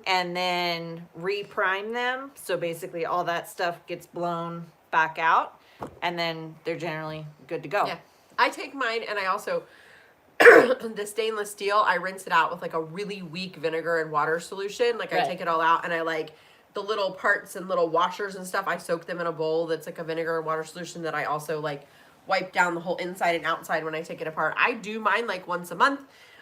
and then reprime them. So basically all that stuff gets blown back out and then they're generally good to go. Yeah. I take mine and I also, the stainless steel, I rinse it out with like a really weak vinegar and water solution. Like I Right. take it all out and I like the little parts and little washers and stuff. I soak them in a bowl that's like a vinegar and water solution that I also like wipe down the whole inside and outside when I take it apart. I do mine like once a month.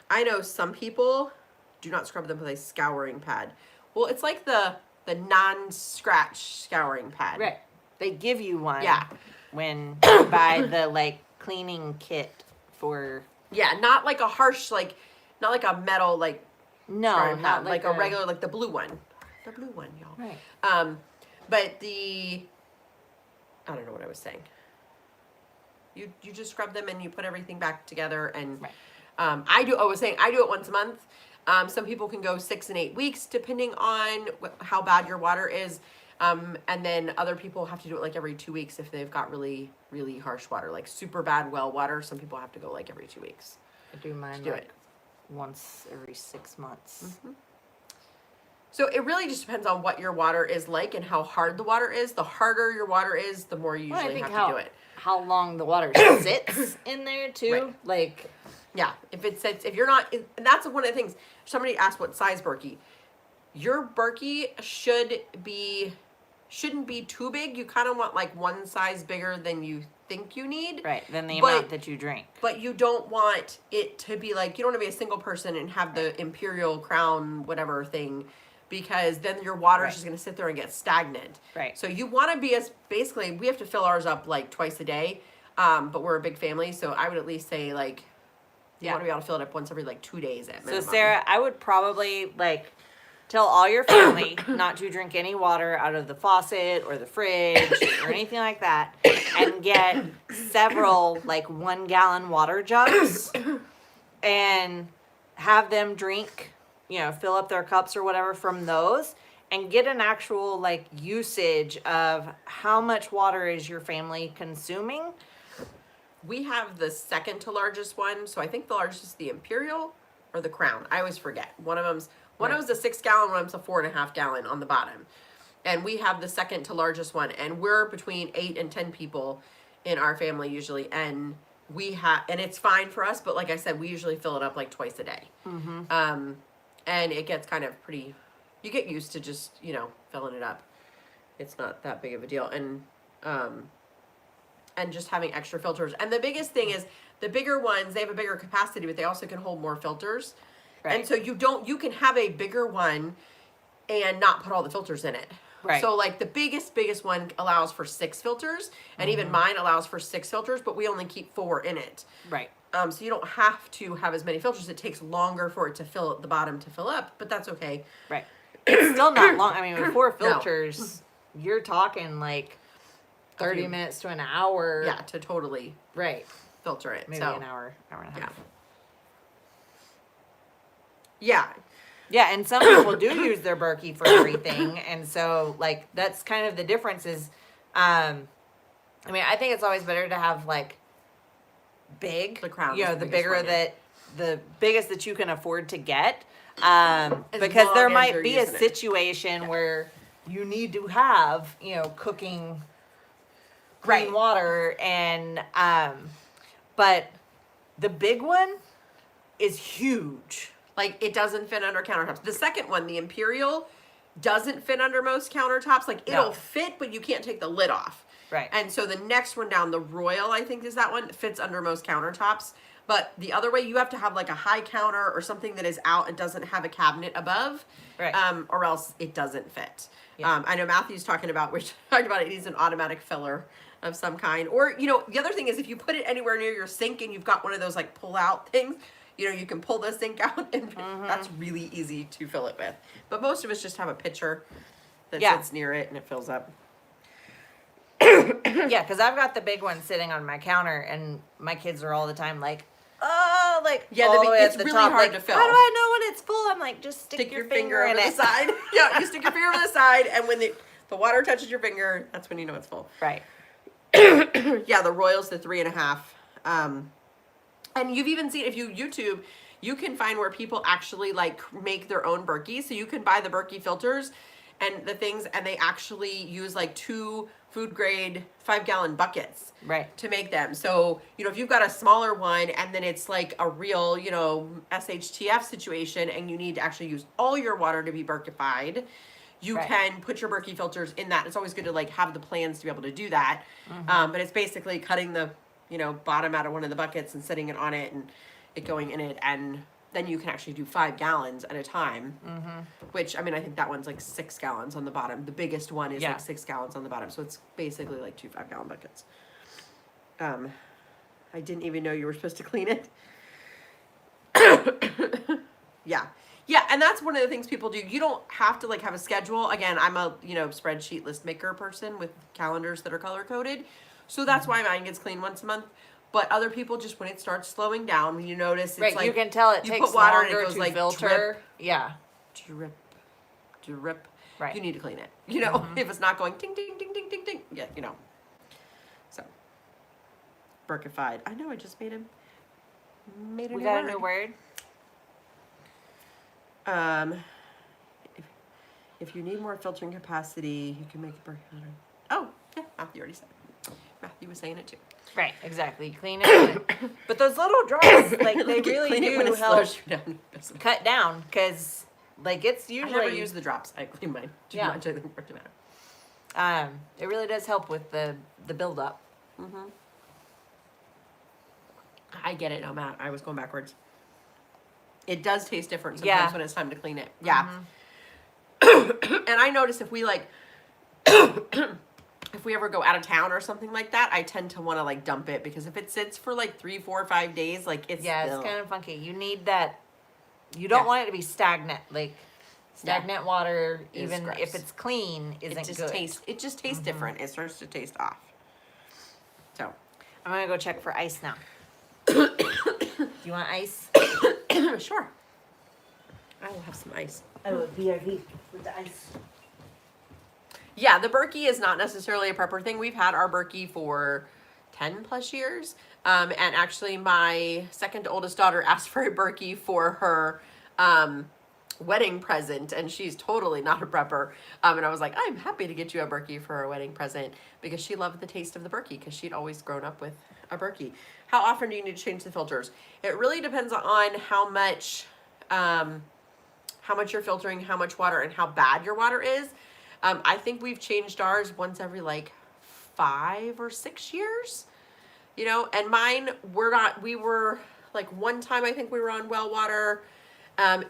I know some people do not scrub them with a scouring pad. Well, it's like the non-scratch scouring pad. Right. They give you one Yeah. when you buy the like cleaning kit for Yeah, not like a harsh, like, not like a metal, like, no, scouring not pad, like a regular, like the blue one. The blue one, y'all. Right. But I don't know what I was saying. You just scrub them and you put everything back together and Right. I do it once a month. Some people can go 6 and 8 weeks depending on how bad your water is. And then other people have to do it like every 2 weeks if they've got really, really harsh water, like super bad well water. Some people have to go like every 2 weeks. I do mine do like it. once every 6 months. So it really just depends on what your water is like and how hard the water is. The harder your water is, the more you Well, I usually think have to do it. how long the water sits in there too. Right. Like Yeah, if you're not, and that's one of the things. Somebody asked what size Berkey. Your Berkey shouldn't be too big. You kind of want like one size bigger than you think you need. right, then the But- amount that you drink. But you don't want it to be like, you don't want to be a single person and have the Imperial Crown whatever thing, because then your water Right. is just going to sit there and get stagnant. Right. So you want to be basically, we have to fill ours up like twice a day, but we're a big family, so I would at least say like, you Yeah. want to be able to fill it up once every like 2 days at So minimum. Sarah, I would probably like tell all your family not to drink any water out of the faucet or the fridge or anything like that, and get several like 1 gallon water jugs and have them drink, fill up their cups or whatever from those, and get an actual like usage of how much water is your family consuming. We have the second to largest one, so I think the largest is the Imperial or the Crown. I always forget. One of them's a 6 gallon, one of them's a 4.5 gallon on the bottom. And we have the second to largest one, and we're between 8 and 10 people in our family usually, and and it's fine for us, but like I said, we usually fill it up like twice a day. And it gets kind of you get used to just, filling it up. It's not that big of a deal. And and just having extra filters. And the biggest thing is the bigger ones, they have a bigger capacity, but they also can hold more filters. Right. And so you can have a bigger one and not put all the filters in it. Right. So like the biggest one allows for 6 filters, and even mine allows for 6 filters, but we only keep 4 in it. Right. So you don't have to have as many filters. It takes longer for it to fill at the bottom to fill up, but that's okay. Right. It's still not long. I mean, with 4 filters, you're talking like 30 minutes to an hour. Yeah, to totally Right. filter it. Maybe so, an hour, hour and a half. Yeah. Yeah, and some people do use their Berkey for everything, and so like that's kind of the difference. Is, I mean, I think it's always better to have like big, The crown you is know, the the biggest bigger one, yeah. the biggest that you can afford to get, As because there long as might you're be a using it. situation where you need to have, you know, cooking clean Right. water, and but the big one is huge. Like it doesn't fit under countertops. The second one, the Imperial, doesn't fit under most countertops. Like it'll No. fit, but you can't take the lid off. Right. And so the next one down, the Royal, I think is that one, fits under most countertops. But the other way, you have to have like a high counter or something that is out and doesn't have a cabinet above, Right. or else it doesn't fit. Yeah. I know Matthew's talking about, which talked about it needs an automatic filler of some kind. Or, you know, the other thing is if you put it anywhere near your sink and you've got one of those like pull out things, you know, you can pull the sink out and that's really easy to fill it with. But most of us just have a pitcher that Yeah. sits near it and it fills up. Yeah, because I've got the big one sitting on my counter, and my kids are all the time like, "Oh, like Yeah, all the way it's at the really top, hard like, to fill. How do I know when it's full?" I'm like, "Just stick Your finger in over the it." side. Yeah, you stick your finger over the side, and when the water touches your finger, that's when you know it's full. Right. Yeah, the Royal's the 3.5. And you've even seen, if you YouTube, you can find where people actually like make their own Berkey. So you can buy the Berkey filters and the things, and they actually use like 2 food grade 5-gallon buckets. Right. To make them. So, you know, if you've got a smaller one and then it's like a real, you know, SHTF situation and you need to actually use all your water to be Berkified, you Right. can put your Berkey filters in that. It's always good to like have the plans to be able to do that. But it's basically cutting the, you know, bottom out of one of the buckets and setting it on it and it going in it. And then you can actually do 5 gallons at a time, which, I mean, I think that one's like 6 gallons on the bottom. The biggest one is Yeah. like 6 gallons on the bottom. So it's basically like 2 5-gallon buckets. I didn't even know you were supposed to clean it. Yeah. Yeah, and that's one of the things people do. You don't have to like have a schedule. Again, I'm a, you know, spreadsheet list maker person with calendars that are color coded. So that's why mine gets cleaned once a month. But other people just, when it starts slowing down, when you notice it's Right. like you can tell it you takes put water and longer it goes to like filter. Yeah. drip, drip. Right. You need to clean it. You know, if it's not going ding ding ding ding ding ding. Yeah, you know. So Berkified. I know I just made a We new got word. a new word. If you need more filtering capacity, you can make a Berkified. Oh, yeah, Matthew already said it. Matthew was saying it too. Right. Exactly. Clean it. But those little drops, like they really Clean it when do it help slows you down. cut down, because like it's I usually never use the drops. I clean mine too Yeah. much. I think it matter. it really does help with the buildup. I get it now, Matt. I was going backwards. It does taste different sometimes Yeah. when it's time to clean it. Yeah. And I notice if we like, if we ever go out of town or something like that, I tend to want to like dump it, because if it sits for like 3, 4, 5 days, like it's Yeah, it's ugh. kind of funky. You need that. You don't Yeah. want it to be stagnant. Like stagnant water, Is even gross. if it's clean, isn't it just good. tastes. It just tastes different. It starts to taste off. So I'm gonna go check for ice now. Do you want ice? sure. I will have some ice. I will BRB with the ice. Yeah, the Berkey is not necessarily a prepper thing. We've had our Berkey for 10 plus years. And actually my second oldest daughter asked for a Berkey for her wedding present, and she's totally not a prepper. And I was like, I'm happy to get you a Berkey for her wedding present, because she loved the taste of the Berkey, because she'd always grown up with a Berkey. How often do you need to change the filters? It really depends on how much you're filtering, how much water, and how bad your water is. I think we've changed ours once every like 5 or 6 years, you know, and mine, we were like one time, I think we were on well water.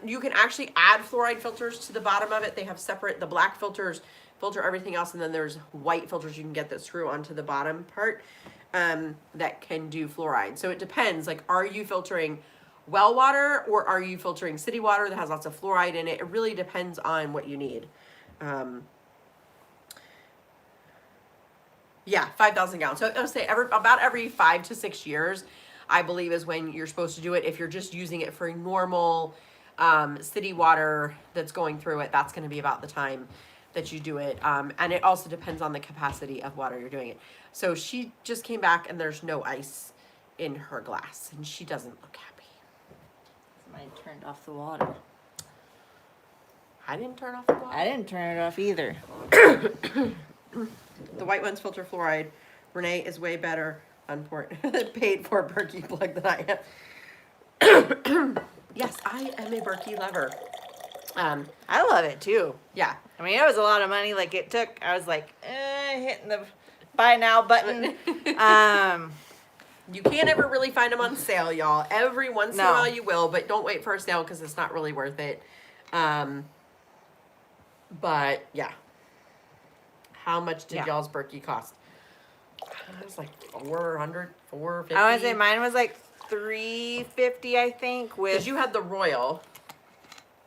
You can actually add fluoride filters to the bottom of it. They have separate, the black filters filter everything else, and then there's white filters you can get that screw onto the bottom part that can do fluoride. So it depends, like, are you filtering well water or are you filtering city water that has lots of fluoride in it? It really depends on what you need. Yeah, 5,000 gallons. So I would say about every 5 to 6 years, I believe, is when you're supposed to do it. If you're just using it for normal city water that's going through it, that's going to be about the time that you do it. And it also depends on the capacity of water you're doing it. So she just came back and there's no ice in her glass and she doesn't look happy. Somebody turned off the water. I didn't turn off the water. I didn't turn it off either. The white ones filter fluoride. Renee is way better on paid for Berkey plug than I am. Yes, I am a Berkey lover. I love it too. Yeah. I mean, it was a lot of money. Like it took, I was like, hitting the buy now button. You can't ever really find them on sale, y'all. Every once in a while you will, but don't wait for a sale because it's not really worth it. But yeah. How much did y'all's Berkey cost? It was like $400, $450. I would say mine was like $350, I think. With Because you had the Royal.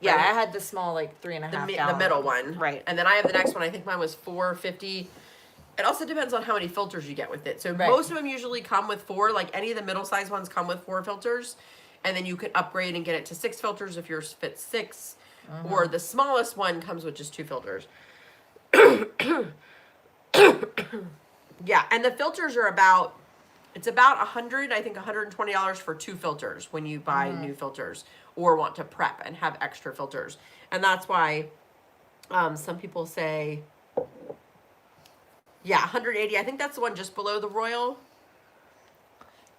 yeah, right? I had the small like 3.5 gallon. The middle one. Right. And then I have the next one. I think mine was $450. It also depends on how many filters you get with it. So Right. most of them usually come with 4. Like any of the middle size ones come with 4 filters. And then you could upgrade and get it to 6 filters if yours fits 6. Or the smallest one comes with just 2 filters. Yeah, and the filters are about $120 for 2 filters when you buy new filters or want to prep and have extra filters. And that's why some people say, yeah, 180. I think that's the one just below the Royal.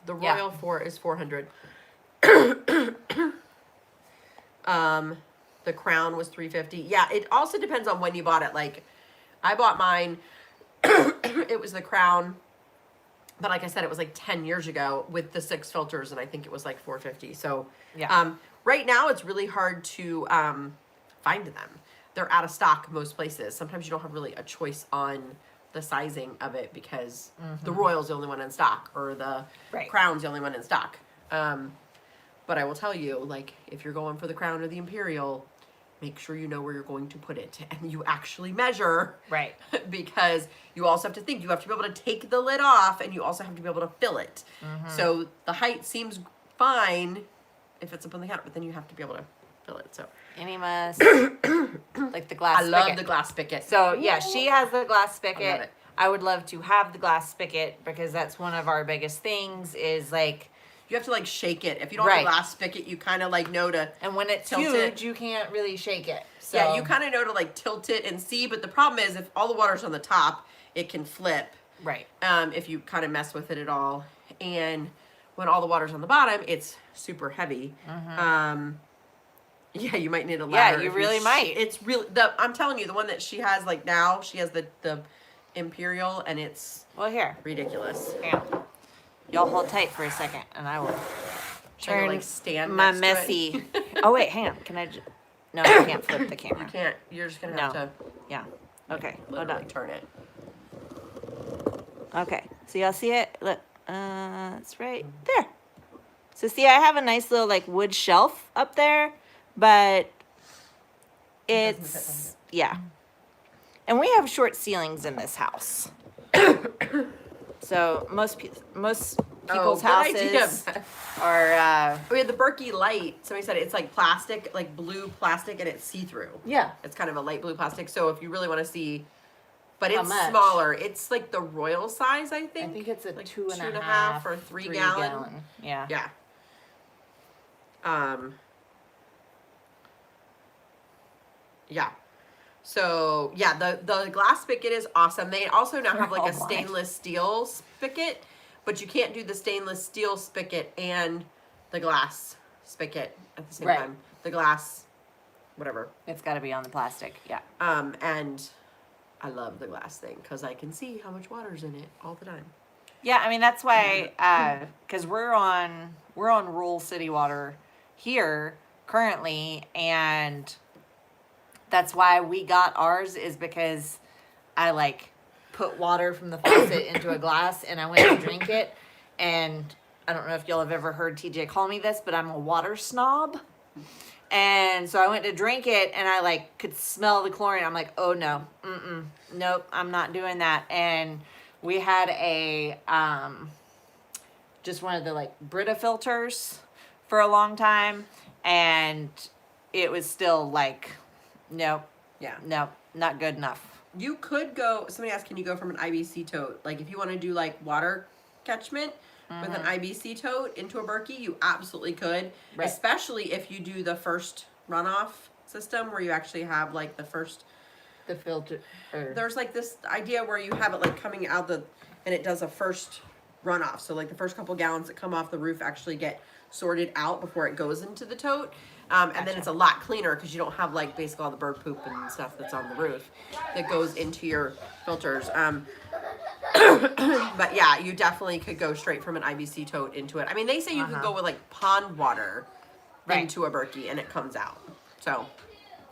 The Royal 4 is 400. The Crown was 350. Yeah, it also depends on when you bought it. Like, I bought mine. It was the Crown, but like I said, it was like 10 years ago with the 6 filters, and I think it was like 450. So, right now it's really hard to find them. They're out of stock most places. Sometimes you don't have really a choice on the sizing of it because the Royal's the only one in stock, or the Crown's the only one in stock. But I will tell you, like, if you're going for the Crown or the Imperial, make sure you know where you're going to put it and you actually measure. Right. Because you also have to think, you have to be able to take the lid off and you also have to be able to fill it. So the height seems fine if it's up on the counter, but then you have to be able to fill it. So Enema, like the glass I love spigot. the glass spigot. So yeah, she has the glass I love spigot. it. I would love to have the glass spigot because that's one of our biggest things is like, you have to like shake it. If you don't have a glass spigot, you kind of like know to and when it's tilt huge, it. you can't really shake it. So Yeah, you kind of know to like tilt it and see, but the problem is if all the water's on the top, it can flip. Right. If you kind of mess with it at all. And when all the water's on the bottom, it's super heavy. Yeah, you might need a ladder. Yeah, you really might. It's really, I'm telling you, the one that she has like now, she has the Imperial, and it's Well, here. ridiculous. Yeah. Y'all hold tight for a second, and I will Trying to turn like stand my next to it. messy. Oh wait, hang on. Can I? No, I can't flip the camera. You can't. You're just gonna have No. to Yeah. Okay. Hold literally on. turn it. Okay. So y'all see it? Look. It's right there. So see, I have a nice little like wood shelf up there, but it's yeah. And we have short ceilings in this house. So most people's good idea. houses are We had the Berkey light. Somebody said it's like plastic, like blue plastic, and it's see-through. yeah. It's kind of a light blue plastic. So if you really want to see, but How it's much? smaller. It's like the Royal size, I think. I think it's a like two and a 2.5 half or 3 gallon. Yeah. Yeah. Yeah. So yeah, the glass spigot is awesome. They also now have like a Oh, my. stainless steel spigot, but you can't do the stainless steel spigot and the glass spigot at the same Right. time. The glass, whatever. It's got to be on the plastic. Yeah. And I love the glass thing because I can see how much water's in it all the time. Yeah, I mean that's why, because we're on rural city water here currently, and that's why we got ours is because I like put water from the faucet into a glass and I went to drink it, and I don't know if y'all have ever heard TJ call me this, but I'm a water snob. And so I went to drink it and I like could smell the chlorine. I'm like, oh no, nope, I'm not doing that. And we had a just one of the like Brita filters for a long time, and it was still like, nope, Yeah. nope, not good enough. You could go, somebody asked, can you go from an IBC tote? Like if you want to do like water catchment with an IBC tote into a Berkey, you absolutely could. Right. Especially if you do the first runoff system where you actually have like the first, The filter. there's like this idea where you have it like coming out and it does a first runoff. So like the first couple gallons that come off the roof actually get sorted out before it goes into the tote. And then it's a lot cleaner because you don't have like basically all the bird poop and stuff that's on the roof that goes into your filters. But yeah, you definitely could go straight from an IBC tote into it. I mean, they say you could go with like pond water into a Berkey and it comes out. So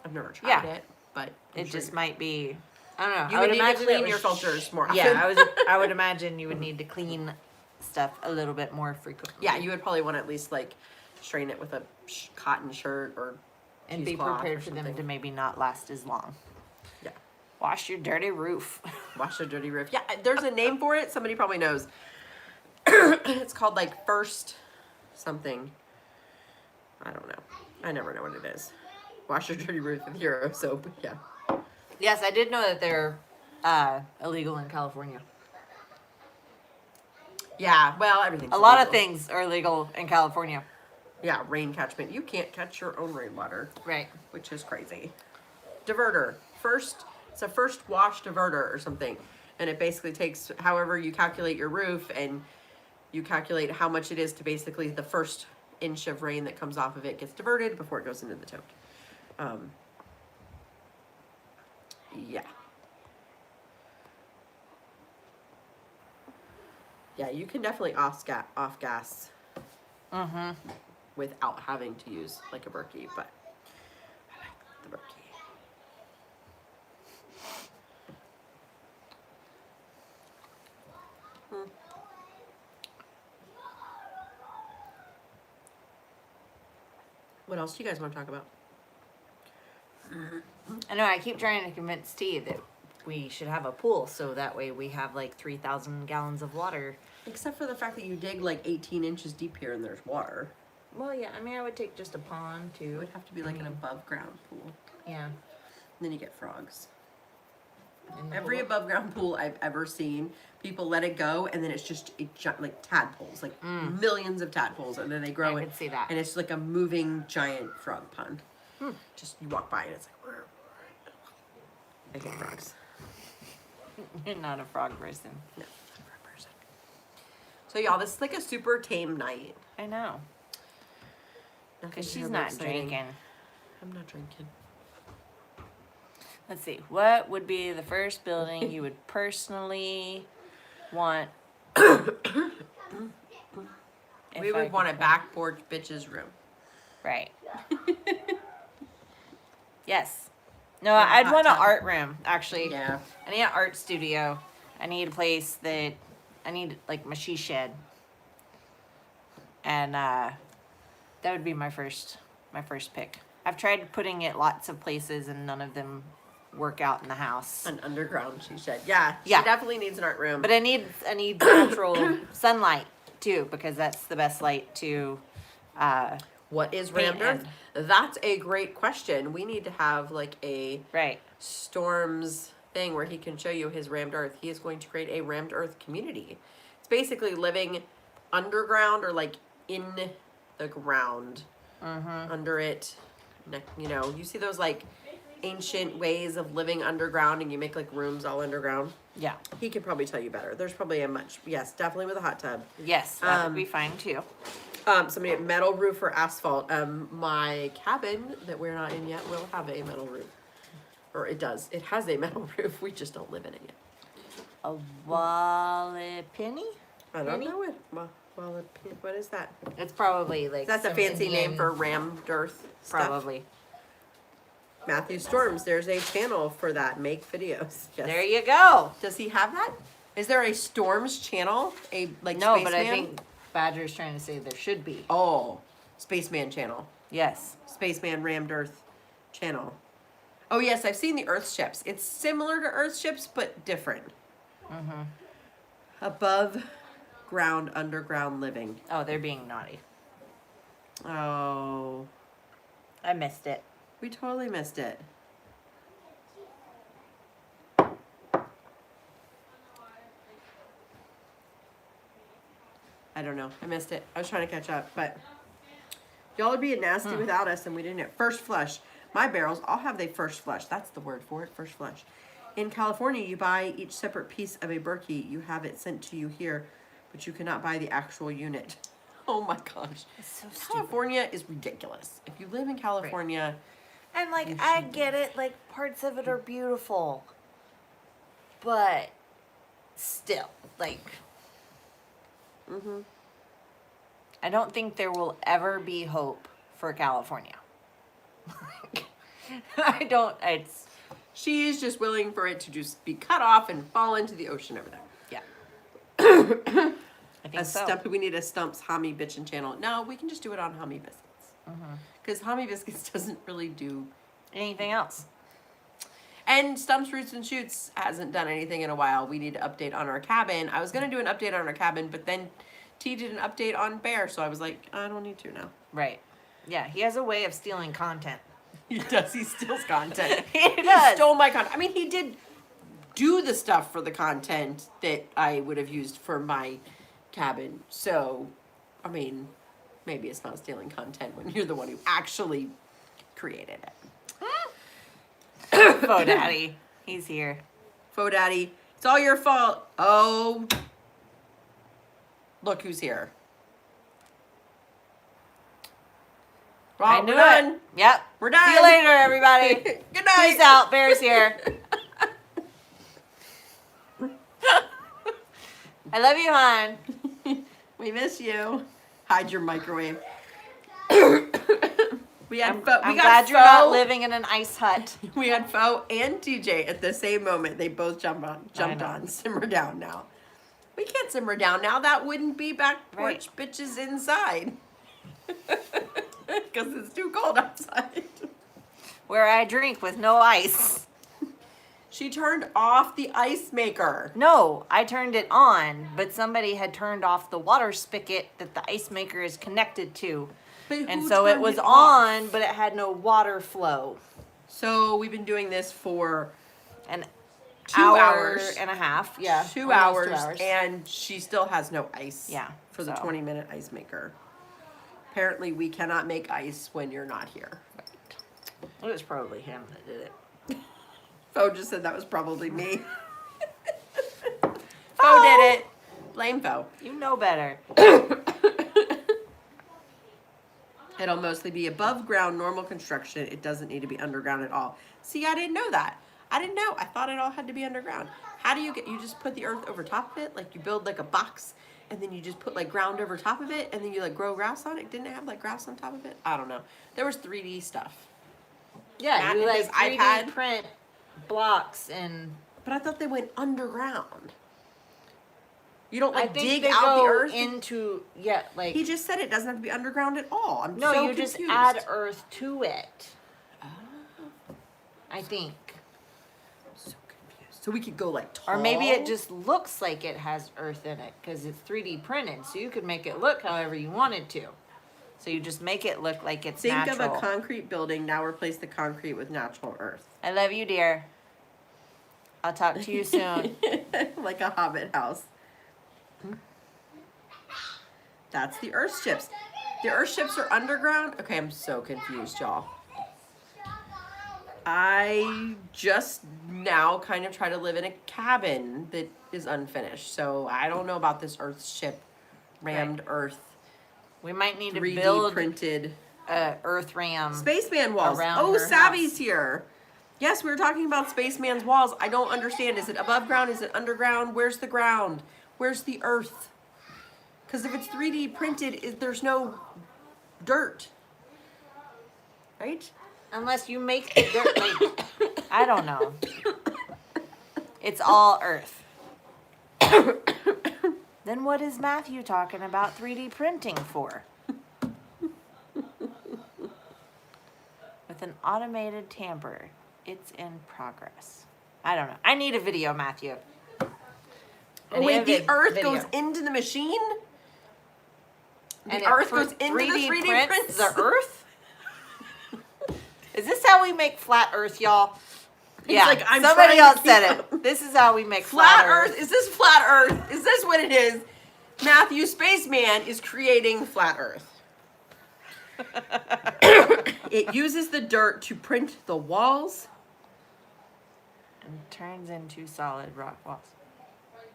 I've never tried it, but I'm it sure just might be, I don't know. you I would need to imagine it clean was your filters more often. Yeah, I would imagine you would need to clean stuff a little bit more frequently. Yeah, you would probably want to at least like strain it with a cotton shirt or and be cheesecloth prepared or for them something. to maybe not last as long. Yeah. Wash your dirty roof. Wash the dirty roof. Yeah, there's a name for it. Somebody probably knows. It's called like first something. I don't know. I never know what it is. Wash your dirty roof with hero soap. Yeah. Yes, I did know that they're illegal in California. Yeah, well, everything's A lot of illegal. things are illegal in California. Yeah, rain catchment. You can't catch your own rainwater, Right. which is crazy. Diverter. It's a first wash diverter or something. And it basically takes however you calculate your roof and you calculate how much it is to basically the first inch of rain that comes off of it gets diverted before it goes into the tote. Yeah. Yeah, you can definitely off gas without having to use like a Berkey, but I like the Berkey. What else do you guys want to talk about? I know, I keep trying to convince T that we should have a pool so that way we have like 3,000 gallons of water. Except for the fact that you dig like 18 inches deep here and there's water. Well, yeah, I mean, I would take just a pond It too. would have to be like an above ground pool. Yeah. And then you get frogs. In the Every pool. above ground pool I've ever seen, people let it go and then it's just like tadpoles, like millions of tadpoles, and then they grow I it. could see that. And it's like a moving giant frog pond. Just you walk by and it's like, I hate frogs. You're not a frog person. No, I'm a frog person. So y'all, this is like a super tame night. I know. Nothing Because she's terribly not exciting. drinking. I'm not drinking. Let's see. What would be the first building you would personally want? We would want a back porch bitch's room. Right. Yes. No, With a I'd hot want an tub. art room, actually. Yeah. I need an art studio. I need a place that I need like my she shed. And that would be my first pick. I've tried putting it lots of places and none of them work out in the house. An underground she said. Yeah. Yeah. She definitely needs an art room. But I need natural sunlight too, because that's the best light to what is paint rammed earth? That's a great question. We need to have like a right. Storms thing where he can show you his rammed earth. He is going to create a rammed earth community. It's basically living underground or like in the ground under it. You know, you see those like ancient ways of living underground and you make like rooms all underground. Yeah. He could probably tell you better. There's probably yes, definitely with a hot tub. Yes, that would be fine too. Somebody at metal roof or asphalt. My cabin that we're not in yet will have a metal roof. Or it does. It has a metal roof. We just don't live in it yet. A Walipini? I don't Penny? know it. Well, what is that? It's probably like That's a some fancy name Indian- for rammed earth stuff. probably. Matthew Storms, there's a channel for that. Make videos. Yes. There you go. Does he have that? Is there a Storms channel? A like No, Spaceman? but I think Badger's trying to say there should be. Oh, Spaceman channel. Yes. Spaceman Rammed Earth channel. Oh yes, I've seen the Earth ships. It's similar to Earth ships, but different. Mm-hmm. Above ground, underground living. Oh, they're being naughty. Oh, I missed it. we totally missed it. I don't know. I missed it. I was trying to catch up, but y'all are being nasty without us, and we didn't. First flush. My barrels all have the first flush. That's the word for it. First flush. In California, you buy each separate piece of a Berkey. You have it sent to you here, but you cannot buy the actual unit. Oh my gosh. It's so stupid. California is ridiculous. If you live in California, And like, You I should. get it. Like, parts of it are beautiful, but still, like, mm-hmm. I don't think there will ever be hope for California. I don't. It's She is just willing for it to just be cut off and fall into the ocean over there. yeah. I think A so. stump. We need a Stumps Homie Bitchin' channel. No, we can just do it on Homie Biscuits. Because Homie Biscuits doesn't really do. Anything else? And Stumps Roots and Shoots hasn't done anything in a while. We need to update on our cabin. I was going to do an update on our cabin, but then T did an update on Bear, so I was like, I don't need to now. Right. Yeah, he has a way of stealing content. He does. He steals content. He He does. stole my content. I mean, he did do the stuff for the content that I would have used for my cabin. So, I mean, maybe it's not stealing content when you're the one who actually created it. Faux Daddy. He's here. Faux Daddy, it's all your fault. Oh, look who's here. Well, I knew we're done. it. Yep. We're done. See you later, everybody. Good night. Peace out. Bear's here. I love you, hon. We miss you. Hide your microwave. We had I'm we got glad you're not Faux. living in an ice hut. We had Faux and TJ at the same moment. They both jumped know. on. Simmer down now. We can't simmer down now. That wouldn't be back porch bitches inside. Because it's too cold outside. Where I drink with no ice. She turned off the ice maker. No, I turned it on, but somebody had turned off the water spigot that the ice maker is connected to. But And who so it turned was off? on, but it had no water flow. So we've been doing this for An 2 hour hours. and a half. Yeah. 2 almost hours, and she still has no ice. Yeah, For the so. 20-minute ice maker. Apparently, we cannot make ice when you're not here. It was probably him that did it. Faux just said that was probably me. Faux did it. Blame Faux. You know better. It'll mostly be above ground, normal construction. It doesn't need to be underground at all. See, I didn't know that. I didn't know. I thought it all had to be underground. How do you just put the earth over top of it? Like you build like a box and then you just put like ground over top of it and then you like grow grass on it? Didn't it have like grass on top of it? I don't know. There was 3D stuff. Yeah, Matt you and like his 3D iPad. print blocks and But I thought they went underground. You don't I like think dig they out go the earth? into like He just said it doesn't have to be underground at all. I'm no, so you confused. just add earth to it. Oh, I think. so confused. So we could go like tall. Or maybe it just looks like it has earth in it because it's 3D printed, so you could make it look however you wanted to. So you just make it look like it's Think natural. of a concrete building. Now replace the concrete with natural earth. I love you, dear. I'll talk to you soon. Like a hobbit house. That's the earth ships. The earth ships are underground? Okay, I'm so confused, y'all. I just now kind of try to live in a cabin that is unfinished. So I don't know about this earth ship, rammed earth, We might need to 3D build printed a earth ram. spaceman walls. Around Oh, her Savvy's house. here. Yes, we were talking about Spaceman's walls. I don't understand. Is it above ground? Is it underground? Where's the ground? Where's the earth? Because if it's 3D printed, there's no dirt. Right? Unless you make the dirt, like, I don't know. It's all earth. Then what is Matthew talking about 3D printing for? With an automated tamper. It's in progress. I don't know. I need a video, Matthew. Oh, wait, the earth goes into the machine? And The earth goes into the 3D prints prints? the earth? Is this how we make flat earth, y'all? Yeah, like, I'm somebody trying to else said keep it. This is how we make Flat earth? Is this flat earth? Is this what it is? Matthew Spaceman is creating flat earth. It uses the dirt to print the walls. And turns into solid rock walls.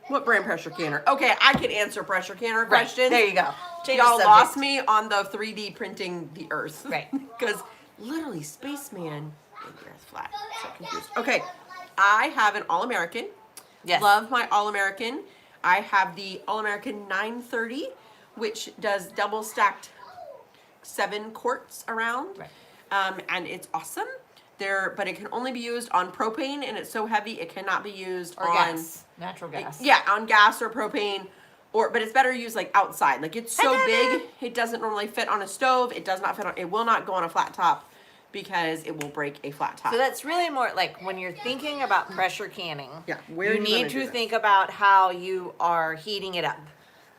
What brand pressure canner? Okay, I can answer pressure canner questions. There you go. Change Y'all the lost subject. me on the 3D printing the earth. Right. Because literally, Spaceman made the earth flat. So confused. Okay, I have an All-American. Yes. Love my All-American. I have the All-American 930, which does double stacked 7 quarts around. Right. And it's awesome. But it can only be used on propane, and it's so heavy it cannot be used Or on gas. Natural gas. Yeah, on gas or propane, but it's better used like outside. Like it's so big, it doesn't normally fit on a stove. It does not fit on. It will not go on a flat top because it will break a flat top. So that's really more like when you're thinking about pressure canning. Yeah, where are you you need gonna do to this? think about how you are heating it up.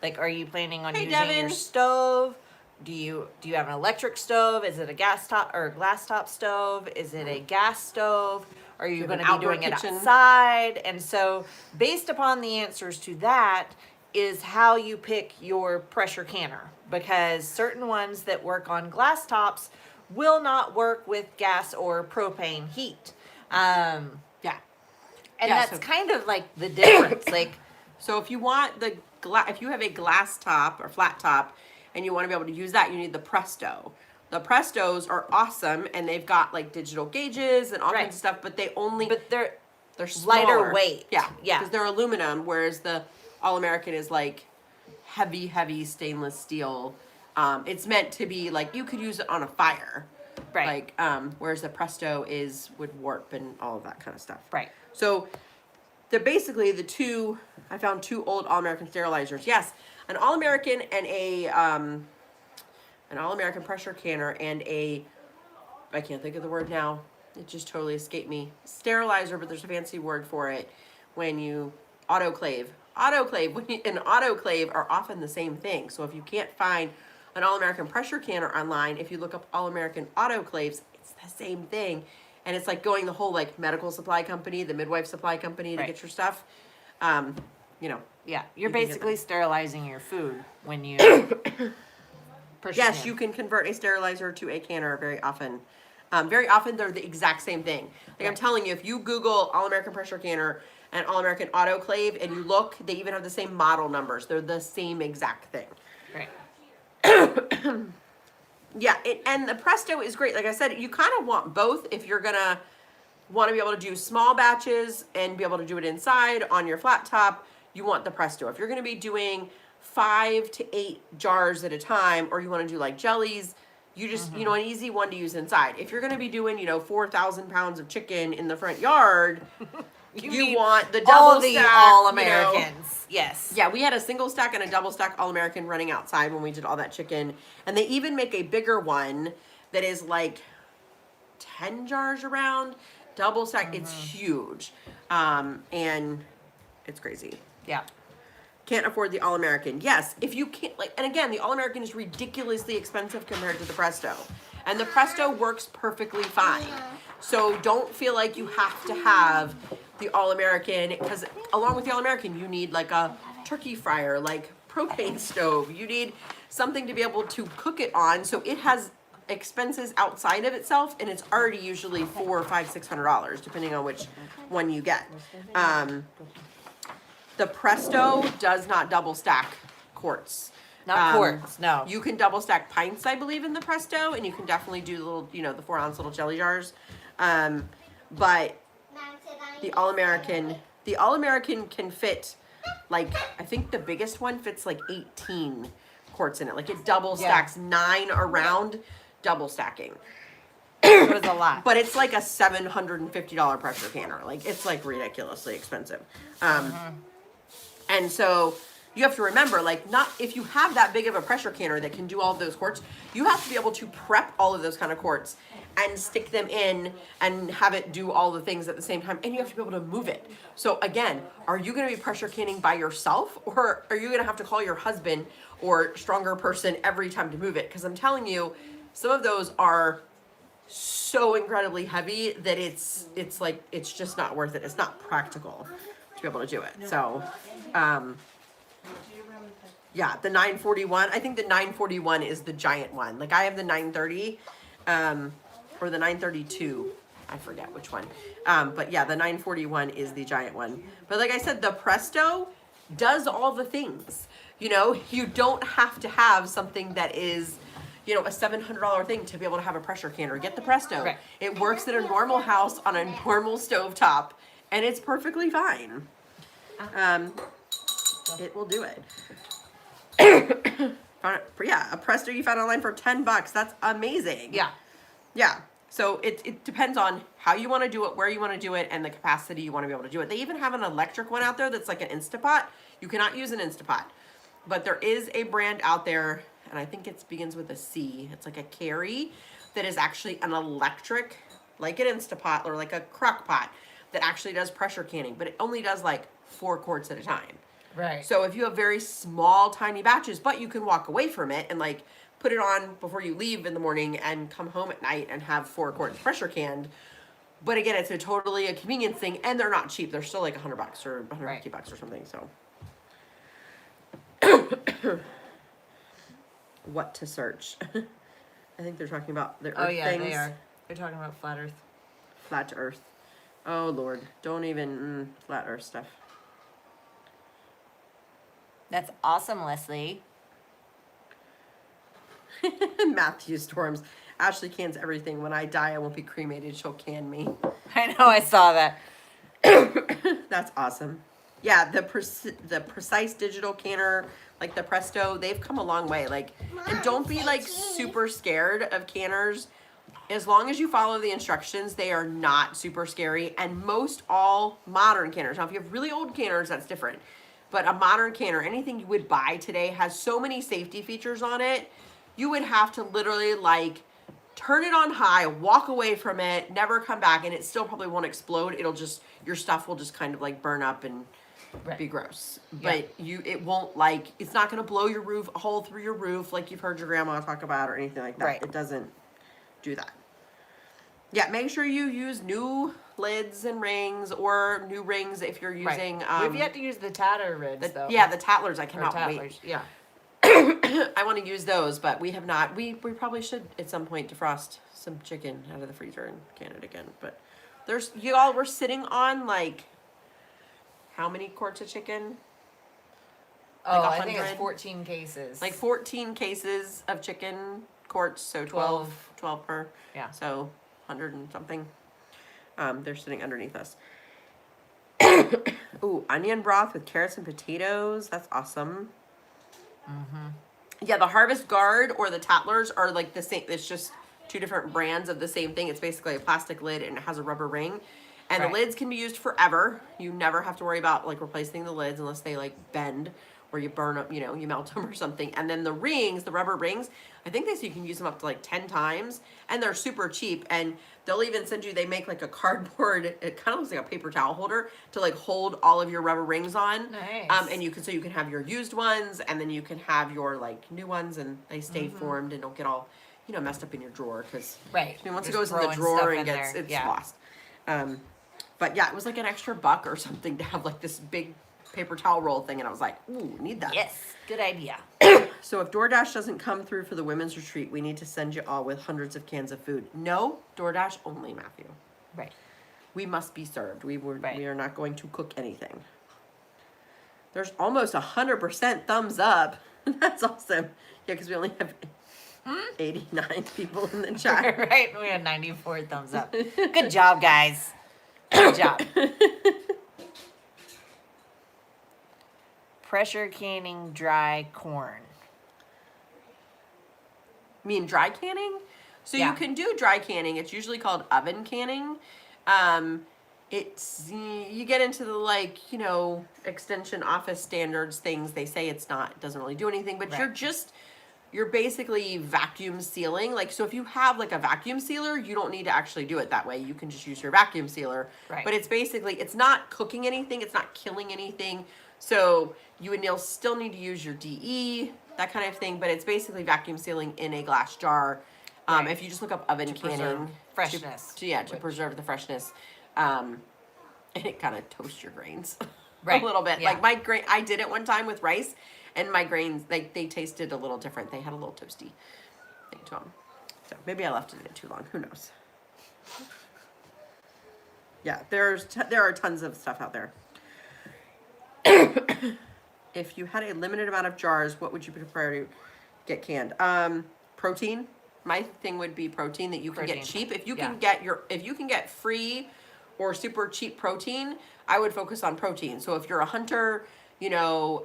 Like, are you planning on Hey, using your Devin. stove? Do you have an electric stove? Is it a gas top or glass top stove? Is it a gas stove? Are you have going an to be outdoor doing it kitchen? outside? And so, based upon the answers to that, is how you pick your pressure canner, because certain ones that work on glass tops will not work with gas or propane heat. Yeah. And Yeah, that's so- kind of like the difference. Like, So if you want if you have a glass top or flat top, and you want to be able to use that, you need the Presto. The Prestos are awesome, and they've got like digital gauges and all Right. kinds of stuff, but they're they're lighter smaller. weight. Yeah, Yeah. because they're aluminum, whereas the All-American is like heavy stainless steel. It's meant to be like you could use it on a fire, Right. Like whereas the Presto would warp and all of that kind of stuff. Right. So they're basically the two. I found 2 old All-American sterilizers. Yes, an All-American and an All-American pressure canner and I can't think of the word now. It just totally escaped me. Sterilizer, but there's a fancy word for it. When you autoclave and autoclave are often the same thing. So if you can't find an All-American pressure canner online, if you look up All-American autoclaves, it's the same thing. And it's like going the whole like medical supply company, the midwife supply company to Right. get your stuff. You know. Yeah, you're You can get basically sterilizing your food when you. pressure Yes, can. you can convert a sterilizer to a canner very often. Very often they're the exact same thing. Like I'm Right. telling you, if you Google All-American pressure canner and All-American autoclave and you look, they even have the same model numbers. They're the same exact thing. Right. Yeah, and the Presto is great. Like I said, you kind of want both if you're gonna want to be able to do small batches and be able to do it inside on your flat top. You want the Presto. If you're gonna be doing 5 to 8 jars at a time, or you want to do like jellies, you just an easy one to use inside. If you're gonna be doing 4,000 pounds of chicken in the front yard, you need want the double all the stack, All-Americans. Yes. Yeah, we had a single stack and a double stack All-American running outside when we did all that chicken. And they even make a bigger one that is like 10 jars around. Double stack, it's huge. And it's crazy. Yeah. Can't afford the All-American. Yes, if you can't, and again, the All-American is ridiculously expensive compared to the Presto. And the Presto works perfectly fine. So don't feel like you have to have the All-American, because along with the All-American, you need like a turkey fryer, like propane stove. You need something to be able to cook it on, so it has expenses outside of itself, and it's already usually $400, $500, $600, depending on which one you get. The Presto does not double stack quarts. Not quarts, no. You can double stack pints, I believe, in the Presto, and you can definitely do the little, the 4-ounce little jelly jars. but the All-American can fit, like, I think the biggest one fits like 18 quarts in it. Like it double stacks 9 around, double stacking. It was a lot. But it's like a $750 pressure canner. Like it's like ridiculously expensive. And so you have to remember, like, not if you have that big of a pressure canner that can do all of those quarts, you have to be able to prep all of those kind of quarts and stick them in and have it do all the things at the same time. And you have to be able to move it. So again, are you going to be pressure canning by yourself, or are you going to have to call your husband or stronger person every time to move it? Because I'm telling you, some of those are so incredibly heavy that it's like, it's just not worth it. It's not practical to be able to do it. So, yeah, the 941, I think the 941 is the giant one. Like I have the 930, or the 932, I forget which one. But yeah, the 941 is the giant one. But like I said, the Presto does all the things. You know, you don't have to have something that is, you know, a $700 thing to be able to have a pressure canner. Get the Presto. Right. It works in a normal house on a normal stovetop, and it's perfectly fine. It will do it. Yeah, a Presto you found online for $10. That's amazing. Yeah. Yeah. So it depends on how you want to do it, where you want to do it, and the capacity you want to be able to do it. They even have an electric one out there that's like an Instapot. You cannot use an Instapot. But there is a brand out there, and I think it begins with a C. It's like a Carry that is actually an electric, like an Instapot or like a crock pot that actually does pressure canning, but it only does like 4 quarts at a time. Right. So if you have very small, tiny batches, but you can walk away from it and like put it on before you leave in the morning and come home at night and have 4 quarts pressure canned. But again, it's totally a convenience thing, and they're not cheap. They're still like $100 or $150 or something. So, what to search? I think they're talking about the Earth things. They are. They're talking about flat Earth. Flat Earth. Oh Lord, don't even flat Earth stuff. That's awesome, Leslie. Matthew Storms. Ashley cans everything. When I die, I won't be cremated. She'll can me. I know, I saw that. That's awesome. Yeah, the precise digital canner, like the Presto, they've come a long way. Like, and don't be like super scared of canners. As long as you follow the instructions, they are not super scary. And most all modern canners. Now, if you have really old canners, that's different. But a modern canner, anything you would buy today, has so many safety features on it. You would have to literally like turn it on high, walk away from it, never come back, and it still probably won't explode. It'll just, your stuff will just kind of like burn up and be gross. Yeah. But it won't like, it's not going to blow your roof, a hole through your roof like you've heard your grandma talk about or anything like that. Right. It doesn't do that. Yeah, make sure you use new lids and rings, or new rings if you're using. We've yet to use the tatter rids, though. Yeah, the Tattlers. I Or cannot wait. tattlers, yeah. I want to use those, but we have not. We probably should at some point defrost some chicken out of the freezer and can it again. But there's, y'all, we're sitting on like, how many quarts of chicken? Oh, Like I think it's 100? 14 cases. Like 14 cases of chicken quarts, so 12 per. Yeah. So 100 and something. They're sitting underneath us. Ooh, onion broth with carrots and potatoes. That's awesome. Yeah, the Harvest Guard or the Tattlers are like the same. It's just 2 different brands of the same thing. It's basically a plastic lid and it has a rubber ring. And Right. the lids can be used forever. You never have to worry about like replacing the lids unless they like bend or you burn up, you know, you melt them or something. And then the rings, the rubber rings, I think they say you can use them up to like 10 times, and they're super cheap. And they'll even send you, they make like a cardboard, it kind of looks like a paper towel holder to like hold all of your rubber rings on. Nice. And you can, so you can have your used ones, and then you can have your like new ones, and they stay formed and don't get all, you know, messed up in your drawer. Cause Right. I mean, once it Just goes in the throwing drawer stuff and in gets, there. it's Yeah. lost. But yeah, it was like an extra $1 or something to have like this big paper towel roll thing, and I was like, ooh, need that. Yes, good idea. So if DoorDash doesn't come through for the women's retreat, we need to send you all with hundreds of cans of food. No, DoorDash only, Matthew. Right. We must be served. Right. We are not going to cook anything. There's almost 100% thumbs up. That's awesome. Yeah, because we only have 89 people in the chat. Right, we had 94 thumbs up. Good job, guys. Good job. Pressure canning dry corn. mean dry canning? So Yeah. you can do dry canning. It's usually called oven canning. It's, you get into the like, you know, extension office standards things. They say it's not, it doesn't really do anything, but Right. you're basically vacuum sealing. Like, so if you have like a vacuum sealer, you don't need to actually do it that way. You can just use your vacuum sealer. Right. But it's basically, it's not cooking anything. It's not killing anything. So you would still need to use your DE, that kind of thing. But it's basically vacuum sealing in a glass jar. Right. If you just look up oven To preserve canning. freshness. To preserve the freshness. And it kind of toasts your grains Right. a little bit. Yeah. Like my grain, I did it one time with rice, and my grains, they tasted a little different. They had a little toasty thing to them. So maybe I left it in too long. Who knows? Yeah, there are tons of stuff out there. If you had a limited amount of jars, what would you prefer to get canned? Protein. My thing would be protein that you can get Protein. cheap. If you Yeah. can get free or super cheap protein, I would focus on protein. So if you're a hunter, you know,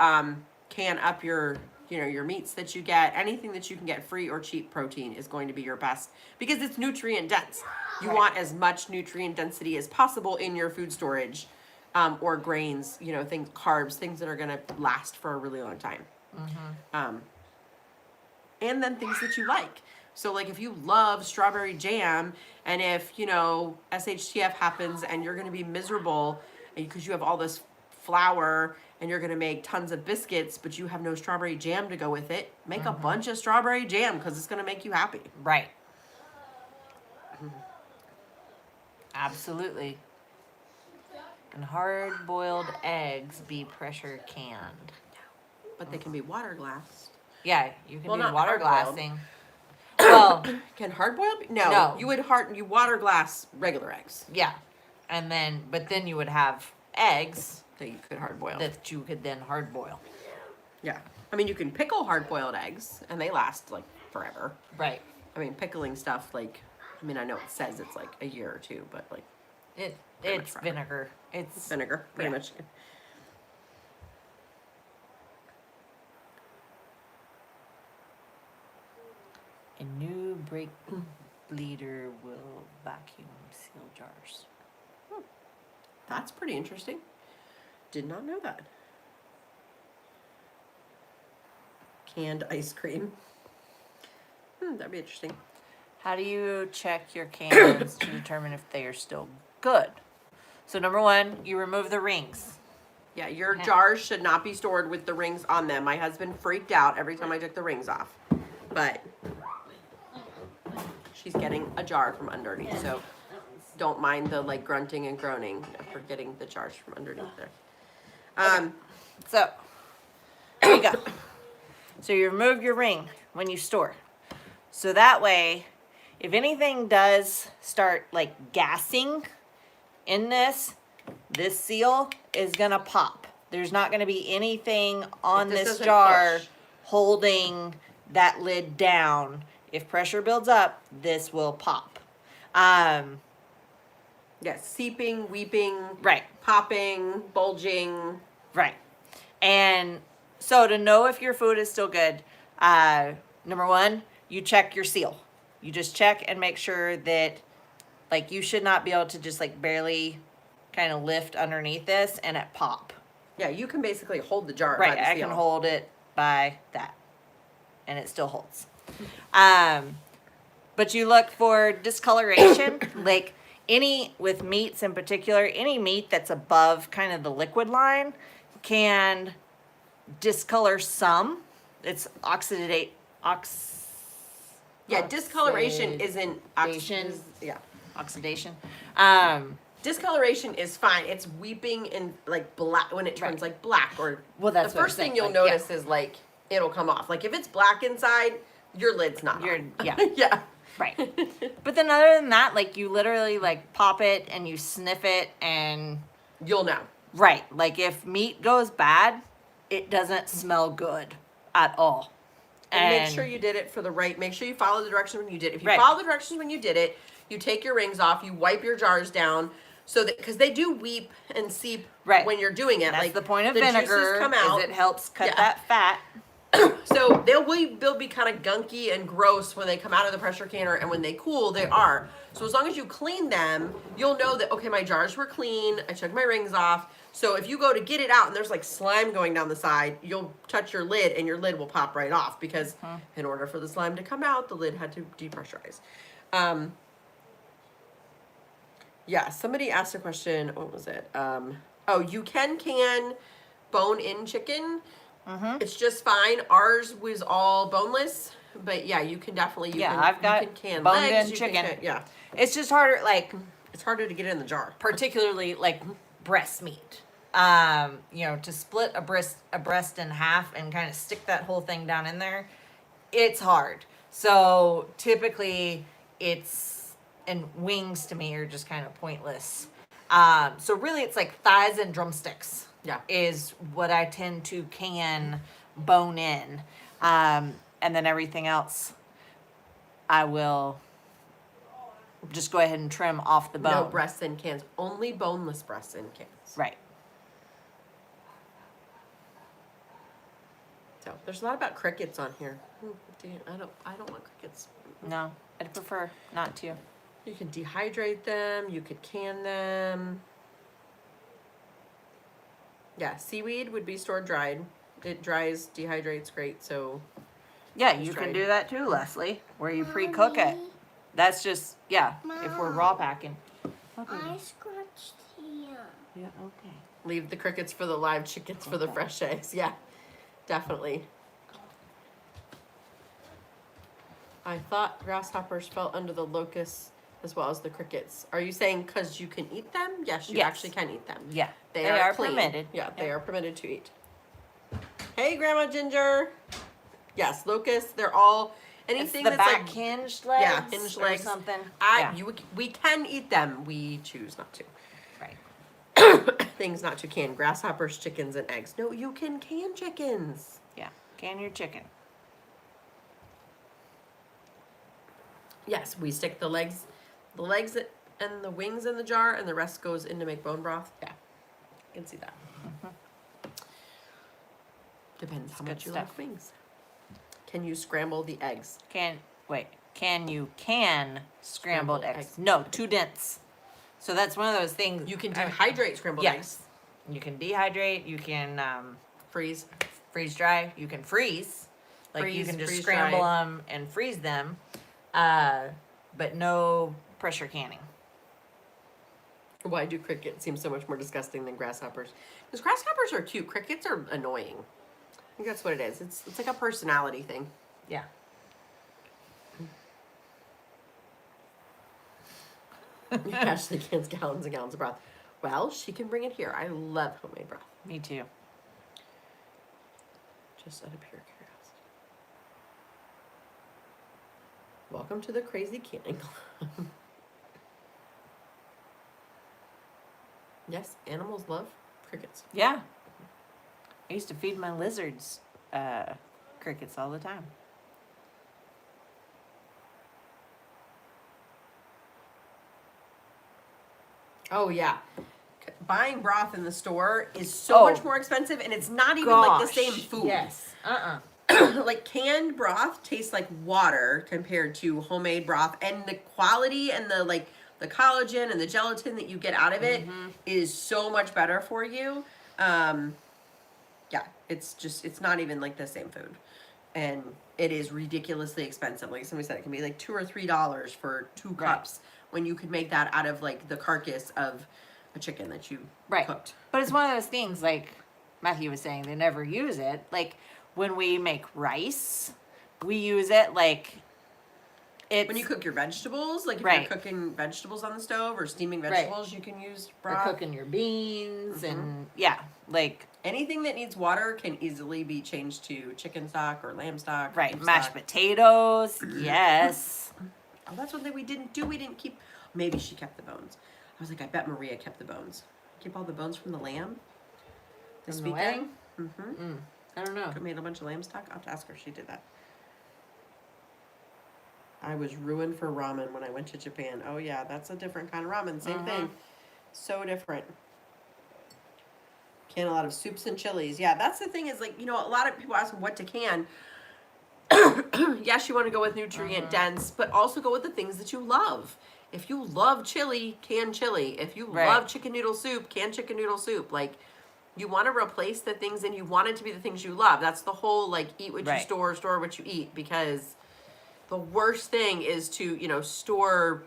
can up your meats that you get. Anything that you can get free or cheap protein is going to be your best because it's nutrient dense. You Right. want as much nutrient density as possible in your food storage, or grains, you know, carbs, things that are going to last for a really long time. And then things that you like. So like if you love strawberry jam, and if, you know, SHTF happens and you're going to be miserable because you have all this flour and you're going to make tons of biscuits, but you have no strawberry jam to go with it, make a bunch of strawberry jam because it's going to make you happy. Right. Absolutely. And hard-boiled eggs be pressure canned. But they can be water glassed. Yeah, you can Well, do not water hard-boiled. glassing. Well, Can hard boiled be? No. No. You water glass regular eggs yeah. And then, but then you would have eggs that you could hard boil. that you could then hard boil. Yeah. I mean, you can pickle hard boiled eggs and they last like forever. Right. I mean, pickling stuff like, I mean, I know it says it's like a year or two, but like It Pretty much it's forever. vinegar. It's vinegar, pretty Yeah. much. a new brake bleeder will vacuum seal jars. That's pretty interesting. Did not know that. Canned ice cream. That'd be interesting. How do you check your cans to determine if they are still good? So number one, you remove the rings. Yeah, your Okay. jars should not be stored with the rings on them. My husband freaked out every time I took the rings off. But she's getting a jar from underneath, so don't mind the like grunting and groaning for getting the jars from underneath there. So here you go. So you remove your ring when you store. So that way, if anything does start like gassing in this seal is gonna pop. There's not gonna be anything on If this this doesn't jar push. holding that lid down. If pressure builds up, this will pop. Yeah, seeping, weeping, Right. popping, bulging. Right. And so to know if your food is still good, number one, you check your seal. You just check and make sure that, like, you should not be able to just like barely kind of lift underneath this and it pop. Yeah, you can basically hold the jar. Right. by the I seal. can hold it by that, and it still holds. But you look for discoloration, like any with meats in particular, any meat that's above kind of the liquid line can discolor some. It's Yeah, discoloration isn't Oxidation. yeah. oxidation. Discoloration is fine. It's weeping and like black when it turns Right. like black or Well, that's the what I'm first thing saying, you'll like, yeah. notice is like it'll come off. Like if it's black inside, your lid's not You're- on. yeah. yeah. Right. But then other than that, like you literally like pop it and you sniff it and You'll know. right. Like if meat goes bad, it doesn't smell good at all. And make sure you did it for the right. Make sure you follow the directions when you did it. If you Right. follow the directions when you did it, you take your rings off. You wipe your jars down So that, because they do weep and seep Right. when you're doing it. That's like the point of the vinegar. juices come out. Is it helps cut Yeah. that fat. So they'll be kind of gunky and gross when they come out of the pressure canner, and when they cool, they are. So as long as you clean them, you'll know that, okay, my jars were clean, I took my rings off. So if you go to get it out and there's like slime going down the side, you'll touch your lid and your lid will pop right off, because in order for the slime to come out, the lid had to depressurize. Yeah, somebody asked a question, what was it? Oh, you can bone-in chicken. It's just fine. Ours was all boneless, but yeah, you can definitely I've got you can can boned-in legs, chicken. Yeah, It's just harder, like, it's harder to get it in the jar. particularly like breast meat. You know, to split a breast in half and kind of stick that whole thing down in there, it's hard. So typically and wings to me are just kind of pointless. So really it's like thighs and drumsticks. Yeah. Is what I tend to can bone in. And then everything else I will just go ahead and trim off the bone. No breasts in cans. Only boneless breasts in cans. Right. So there's a lot about crickets on here. I don't want crickets. No, I'd prefer not to. You can dehydrate them. You could can them. Yeah, seaweed would be stored dried. It dries, dehydrates great. So Yeah, Just you can dried. do that too, Leslie, where you pre-cook it. That's just, if we're raw packing. I scratched here. Yeah, okay. leave the crickets for the live chickens for the fresh eggs. Yeah, definitely. I thought grasshoppers fell under the locusts as well as the crickets. Are you saying because you can eat them? Yes, you Yes. actually can eat them. Yeah, They they are are clean. permitted. Yeah, they Yep. are permitted to eat. Hey, Grandma Ginger. Yes, locusts. They're all It's anything the that's back like hinged legs. yeah, hinged or legs. something. we can eat them. We choose not to. Right. Things not to can: grasshoppers, chickens, and eggs. No, you can chickens. Yeah. Can your chicken. Yes, we stick the legs and the wings in the jar, and the rest goes in to make bone broth. Yeah, I can see that. Depends how good much you stuff. like wings. Can you scramble the eggs? Can you scrambled Scrambled eggs? eggs. No, too dense. So that's one of those things. You can dehydrate scrambled eggs. Yes. You can dehydrate. You can Freeze. freeze dry. You can freeze. Like you Freeze, can just freeze scramble dry. them and freeze them, but no pressure canning. Why do crickets seem so much more disgusting than grasshoppers? Because grasshoppers are cute. Crickets are annoying. I think that's what it is. It's like a personality thing. Yeah. Ashley cans gallons and gallons of broth. Well, she can bring it here. I love homemade broth. Me too. Just out of pure curiosity. Welcome to the crazy canning club. Yes, animals love crickets. Yeah. I used to feed my lizards crickets all the time. Oh yeah. Buying broth in the store is so Oh. much more expensive, and it's not even like the same food. Yes. Like canned broth tastes like water compared to homemade broth, and the quality and the collagen and the gelatin that you get out of it is so much better for you. Yeah, it's not even like the same food, and it is ridiculously expensive. Like somebody said, it can be like $2 or $3 for 2 cups when you could make that out of like the carcass of a chicken that you cooked. But it's one of those things, like Matthew was saying, they never use it. Like when we make rice, we use it like it's When you cook your vegetables, like if Right. you're cooking vegetables on the stove or steaming vegetables, you can use or broth. cooking your beans and like Anything that needs water can easily be changed to chicken stock or lamb stock. or beef mashed stock. potatoes. Yes. Oh, that's one thing we didn't do. We didn't keep. Maybe she kept the bones. I was like, I bet Maria kept the bones. Keep all the bones from the lamb. This From the weekend. wedding? I don't know. I made a bunch of lamb stock. I'll have to ask her if she did that. I was ruined for ramen when I went to Japan. Oh yeah, that's a different kind of ramen. Same thing. So different. Can a lot of soups and chilies. Yeah, that's the thing is like, a lot of people ask what to can. Yes, you want to go with nutrient dense, but also go with the things that you love. If you love chili, can chili. If you love chicken noodle soup, can chicken noodle soup. Like, you want to replace the things and you want it to be the things you love. That's the whole, like, eat what you store what you eat. Because the worst thing is to, store,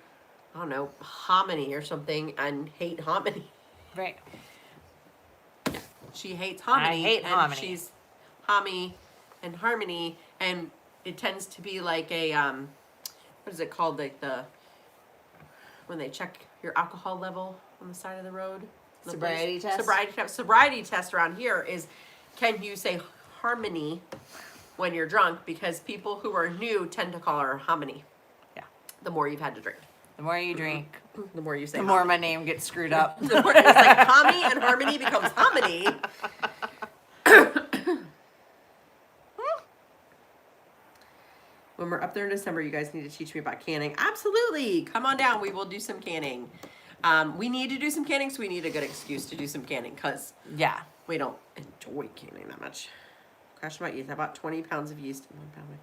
I don't know, hominy or something and hate hominy. Right. She hates hominy. I hate and hominy. She's hommy and harmony, and it tends to be like a what is it called? Like when they check your alcohol level on the side of the road. Sobriety test? Sobriety test around here is, can you say harmony when you're drunk? Because people who are new tend to call her hominy. Yeah. The more you've had to drink. The more you drink, The more you say the more hominy. my name gets screwed up. The more it's like hommy and harmony becomes hominy. When we're up there in December, you guys need to teach me about canning. Absolutely. Come on down. We will do some canning. We need to do some canning, so we need a good excuse to do some canning because Yeah. we don't enjoy canning that much. Crash my yeast. I bought 20 pounds of yeast in 1 pound.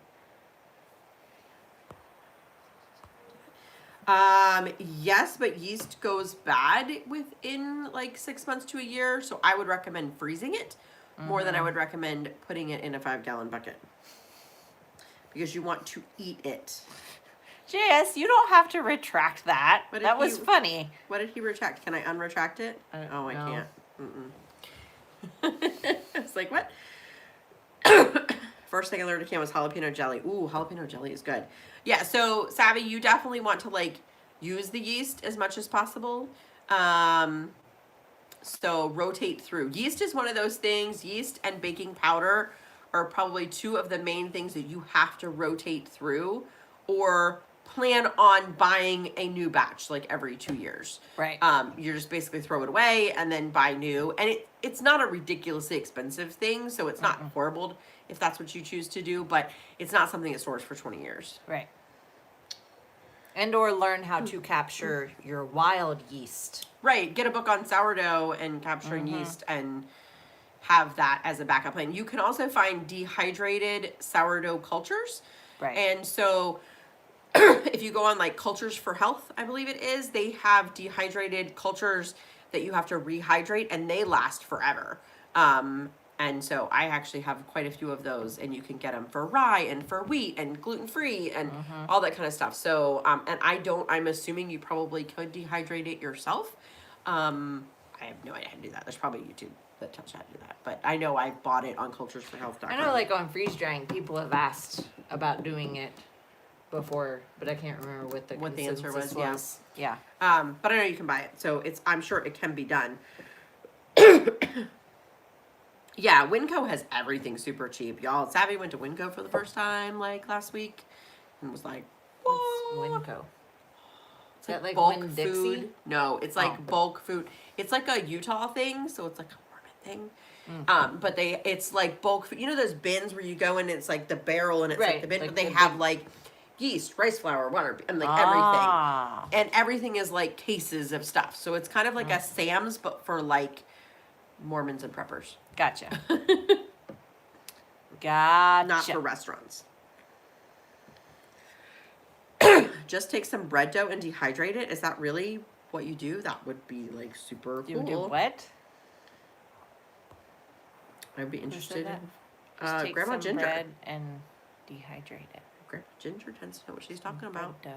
Yes, but yeast goes bad within like 6 months to a year, so I would recommend freezing it more than I would recommend putting it in a 5-gallon bucket. Because you want to eat it. JS, you don't have to retract that. But That if was you- funny. What did he retract? Can I unretract it? I don't Oh, I know. can't. It's like, what? First thing I learned to can was jalapeno jelly. Ooh, jalapeno jelly is good. Yeah, so Savvy, you definitely want to like use the yeast as much as possible. So rotate through. Yeast is one of those things. Yeast and baking powder are probably two of the main things that you have to rotate through or plan on buying a new batch like every 2 years. Right. You just basically throw it away and then buy new. And it's not a ridiculously expensive thing, so it's not horrible if that's what you choose to do, but it's not something that stores for 20 years. Right. And or learn how to capture your wild yeast. Right. Get a book on sourdough and capturing yeast and have that as a backup plan. You can also find dehydrated sourdough cultures. Right. And so if you go on like Cultures for Health, I believe it is, they have dehydrated cultures that you have to rehydrate and they last forever. And so I actually have quite a few of those, and you can get them for rye and for wheat and gluten-free and all that kind of stuff. So, and I'm assuming you probably could dehydrate it yourself. I have no idea how to do that. There's probably YouTube that tells you how to do that. But I know I bought it on culturesforhealth.com. I know, like on freeze drying, people have asked about doing it before, but I can't remember what the answer consensus was. Yeah. But I know you can buy it, so I'm sure it can be done. Yeah, Winco has everything super cheap, y'all. Savvy went to Winco for the first time like last week and was like, What's "Whoa." Winco? It's that like bulk Winn-Dixie? food. No, it's like Oh. bulk food. It's like a Utah thing, so it's like a Mormon thing. But it's like bulk food. You know those bins where you go in and it's like the barrel and it's like Right, the bin, like but they the have big- like yeast, rice flour, water, and like Ah. everything. And everything is like cases of stuff. So it's kind of like a Sam's, but for like Mormons and preppers. Gotcha. Gotcha. Not for restaurants. Just take some bread dough and dehydrate it. Is that really what you do? That would be like super You cool. do what? I'd be Who said interested that? in. Just take Grandma some Ginger. bread and dehydrate it. Grandma Ginger tends to know what she's talking about. Bread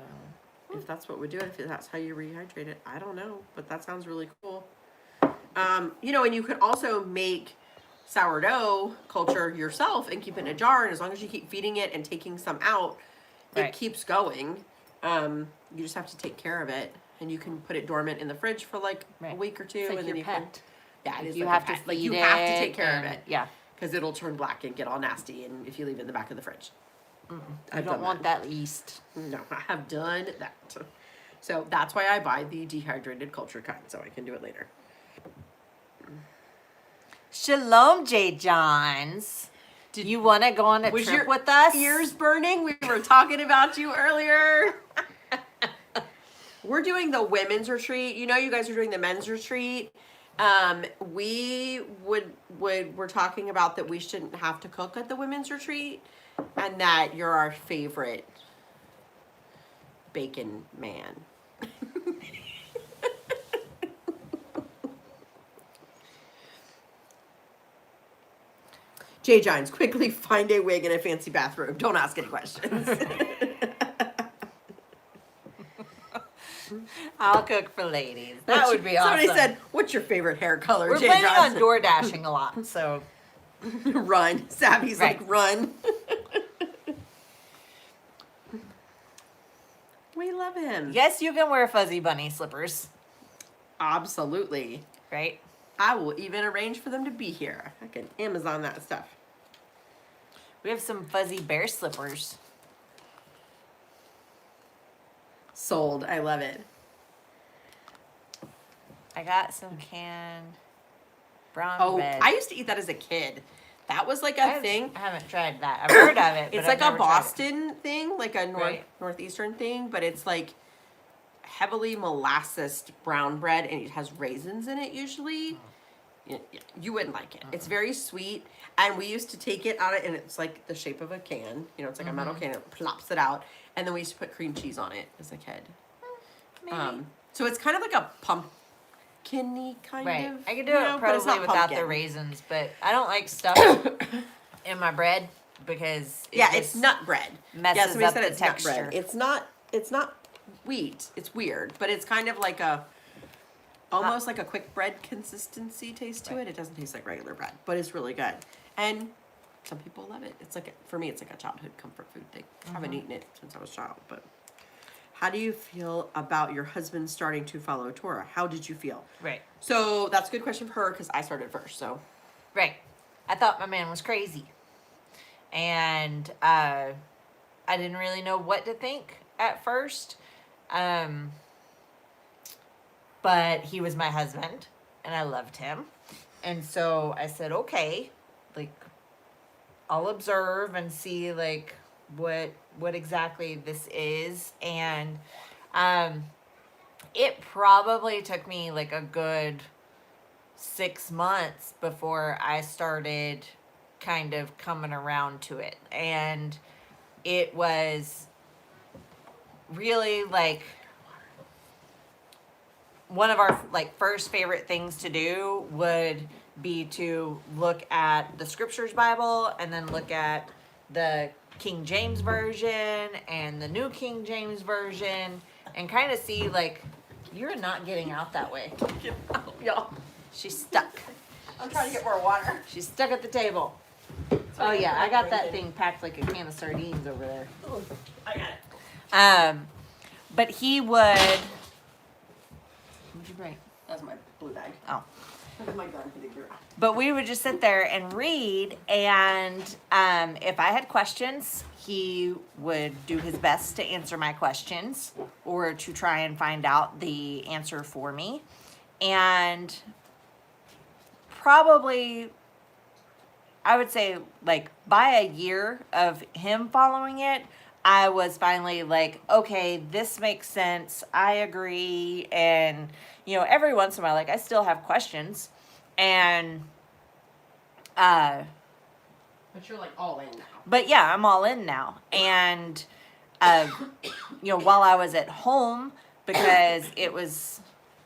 dough. If that's what we do, if that's how you rehydrate it, I don't know, but that sounds really cool. And you could also make sourdough culture yourself and keep it in a jar, and as long as you keep feeding it and taking some out, Right. it keeps going. You just have to take care of it, and you can put it dormant in the fridge for like a Right. week or two, It's like and your then you pet. can. Yeah, it is You like have a to pet. feed Like you it. have to take care of and- it. Yeah. Because it'll turn black and get all nasty, and if you leave it in the back of the fridge. I I've don't done want that yeast. No, I have done that. So that's why I buy the dehydrated culture kind, so I can do it later. Shalom, J. Johns. Do you want to go on a Was trip your with us? Ears burning? We were talking about you earlier. We're doing the women's retreat. You know, you guys are doing the men's retreat. We're talking about that we shouldn't have to cook at the women's retreat, and that you're our favorite bacon man. Jay Johns, quickly find a wig and a fancy bathrobe. Don't ask any questions. I'll cook for ladies. That would be awesome. Somebody said, "What's your favorite hair color?" We're Jay planning on Johnson. door dashing a lot, so Run. Savvy's Right. like, run. We love him. yes, you can wear fuzzy bunny slippers, Absolutely. right? I will even arrange for them to be here. I can Amazon that stuff. We have some fuzzy bear slippers. Sold. I love it. I got some canned brown Oh, bread. I used to eat that as a kid. That was like a thing. I haven't tried that. I've heard of it. It's but I've like a never tried it. Boston thing, like a Right. northeastern thing, but it's like heavily molasses brown bread, and it has raisins in it usually. You wouldn't like it. It's very sweet, and we used to take it out, and it's like the shape of a can. You know, it's like a metal can. It plops it out, and then we used to put cream cheese on it as a kid. Maybe. So it's kind of like a pumpkin-y kind Right. of. I could do you it know, but it's probably not without the pumpkin. raisins, but I don't like stuff in my bread because it Yeah, just it's nut bread. messes somebody up said the it's nut bread. texture. It's not wheat. It's weird, but it's kind of like a almost like a quick bread consistency taste to Right. it. It doesn't taste like regular bread, but it's really good. And some people love it. It's like for me, it's like a childhood comfort food thing. I haven't eaten it since I was a child, but how do you feel about your husband starting to follow Torah? How did you feel? Right. So that's a good question for her because I started first. So Right. I thought my man was crazy. And I didn't really know what to think at first. But he was my husband and I loved him. And so I said, okay, like I'll observe and see like what exactly this is. And it probably took me like a good 6 months before I started kind of coming around to it. And it was really like one of our like first favorite things to do would be to look at the Scriptures Bible and then look at the King James Version and the New King James Version and kind of see like, you're not getting out that way. y'all, She's stuck. I'm trying to get more water. She's stuck at the table. Oh yeah, I got that thing packed like a can of sardines over there. I got it. But he would. What'd you break? That's my blue bag. Oh. My gun hitting the ground. But we would just sit there and read, and if I had questions, he would do his best to answer my questions or to try and find out the answer for me. And probably, I would say, like, by a year of him following it, I was finally like, okay, this makes sense. I agree. And, you know, every once in a while, like, I still have questions. And, But you're like all in now. but yeah, I'm all in now. And, you know, while I was at home, because it was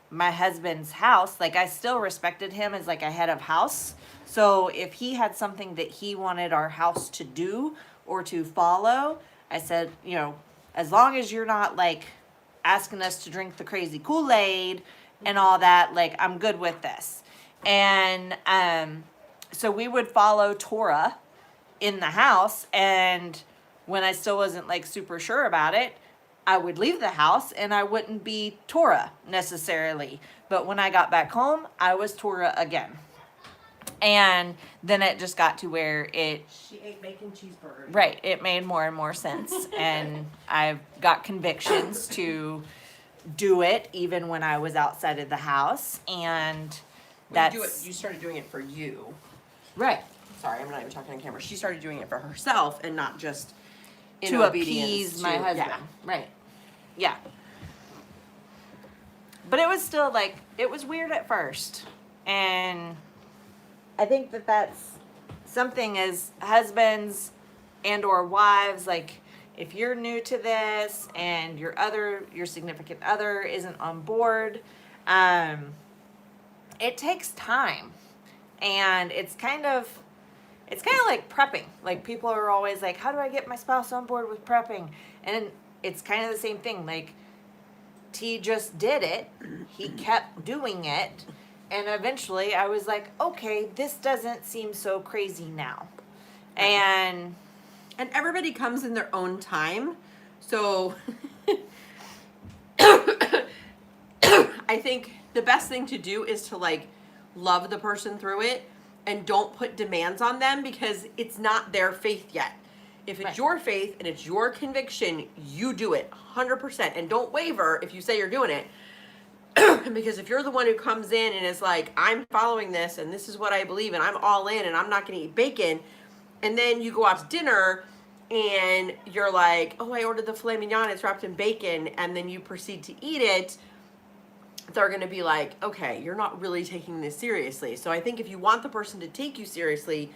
my husband's house, like, I still respected him as like a head of house. So if he had something that he wanted our house to do or to follow, I said, you know, as long as you're not like asking us to drink the crazy Kool-Aid and all that, like, I'm good with this. And so we would follow Torah in the house, and when I still wasn't like super sure about it, I would leave the house and I wouldn't be Torah necessarily. But when I got back home, I was Torah again. And then it just got to where it, She ate bacon cheeseburger. right, it made more and more sense. And I've got convictions to do it even when I was outside of the house. And that's You started doing it for you. right. Sorry, I'm not even talking on camera. She started doing it for herself and not just in To obedience appease my to- husband. Yeah. Right. Yeah. but it was still like, it was weird at first. And I think that that's something as husbands and or wives, like if you're new to this and your significant other isn't on board, it takes time. And it's kind of like prepping. Like people are always like, how do I get my spouse on board with prepping? And it's kind of the same thing. Like T just did it. He kept doing it. And eventually I was like, okay, this doesn't seem so crazy now. And everybody comes in their own time. So I think the best thing to do is to like love the person through it and don't put demands on them because it's not their faith yet. If it's Right. your faith and it's your conviction, you do it 100% and don't waver if you say you're doing it. Because if you're the one who comes in and is like, I'm following this and this is what I believe and I'm all in and I'm not going to eat bacon, and then you go out to dinner and you're like, oh, I ordered the filet mignon, it's wrapped in bacon, and then you proceed to eat it, they're going to be like, okay, you're not really taking this seriously. So I think if you want the person to take you seriously,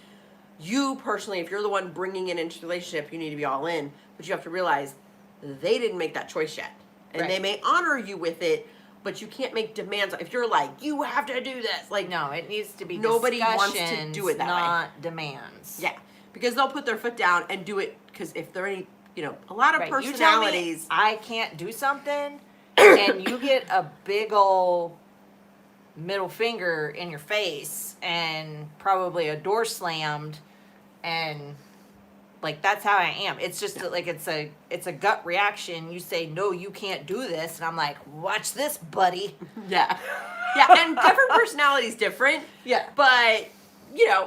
you personally, if you're the one bringing it into the relationship, you need to be all in. But you have to realize they didn't make that choice yet. And Right. they may honor you with it, but you can't make demands. If you're like, you have to do this. Like, no, it needs to be nobody wants to do it that way. not demands. Yeah. Because they'll put their foot down and do it. Because if there are any, a lot of Right. You tell me personalities. I can't do something, and you get a big ol' middle finger in your face and probably a door slammed, and like that's how I am. It's just like it's a gut reaction. You say no, you can't do this, and I'm like, watch this, buddy. Yeah. Yeah, and different personalities different. Yeah. But,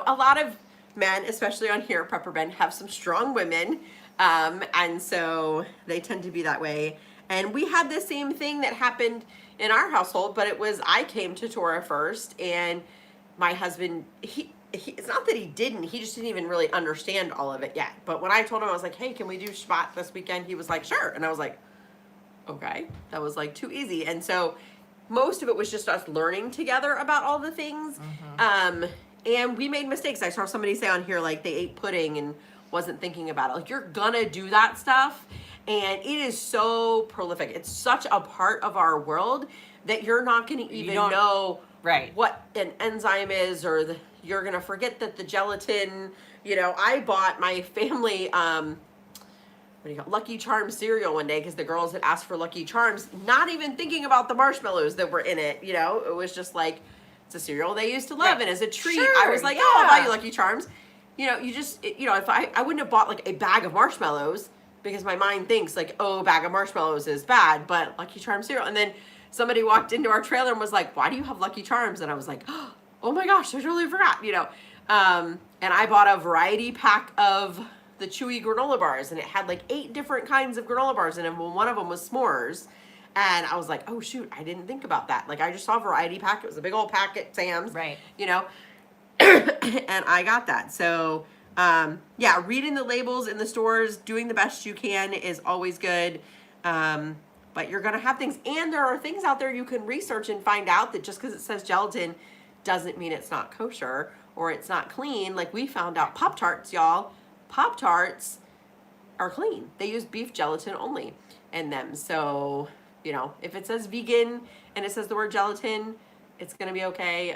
a lot of men, especially on here, Prepper Men, have some strong women. And so they tend to be that way. And we had the same thing that happened in our household, but it was I came to Torah first, and my husband, he it's not that he just didn't even really understand all of it yet. But when I told him, I was like, hey, can we do Shabbat this weekend? He was like, sure. And I was like, okay. That was like too easy. And so most of it was just us learning together about all the things. And we made mistakes. I saw somebody say on here, like, they ate pudding and wasn't thinking about it. Like, you're gonna do that stuff. And it is so prolific. It's such a part of our world that you're not gonna even know Right. what an enzyme is, or you're gonna forget that the gelatin, I bought my family, Lucky Charms cereal one day because the girls had asked for Lucky Charms, not even thinking about the marshmallows that were in it. It was just like, it's a cereal they used to love. Right. And as a treat, Sure, I was like, oh, I'll buy yeah. you Lucky Charms. If I wouldn't have bought like a bag of marshmallows because my mind thinks like, oh, a bag of marshmallows is bad, but Lucky Charms cereal. And then somebody walked into our trailer and was like, why do you have Lucky Charms? And I was like, oh my gosh, I totally forgot, And I bought a variety pack of the chewy granola bars, and it had like 8 different kinds of granola bars, and one of them was s'mores. And I was like, oh shoot, I didn't think about that. Like, I just saw a variety pack. It was a big old pack at Sam's. Right. And I got that. So, reading the labels in the stores, doing the best you can is always good. But you're going to have things. And there are things out there you can research and find out that just because it says gelatin doesn't mean it's not kosher or it's not clean. Like, we found out Pop-Tarts, y'all. Pop-Tarts are clean. They use beef gelatin only in them. So, if it says vegan and it says the word gelatin, it's going to be okay.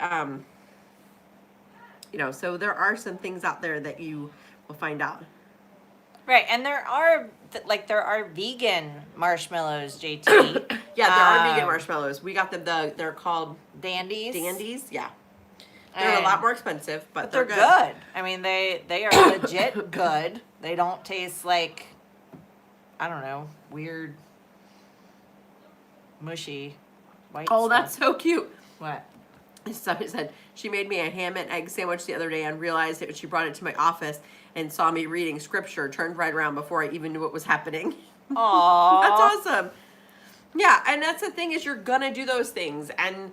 So there are some things out there that you will find out. Right, and there are vegan marshmallows, JT. Yeah, there are vegan marshmallows. We got them. They're called Dandies. Yeah, they're a lot more expensive, but they're good. I mean, they are legit good. They don't taste like, I don't know, weird, mushy white Oh, stuff. that's so cute. What? Somebody said she made me a ham and egg sandwich the other day and realized it when she brought it to my office and saw me reading scripture, turned right around before I even knew what was happening. Aww. That's awesome. Yeah, and that's the thing is you're gonna do those things, and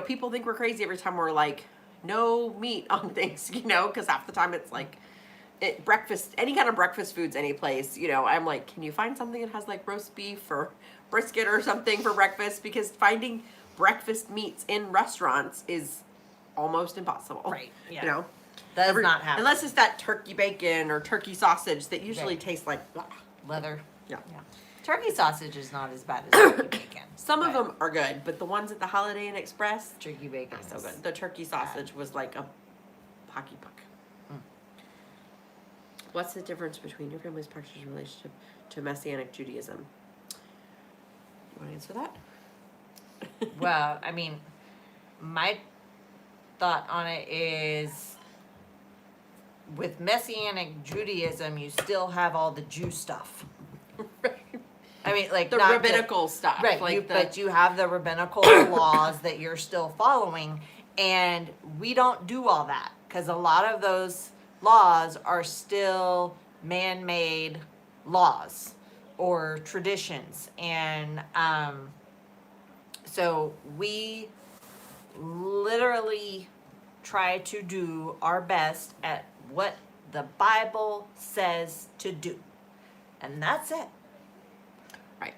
people think we're crazy every time we're like, no meat on things, because half the time it's like breakfast, any kind of breakfast foods, any place, you know, I'm like, can you find something that has like roast beef or brisket or something for breakfast? Because finding breakfast meats in restaurants is almost impossible. Right, yeah. You know? Does not happen. Unless it's that turkey bacon or turkey sausage that usually Right. tastes like, Leather. yeah. Turkey sausage is not as bad as turkey bacon. Some of but them are good, but the ones at the Holiday Inn Express, turkey bacon not so is good. The turkey sausage was like a hockey puck. Mm. What's the difference between your family's practice relationship to Messianic Judaism? You want to answer that? Well, I mean, my thought on it is with Messianic Judaism, you still have all the Jew stuff. Right. I mean, like The not rabbinical stuff. right? Like But you have the rabbinical laws that you're still following, and we don't do all that because a lot of those laws are still man-made laws or traditions, and so we literally try to do our best at what the Bible says to do. And that's it. Right.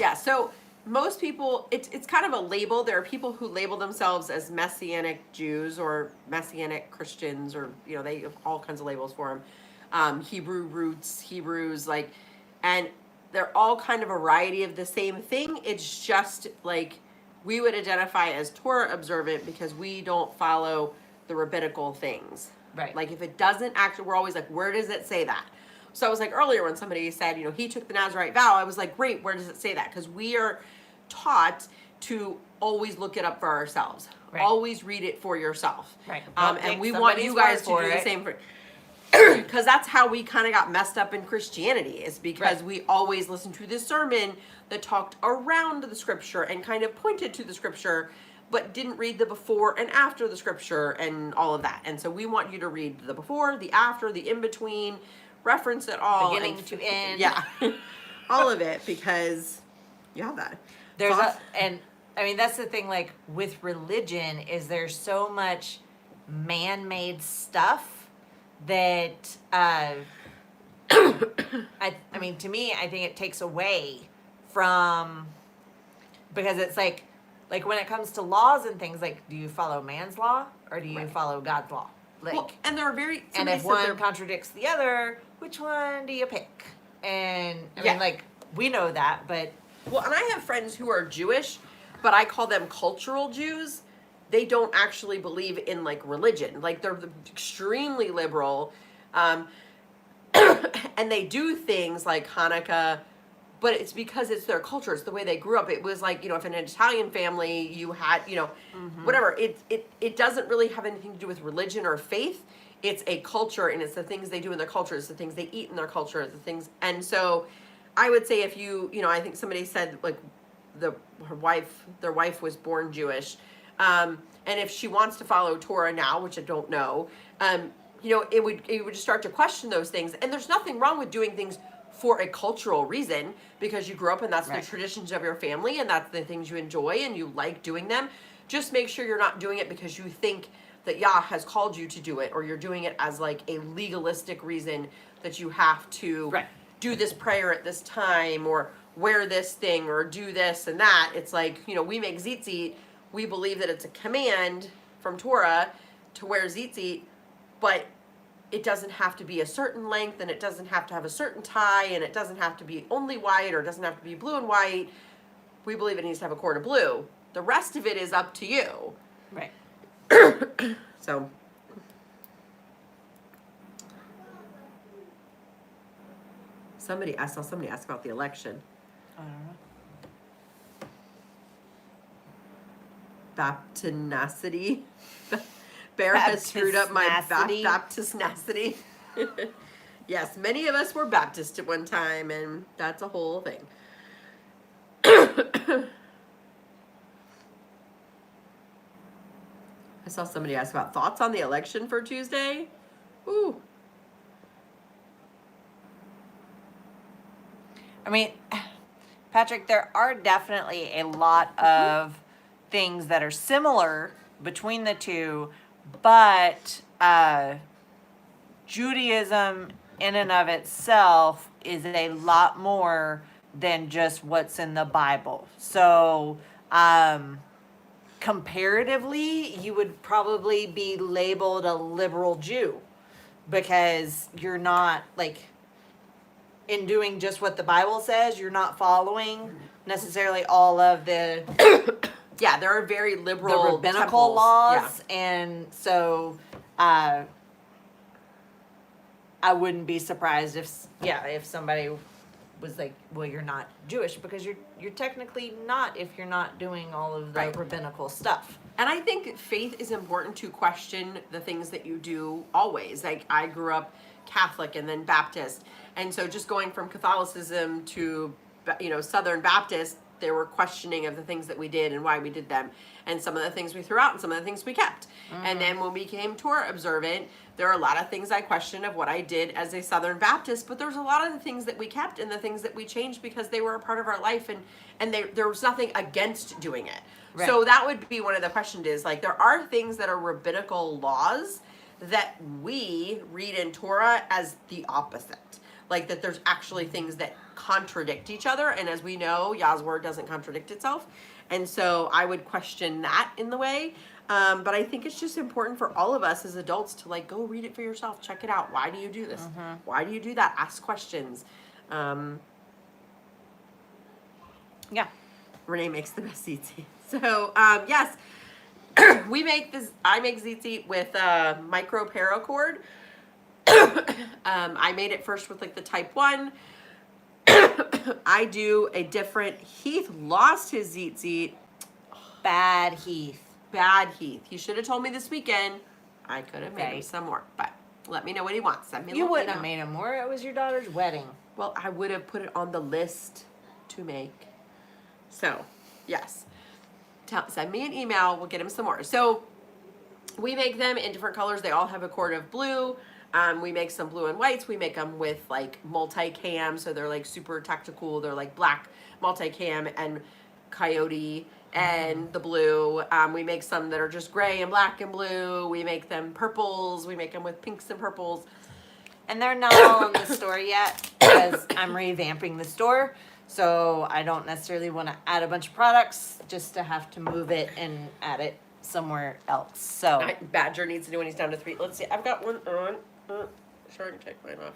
Yeah, so most people, it's kind of a label. There are people who label themselves as Messianic Jews or Messianic Christians, or, you know, they have all kinds of labels for them. Hebrew roots, Hebrews, like, and they're all kind of a variety of the same thing. It's just like we would identify as Torah observant because we don't follow the rabbinical things. Right. Like if it doesn't actually, we're always like, where does it say that? So I was like earlier when somebody said, you know, he took the Nazarite vow, I was like, great, where does it say that? Because we are taught to always look it up for ourselves. Right. Always read it for yourself. Right. And Don't we take want you guys to somebody's do word the for it. same for because that's how we kind of got messed up in Christianity, is because Right. we always listened to this sermon that talked around the scripture and kind of pointed to the scripture, but didn't read the before and after the scripture and all of that. And so we want you to read the before, the after, the in between, reference it all, Beginning and to end. yeah, all of it, because you have that. There's Thoughts? and I mean that's the thing, like with religion, is there's so much man-made stuff that I mean, to me, I think it takes away from, because it's like when it comes to laws and things, like, do you follow man's law or do you Right. follow God's law? Like, Well, and there are very and somebody if said one there- contradicts the other, which one do you pick? And I Yeah. mean, like, we know that, but Well, and I have friends who are Jewish, but I call them cultural Jews. They don't actually believe in like religion. Like they're extremely liberal, and they do things like Hanukkah, but it's because it's their culture. It's the way they grew up. It was like, you know, if in an Italian family you had, you know, whatever. It doesn't really have anything to do with religion or faith. It's a culture, and it's the things they do in their culture. It's the things they eat in their culture. The things, and so I would say if you know, I think somebody said like their wife was born Jewish, and if she wants to follow Torah now, which I don't know, you know, it would just start to question those things. And there's nothing wrong with doing things for a cultural reason because you grew up and that's Right. the traditions of your family and that's the things you enjoy and you like doing them. Just make sure you're not doing it because you think that Yah has called you to do it, or you're doing it as like a legalistic reason that you have to Right. do this prayer at this time or wear this thing or do this and that. It's like, you know, we make tzitzit. We believe that it's a command from Torah to wear tzitzit, but it doesn't have to be a certain length, and it doesn't have to have a certain tie, and it doesn't have to be only white, or it doesn't have to be blue and white. We believe it needs to have a cord of blue. The rest of it is up to you. right. So I saw somebody ask about the election. I don't know. Baptinacity. Bear has screwed up my Baptisnacity. baptisnacity. Yes, many of us were Baptist at one time, and that's a whole thing. I saw somebody ask about thoughts on the election for Tuesday. Ooh. I mean, Patrick, there are definitely a lot of things that are similar between the two, but Judaism in and of itself is a lot more than just what's in the Bible. So, comparatively, you would probably be labeled a liberal Jew because you're not like in doing just what the Bible says, you're not following necessarily all of the Yeah, there are very liberal rabbinical temples. laws, and so I wouldn't be surprised if somebody was like, well, you're not Jewish because you're technically not if you're not doing all of the Right. rabbinical stuff. And I think faith is important to question the things that you do always. Like, I grew up Catholic and then Baptist. And so just going from Catholicism to, Southern Baptist, there were questioning of the things that we did and why we did them. And some of the things we threw out and some of the things we kept. And then when we became Torah observant, there are a lot of things I questioned of what I did as a Southern Baptist, but there's a lot of the things that we kept and the things that we changed because they were a part of our life, and there was nothing against doing it. Right. So that would be one of the questions is, like, there are things that are rabbinical laws that we read in Torah as the opposite. Like, that there's actually things that contradict each other, and as we know, Yah's word doesn't contradict itself. And so I would question that in the way. But I think it's just important for all of us as adults to, like, go read it for yourself. Check it out. Why do you do this? Why do you do that? Ask questions. Yeah. Renee makes the best tzitzit. So, yes, I make tzitzit with micro paracord. I made it first with, like, the type 1. I do a different, Heath lost his tzitzit. Bad Heath. Bad Heath. He should have told me this weekend. I could have made him Right. some more, but let me know what he wants. Send me a You little wouldn't email. have made him more. It was your daughter's wedding. Well, I would have put it on the list to make. So, yes. Send me an email. We'll get him some more. So, we make them in different colors. They all have a cord of blue. We make some blue and whites. We make them with, like, multicam. So, they're, like, super tactical. They're, like, black multicam and coyote and the blue. We make some that are just gray and black and blue. We make them purples. We make them with pinks and purples. And they're not all in the store yet because I'm revamping the store. So I don't necessarily want to add a bunch of products just to have to move it and add it somewhere else. So Badger needs to do when he's down to 3. Let's see. I've got one on. Sure, I can take mine off.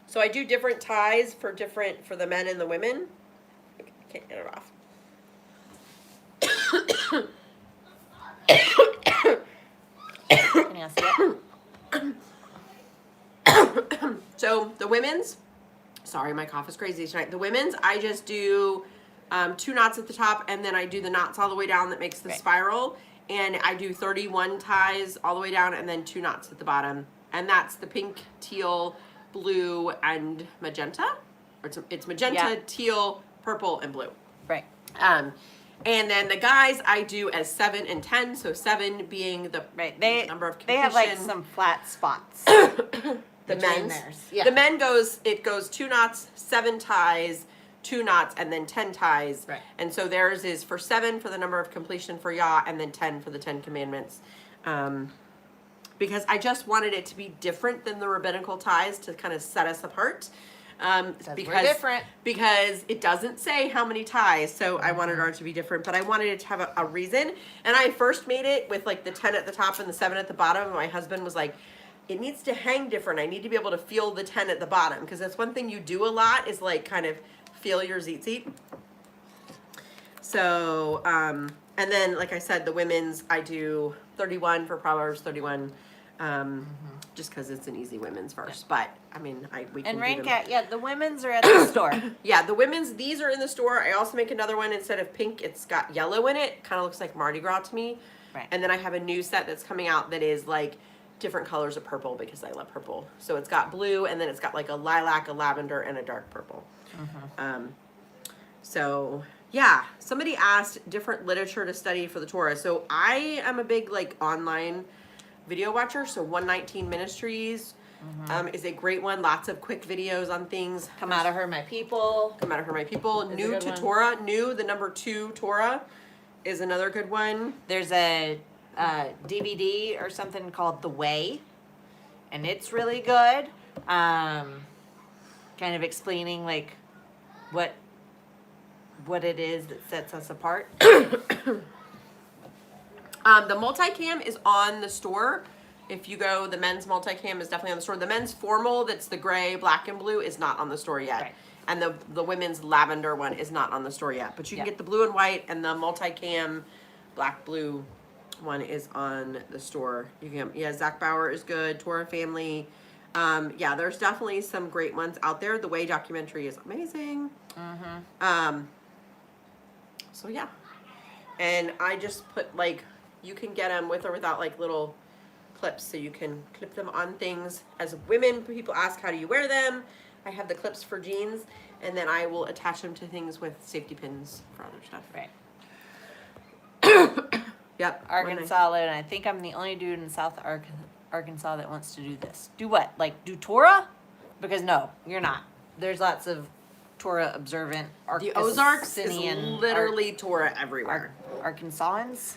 So I do different ties for the men and the women. I can't get it off. can you see it? So the women's, sorry, my cough is crazy tonight. The women's, I just do 2 knots at the top, and then I do the knots all the way down that makes the Right. spiral. And I do 31 ties all the way down, and then 2 knots at the bottom. And that's the pink, teal, blue, and magenta. Or it's magenta, Yeah. teal, purple, and blue. Right. And then the guys I do as 7 and 10. So 7 being the Right. number of They completion. have like some flat spots. The between men's. theirs. Yeah. The men goes 2 knots, 7 ties, 2 knots, and then 10 ties. Right. And so theirs is for 7 for the number of completion for Yah, and then 10 for the 10 commandments. Because I just wanted it to be different than the rabbinical ties to kind of set us apart. We're different. Because it doesn't say how many ties, so I wanted ours to be different, but I wanted it to have a reason. And I first made it with, like, the 10 at the top and the 7 at the bottom, and my husband was like, it needs to hang different. I need to be able to feel the 10 at the bottom, because that's one thing you do a lot is, like, kind of feel your tzitzit. So, and then, like I said, the women's, I do 31 for Proverbs 31, just because it's an easy women's verse. But, I mean, we can And do rank them. at, yeah, the women's are at the store. Yeah, the women's, these are in the store. I also make another one. Instead of pink, it's got yellow in it. Kind of looks like Mardi Gras to me. Right. And then I have a new set that's coming out that is, like, different colors of purple because I love purple. So it's got blue, and then it's got, like, a lilac, a lavender, and a dark purple. So, yeah. Somebody asked different literature to study for the Torah. So I am a big, like, online video watcher. So 119 Ministries is a great one. Lots of quick videos on things. Come out of her, my people. Come out of her, my people. Is a New good to one. Torah. New, the number 2 Torah is another good one. There's a DVD or something called The Way, and it's really good. Kind of explaining like what it is that sets us apart. The multicam is on the store. If you go, the men's multicam is definitely on the store. The men's formal, that's the gray, black, and blue, is not on the store yet. Right. And the women's lavender one is not on the store yet. But you can Yeah. get the blue and white, and the multicam black, blue one is on the store. You can, yeah, Zach Bauer is good. Torah Family. Yeah, there's definitely some great ones out there. The Way documentary is amazing. So yeah. And I just put like, you can get them with or without like little clips, so you can clip them on things. As women, people ask, how do you wear them? I have the clips for jeans, and then I will attach them to things with safety pins for other stuff. Right. Yep. Arkansas, and I think I'm the only dude in South Arkansas that wants to do this. Do what? Like do Torah? Because no, you're not. There's lots of Torah observant The Ozarks is literally Torah everywhere. Arkansans.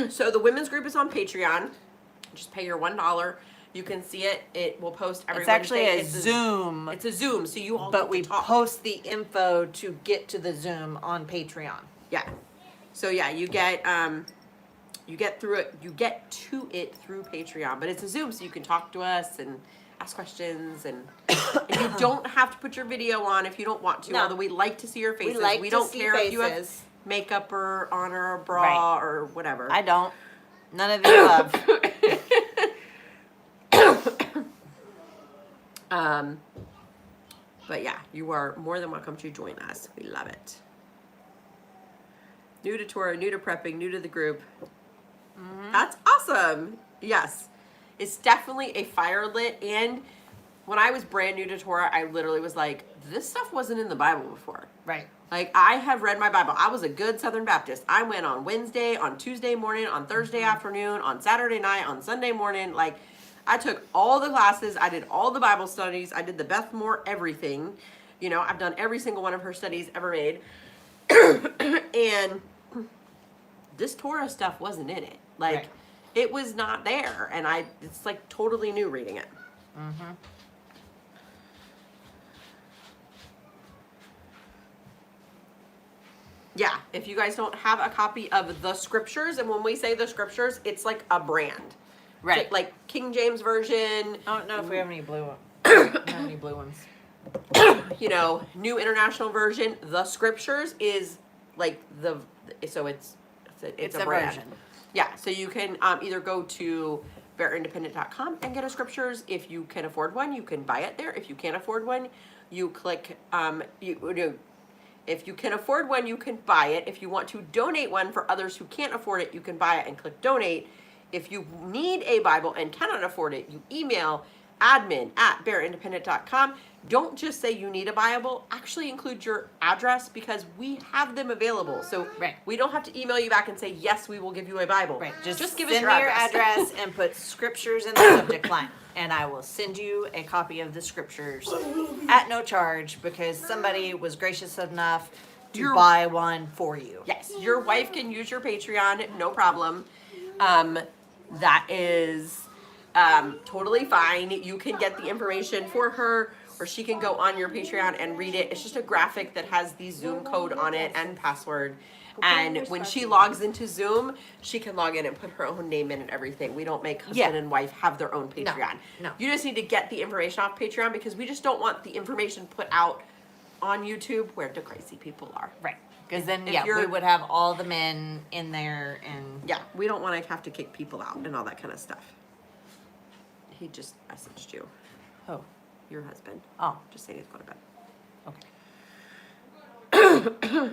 So the women's group is on Patreon. Just pay your $1. You can see it. It will post every It's actually Wednesday. a Zoom, It's a Zoom, so you all but get we to talk. post the info to get to the Zoom on Patreon. Yeah. So yeah, you get through it. You get to it through Patreon, but it's a Zoom, so you can talk to us and ask questions, and you don't have to put your video on if you don't want to. No. Although we like to see your faces. We don't see care if you have faces. makeup or on or a bra Right. or whatever. I don't. None of the above. But yeah, you are more than welcome to join us. We love it. New to Torah, new to prepping, new to the group. That's awesome. Yes. It's definitely a fire lit. And when I was brand new to Torah, I literally was like, this stuff wasn't in the Bible before. Right. Like, I have read my Bible. I was a good Southern Baptist. I went on Wednesday, on Tuesday morning, on Thursday afternoon, on Saturday night, on Sunday morning. Like, I took all the classes. I did all the Bible studies. I did the Beth Moore everything. You know, I've done every single one of her studies ever made. And this Torah stuff wasn't in it. Like, Right. it was not there. And it's like totally new reading it. Yeah, if you guys don't have a copy of the scriptures, and when we say the scriptures, it's like a brand. Right. So, like King James Version, I don't know if we have any blue ones. Have any blue ones. you know, New International Version. The scriptures is like it's a a brand. version. Yeah, so you can either go to bearindependent.com and get a scriptures. If you can afford one, you can buy it there. If you can't afford one, you click if you can afford one, you can buy it. If you want to donate one for others who can't afford it, you can buy it and click donate. If you need a Bible and cannot afford it, you email admin@bearindependent.com. Don't just say you need a Bible. Actually include your address, because we have them available. So Right. we don't have to email you back and say, yes, we will give you a Bible. Right. Just give send us me your address. and put scriptures in the subject line, and I will send you a copy of the scriptures at no charge, because somebody was gracious enough to You're- buy one for you. Yes, your wife can use your Patreon, no problem. That is totally fine. You can get the information for her, or she can go on your Patreon and read it. It's just a graphic that has the Zoom code on it and password. And when she logs into Zoom, she can log in and put her own name in and everything. We don't make husband Yeah. and wife have their own Patreon. no. You just need to get the information off Patreon, because we just don't want the information put out on YouTube where the crazy people are. Right. Because then, If yeah, you're- we would have all the men in there, and Yeah, we don't want to have to kick people out and all that kind of stuff. He just messaged you, oh, your husband. oh, Just saying he's going to bed. okay.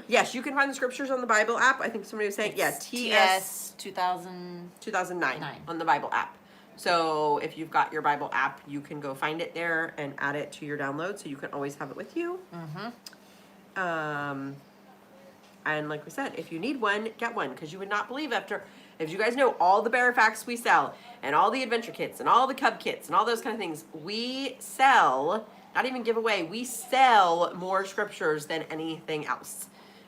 Yes, you can find the scriptures on the Bible app. I think somebody was saying, yeah, TS 2000. 2009 Nine. on the Bible app. So if you've got your Bible app, you can go find it there and add it to your download, so you can always have it with you. And like we said, if you need one, get one, because you would not believe if you guys know all the Bear Facts we sell, and all the adventure kits, and all the Cub kits, and all those kind of things, we sell, not even give away, we sell more scriptures than anything else.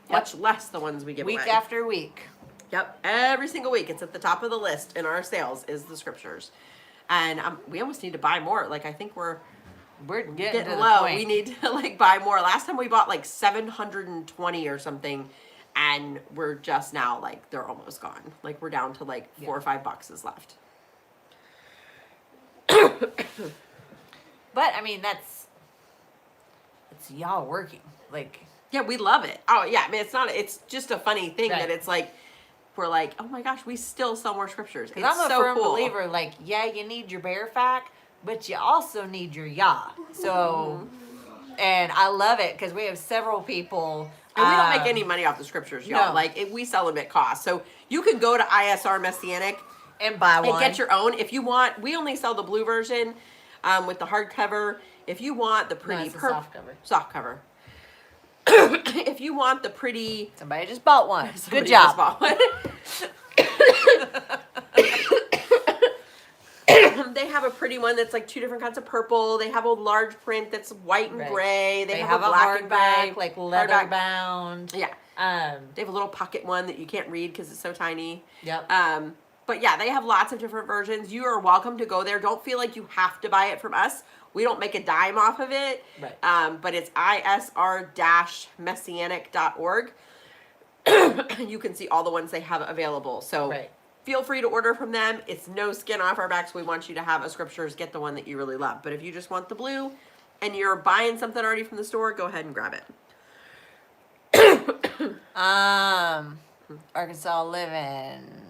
Yep. Much less the ones we give Week away. after week. Yep, every single week it's at the top of the list in our sales is the scriptures. And we almost need to buy more. Like, I think we're getting to the low. point. We need to like buy more. Last time we bought like 720 or something, and we're just now like they're almost gone. Like we're down to like 4 or 5 boxes left. But I mean, it's y'all working. Like, Yeah, we love it. Oh yeah, I mean it's just a funny thing Right. that it's like we're like, oh my gosh, we still sell more scriptures. It's I'm a so firm cool. believer. Like, yeah, you need your bear fact, but you also need your yah. So, and I love it because we have several people. And we don't make any money off the scriptures, y'all. no. Like we sell them at cost. So you can go to ISR Messianic and buy one. and get your own if you want. We only sell the blue version with the hardcover. If you want the pretty it's a soft cover. soft cover. If you want the pretty, Somebody just bought one. somebody Good job. just bought one. They have a pretty one that's like 2 different kinds of purple. They have a large print that's white and Right. gray. They have a black and gray, hardback, like leather hardback. bound. Yeah, Um. they have a little pocket one that you can't read because it's so tiny. Yep. But yeah, they have lots of different versions. You are welcome to go there. Don't feel like you have to buy it from us. We don't make a dime off of it. Right. But it's isr-messianic.org. You can see all the ones they have available. So Right. feel free to order from them. It's no skin off our backs. We want you to have a scriptures. Get the one that you really love. But if you just want the blue and you're buying something already from the store, go ahead and grab it. Arkansas Living.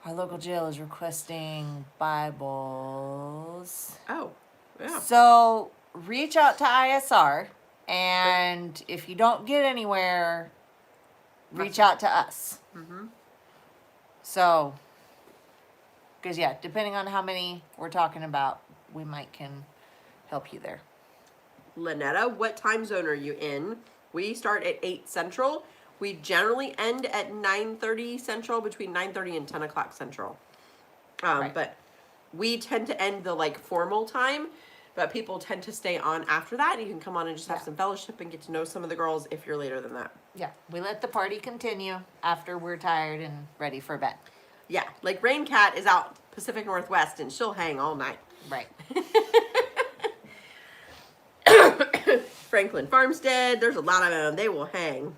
Our local jail is requesting Bibles. Oh, yeah. So reach out to ISR, and if you don't get anywhere, reach out to us. Mm-hmm. So, because yeah, depending on how many we're talking about, we might can help you there. Lynetta, what time zone are you in? We start at 8 Central. We generally end at 9:30 Central, between 9:30 and 10 o'clock Central. Right. But we tend to end the like formal time, but people tend to stay on after that. You can come on and just have Yeah. some fellowship and get to know some of the girls if you're later than that. Yeah, we let the party continue after we're tired and ready for bed. Yeah, like Rain Cat is out Pacific Northwest and she'll hang all night. Right. Franklin Farmstead, there's a lot of them. They will hang.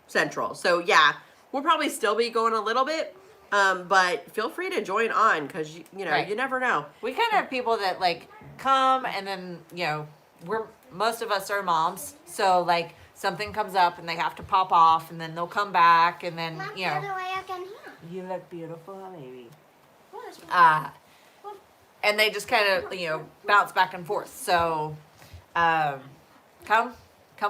Central. So yeah, we'll probably still be going a little bit, but feel free to join on because you know Right. you never know. We kind of have people that like come and then, you know, most of us are moms, so like something comes up and they have to pop off and then they'll come back and then, Look you the other know, way again here. you look beautiful, baby. What is And they just kind of, you know, bounce back and forth. So, come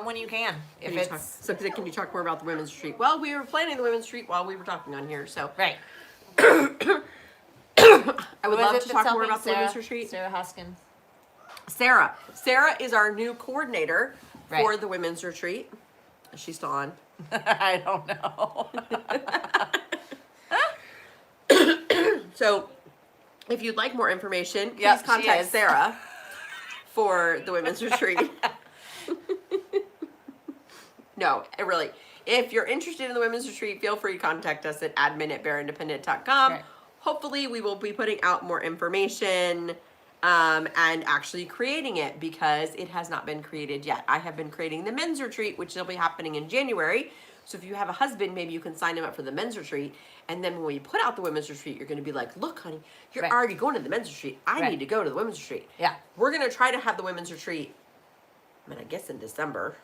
when you can. If it's So can you talk more about the women's retreat? Well, we were planning the women's retreat while we were talking on here, so right. I would Who is love it to that's talk more helping? about the women's Sarah? retreat. Sarah Hoskins. Sarah is our new coordinator for Right. the women's retreat. Is she still on? I don't know. So, if you'd like more information, please Yep, she contact is. Sarah for the women's retreat. No, really. If you're interested in the women's retreat, feel free to contact us at admin@bearindependent.com. Right. Hopefully, we will be putting out more information and actually creating it because it has not been created yet. I have been creating the men's retreat, which will be happening in January. So if you have a husband, maybe you can sign him up for the men's retreat. And then when we put out the women's retreat, you're going to be like, look, honey, you're Right. already going to the men's retreat. I Right. need to go to the women's retreat. Yeah. We're going to try to have the women's retreat, I guess in December,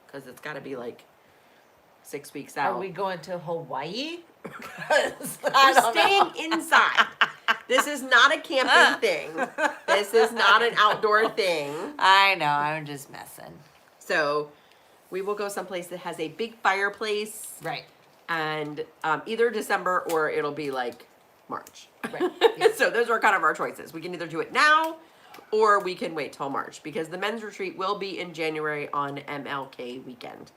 because it's got to be like 6 weeks out. Are we going to Hawaii? We're staying inside. This is not a camping thing. This is not an outdoor thing. I know, I'm just messing. So we will go someplace that has a big fireplace Right. and either December or it'll be like March. Right. Yeah. So those are kind of our choices. We can either do it now or we can wait till March because the men's retreat will be in January on MLK weekend.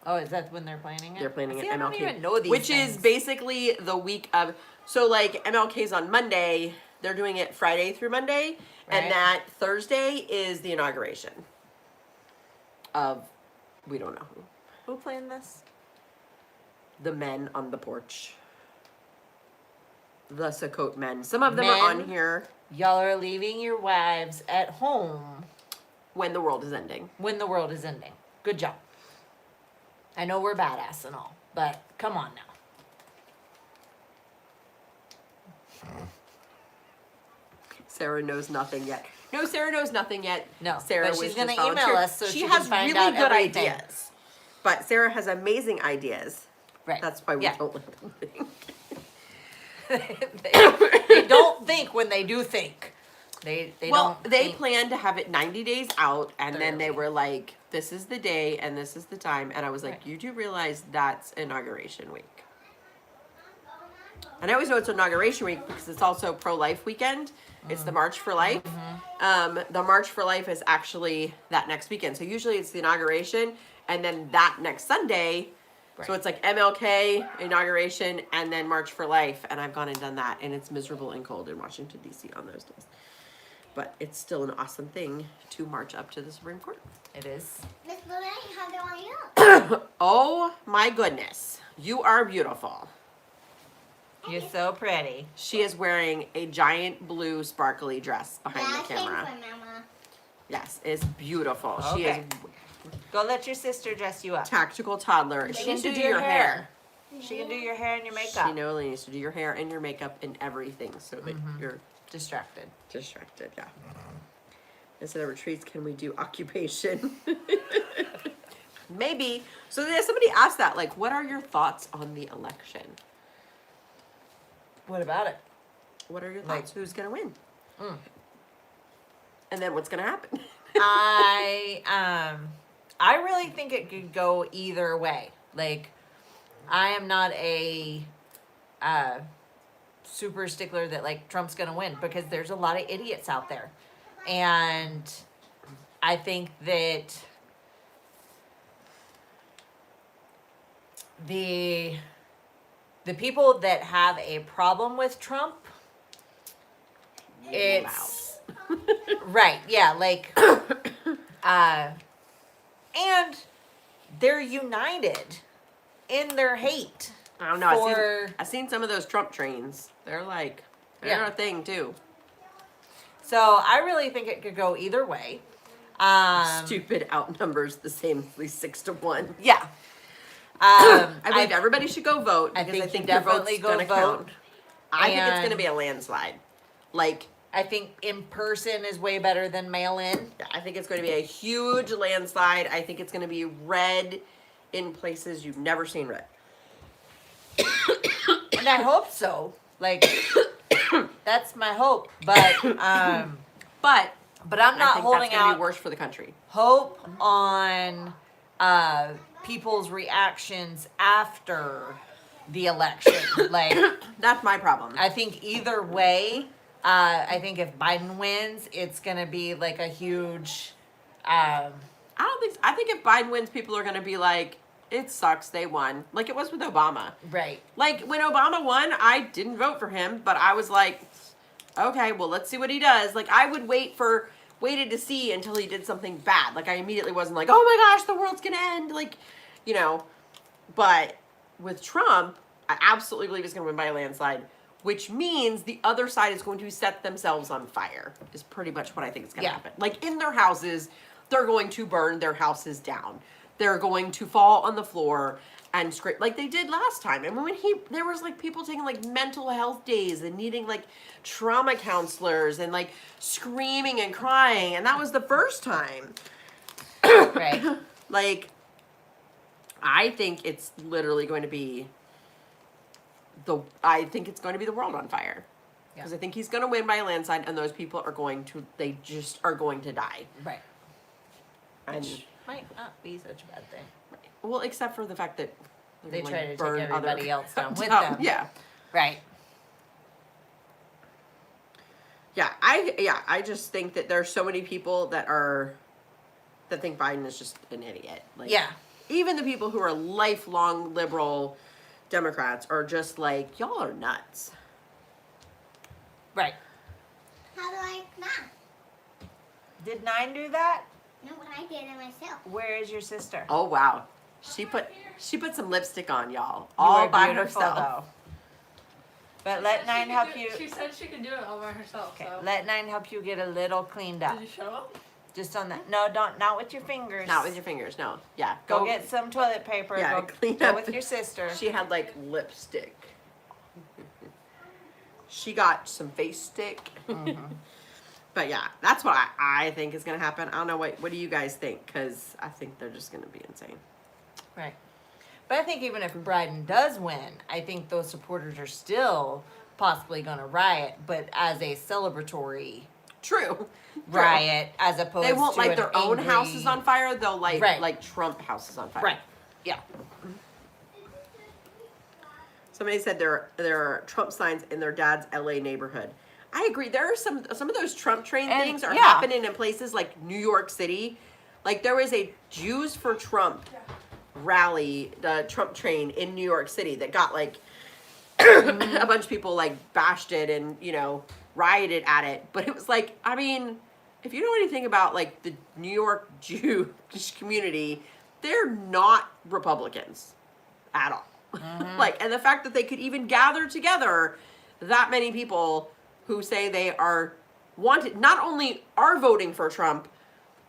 Oh, is that when they're planning it? They're planning See, it I MLK. don't even know these which things. is basically the week of, so like MLK's on Monday, they're doing it Friday through Monday, Right. and that Thursday is the inauguration of, we don't know who, Who planned this? the men on the porch. the Sakot men. Some of them are on Men. here Y'all are leaving your wives at home when the world is ending. when the world is ending. Good job. I know we're badass and all, but come on now. Sarah knows nothing yet. No, Sarah knows nothing yet. No, Sarah but was she's just gonna email volunteered. us so she can has find really out good everything. ideas. But Sarah has amazing ideas. Right. That's why we Yeah. don't let them think. they don't think when they do think. They Well, don't they think. planned to have it 90 days out, and then they Thoroughly. were like, this is the day and this is the time. And I was like, Right. you do realize that's inauguration week. And I always know it's inauguration week because it's also pro-life weekend. It's the March for Life. The March for Life is actually that next weekend. So usually it's the inauguration and then that next Sunday. So Right. it's like MLK, inauguration, and then March for Life. And I've gone and done that. And it's miserable and cold in Washington, D.C. on those days. But it's still an awesome thing to march up to the Supreme Court. It is. Miss Lily, how do I look? Oh my goodness. You are beautiful. You're so pretty. She is wearing a giant blue sparkly dress behind Yeah, the I came camera. from Mama. Yes, it's beautiful. She is Okay. Go let your sister dress you up. tactical toddler. She can do your hair. She can do your hair and your She makeup. only needs to do your hair and your makeup and everything so that you're Distracted. distracted. Yeah. Instead of retreats, can we do occupation? Maybe. So then somebody asked that, like, what are your thoughts on the election? What about it? What are your Like- thoughts? Who's gonna win? Mm. And then what's gonna happen? I really think it could go either way. Like, I am not a super stickler that like Trump's gonna win because there's a lot of idiots out there, and I think that the people that have a problem with Trump, it's right, yeah, like and they're united in their hate. I don't know. For- I've seen some of those Trump trains. They're Yeah. a thing too. So I really think it could go either way. Stupid outnumbers the same, at least 6-1. Yeah. I believe everybody should go vote I because I think think you your vote's definitely go gonna vote. count. I think it's And- gonna be a landslide. Like, I think in person is way better than mail in. yeah, I think it's going to be a huge landslide. I think it's going to be red in places you've never seen red. And I hope so. Like that's my hope. But But I'm I not think holding that's going to out be worse for the country. hope on people's reactions after the election. Like That's my problem. I think either way, I think if Biden wins, it's gonna be like a huge I think if Biden wins, people are going to be like, it sucks, they won. Like it was with Obama. right. Like when Obama won, I didn't vote for him, but I was like, okay, well, let's see what he does. Like I would waited to see until he did something bad. Like I immediately wasn't like, oh my gosh, the world's gonna end. Like, you know, but with Trump, I absolutely believe he's gonna win by a landslide, which means the other side is going to set themselves on fire, is pretty much what I think is gonna Yeah. happen. Like in their houses, they're going to burn their houses down. They're going to fall on the floor and scream like they did last time. And when there was like people taking like mental health days and needing like trauma counselors and like screaming and crying, and that was the first time. Right. Like, I think it's literally going to be the world on fire. Because Yeah. I think he's going to win by a landslide, and those people are going to die. Right. And Which might not be such a bad thing. well, except for the fact that they're They gonna, try like, to burn take other everybody else down with down. them. Yeah. Right. I just think that there's so many people that think Biden is just an idiot. Like, Yeah. even the people who are lifelong liberal Democrats are just like, y'all are nuts. Right. How do I math? Did 9 do that? No, but I did it myself. Where is your sister? Oh wow, she put some lipstick on, y'all, You all are by beautiful, herself. But let Nine help you. She said she could do it all by herself. Okay, So. let Nine help you get a little cleaned up. Did you show them? Just on that. No, not with your fingers. Not with your fingers, no. Yeah. Go get some toilet paper. Yeah, go clean go up. with your sister. She had like lipstick. She got some face stick. But yeah, that's what I think is gonna happen. I don't know what do you guys think? Because I think they're just gonna be insane. Right. But I think even if Biden does win, I think those supporters are still possibly going to riot, but as a celebratory True. riot, as opposed They won't to light an their own angry- houses on fire. They'll light Right. like Trump houses on fire. Right. Yeah. Somebody said there are Trump signs in their dad's LA neighborhood. I agree. There are some of those Trump train And, things are yeah. happening in places like New York City. Like there was a Jews for Trump rally, the Trump train in New York City that got like a bunch of people like bashed it and rioted at it. But it was like, I mean, if you know anything about like the New York Jewish community, they're not Republicans at all. Like, and the fact that they could even gather together that many people who say they are not only are voting for Trump,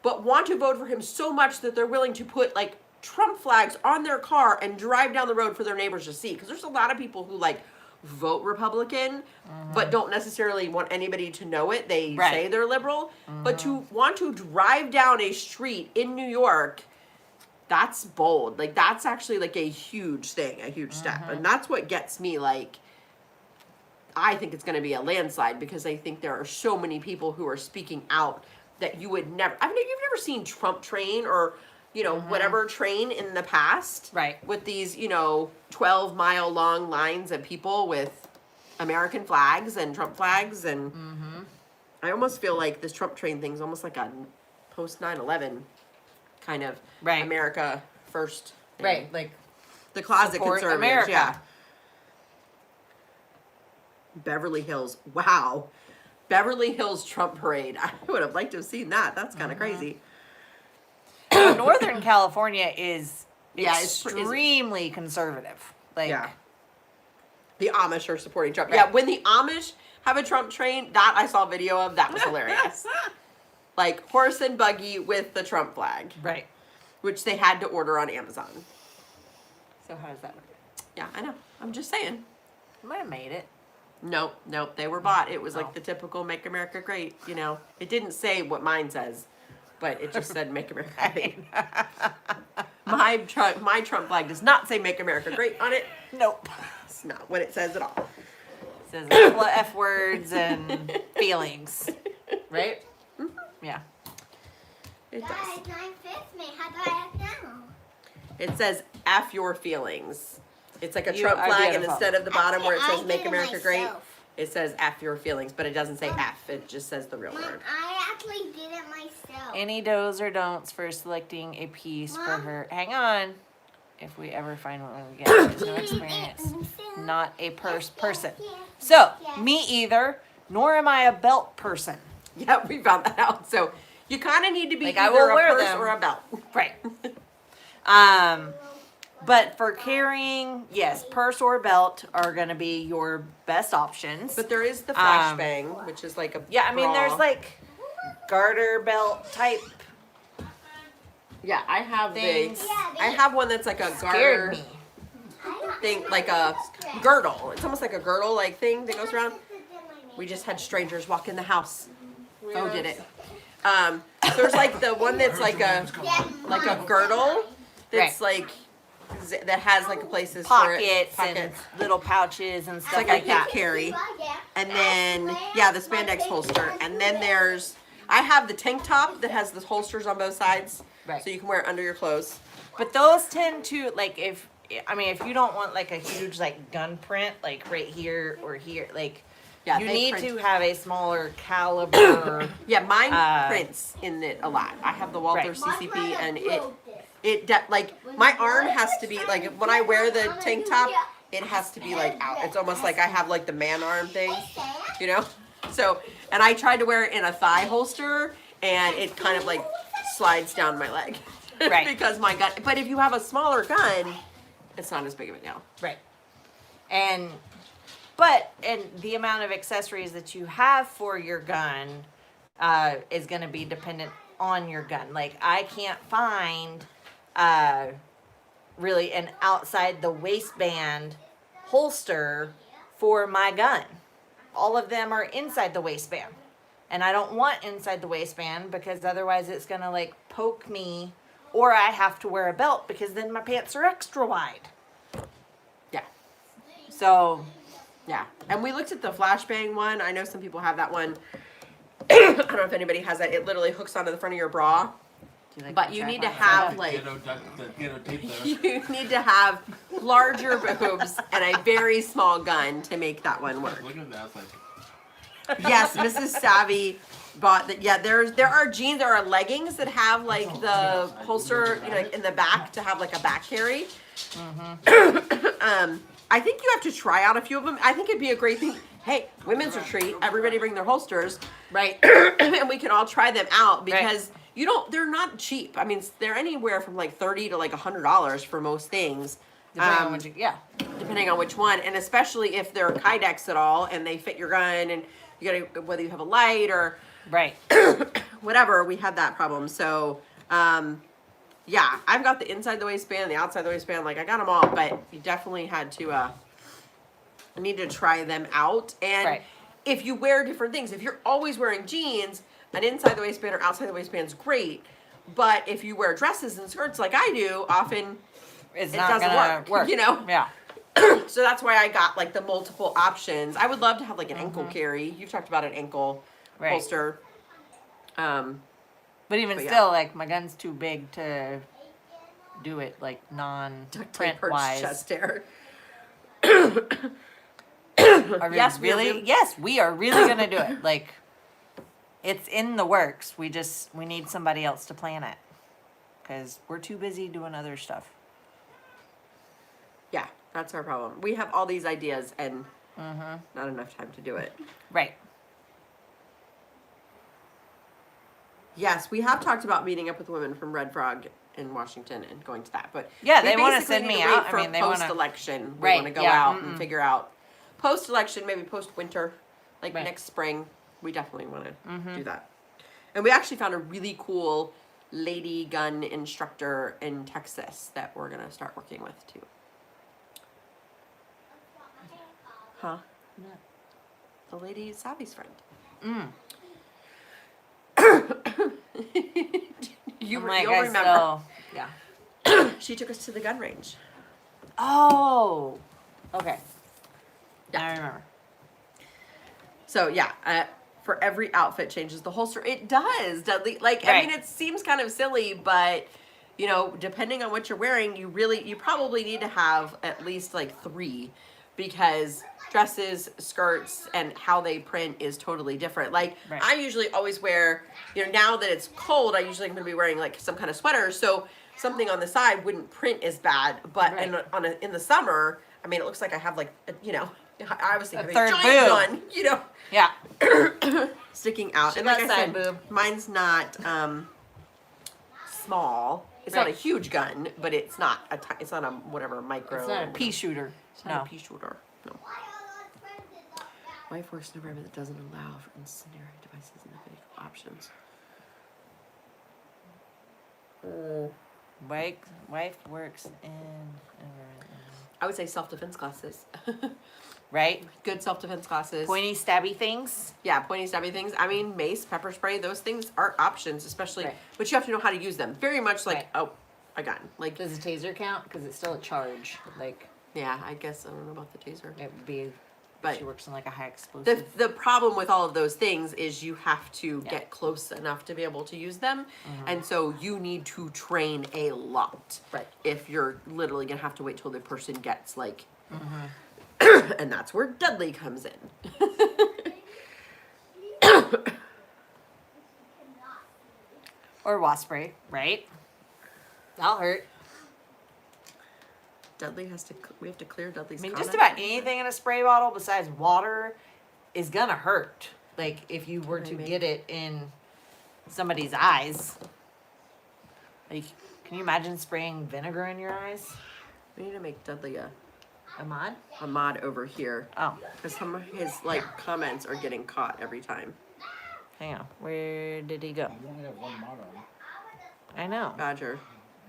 but want to vote for him so much that they're willing to put like Trump flags on their car and drive down the road for their neighbors to see. Because there's a lot of people who like vote Republican, but don't necessarily want anybody to know it. They Right. say they're liberal, but to want to drive down a street in New York, that's bold. Like that's actually like a huge thing, a huge step. And that's what gets me like, I think it's going to be a landslide because I think there are so many people who are speaking out that you would never, I mean, you've never seen Trump train or, whatever train in the past. Right. With these, 12-mile long lines of people with American flags and Trump flags. And I almost feel like this Trump train thing's almost like a post 9/11 kind of Right. America first thing. Right. Like, The closet support conservatives, America. yeah. Beverly Hills, wow. Beverly Hills Trump Parade. I would have liked to have seen that. That's kind of crazy. Northern California is Yeah, extremely conservative. Like, Yeah. The Amish are supporting Trump. Right. Yeah, when the Amish have a Trump train, that I saw a video of, that was hilarious. Like horse and buggy with the Trump flag, right. which they had to order on Amazon. So how does that work? Yeah, I know. I'm just saying. I might have made it. Nope, they were bought. It was Oh. like the typical Make America Great, It didn't say what mine says, but it just said Make America Great. My Trump flag does not say Make America Great on it. Nope. It's not what it says at all. It says a couple of F words and feelings. Right? Yeah. It does. Guys, 9/5 me. How do I act now? It says F your feelings. It's like a You Trump are flag, and beautiful. instead of the bottom where it I says Make did it America Great, myself. it says F your feelings, but it doesn't say F. It just says the real Mom, word. I actually did it myself. Any do's or don'ts for selecting a piece for Mom? her. Hang on. If we ever find one again, there's no Did it experience. myself. Not a purse person. Yes, So, yes. me either, nor am I a belt person. Yeah, we found that out. So you kind of need to be Like, I either will a wear purse them. or a belt. Right. But for carrying, yes, purse or belt are going to be your best options. But there is the Um, flashbang, which is like a Yeah, I mean, bra. there's like garter belt type. Yeah, I have things. the. Yeah, I have one that's like a Scared garter me. thing, like a girdle. It's almost like a girdle like thing that goes around. We just had strangers walk in the house. Oh, did it? There's like the one that's like a girdle that's like that has like places for it. Pockets and little pouches and stuff like like I that. can't carry. And then yeah, the spandex holster. And then there's I have the tank top that has the holsters on both sides, Right. so you can wear it under your clothes. But those tend to, like, if you don't want like a huge like gun print like right here or here, like Yeah, you they need print- to have a smaller caliber. Yeah, mine Uh, prints in it a lot. I have the Walther Right. CCP, and like my arm has to be like when I wear the tank top, it has to be like out. It's almost like I have like the man arm thing, you know. So, and I tried to wear it in a thigh holster, and it kind of like slides down my leg, Right. because my gun. But if you have a smaller gun, it's not as big of a deal. Right. But and the amount of accessories that you have for your gun is going to be dependent on your gun. Like I can't find really an outside the waistband holster for my gun. All of them are inside the waistband. And I don't want inside the waistband because otherwise it's going to like poke me, or I have to wear a belt because then my pants are extra wide. Yeah. So, Yeah. And we looked at the flashbang one. I know some people have that one. I don't know if anybody has that. It literally hooks onto the front of your bra. But you need to have like you need to have larger boobs and a very small gun to make that one work. Look at that. It's like, Yes, Mrs. Savvy bought that. Yeah, there are jeans, there are leggings that have like the holster, you know, like in the back to have like a back carry. I think you have to try out a few of them. I think it'd be a great thing. Hey, women's retreat, everybody bring their holsters, right. and we can all try them out because they're not cheap. I mean, they're anywhere from like $30 to like $100 for most things. Depending on what you, Depending on which one, and especially if they're Kydex at all and they fit your gun, and you gotta, whether you have a light or right. whatever, we had that problem. So, yeah, I've got the inside the waistband, the outside the waistband, like I got them all, but you definitely had to, need to try them out. And if you wear different things, if you're always wearing jeans, an inside the waistband or outside the waistband is great. But if you wear dresses and skirts like I do, often It's it not doesn't gonna work. you know? Yeah. So that's why I got like the multiple options. I would love to have like an ankle carry. You've talked about an ankle holster. But even But yeah. still, like my gun's too big to do it like Duct tape non-print perched wise. chest hair. Are we Yes, we are really? really- Yes, we are really gonna do it. Like, it's in the works. We need somebody else to plan it because we're too busy doing other stuff. Yeah, that's our problem. We have all these ideas and not enough time to do it. Right. Yes, we have talked about meeting up with women from Red Frog in Washington and going to that. But Yeah, we they wanna basically send need me to wait out. I for mean, they wanna- post-election. We Right, want to go yeah, out and figure out post-election, maybe post-winter, like Right. next spring. We definitely want to do that. And we actually found a really cool lady gun instructor in Texas that we're going to start working with too. Huh? The lady Savvy's friend. You'll remember. Yeah. She took us to the gun range. Oh. Okay. Yeah. I remember. So yeah, for every outfit changes the holster. It does, Dudley. Like, I Right. mean, it seems kind of silly, but you know, depending on what you're wearing, you probably need to have at least like 3, because dresses, skirts, and how they print is totally different. Like, Right. I usually always wear, you know, now that it's cold, I usually am going to be wearing like some kind of sweater, so something on the side wouldn't print as bad. But Right. in the summer, I mean, it looks like I have like, you know, I obviously have a third giant boob. gun, you know, Yeah. sticking out. She And like got I side said, boob. mine's not small. It's not a Right. huge gun, but it's not it's not a whatever micro. It's not a pea shooter. It's not No. a pea shooter. No. Wife works in an environment that doesn't allow for incendiary devices and vehicle options. Wife works in. I would say self-defense classes. Right. Good self-defense classes. Pointy, stabby things. Yeah, pointy, stabby things. I mean, mace, pepper spray, those things are options, especially, Right. but you have to know how to use them. Very much like, Right. a gun. Like, Does a taser count? Because it's still a charge. Like, yeah, I guess, I don't know about the taser. it would be. But She works in like a high explosive. the problem with all of those things is you have to Yeah. Mm-hmm. get close enough to be able to use them. And so you need to train a lot. Right. If you're literally going to have to wait till the person gets like, Mm-hmm. and that's where Dudley comes in. Or wasp spray. Right. That'll hurt. Dudley we have to clear Dudley's I mean, comment. just about anything in a spray bottle besides water is gonna hurt. Like if you were to Maybe. get it in somebody's eyes. Like, can you imagine spraying vinegar in your eyes? We need to make Dudley a Ahmad? Ahmad over here. Oh, Because some of his like comments are getting caught every time. hang on. Where did he go? You only have one mod on. I know. Badger.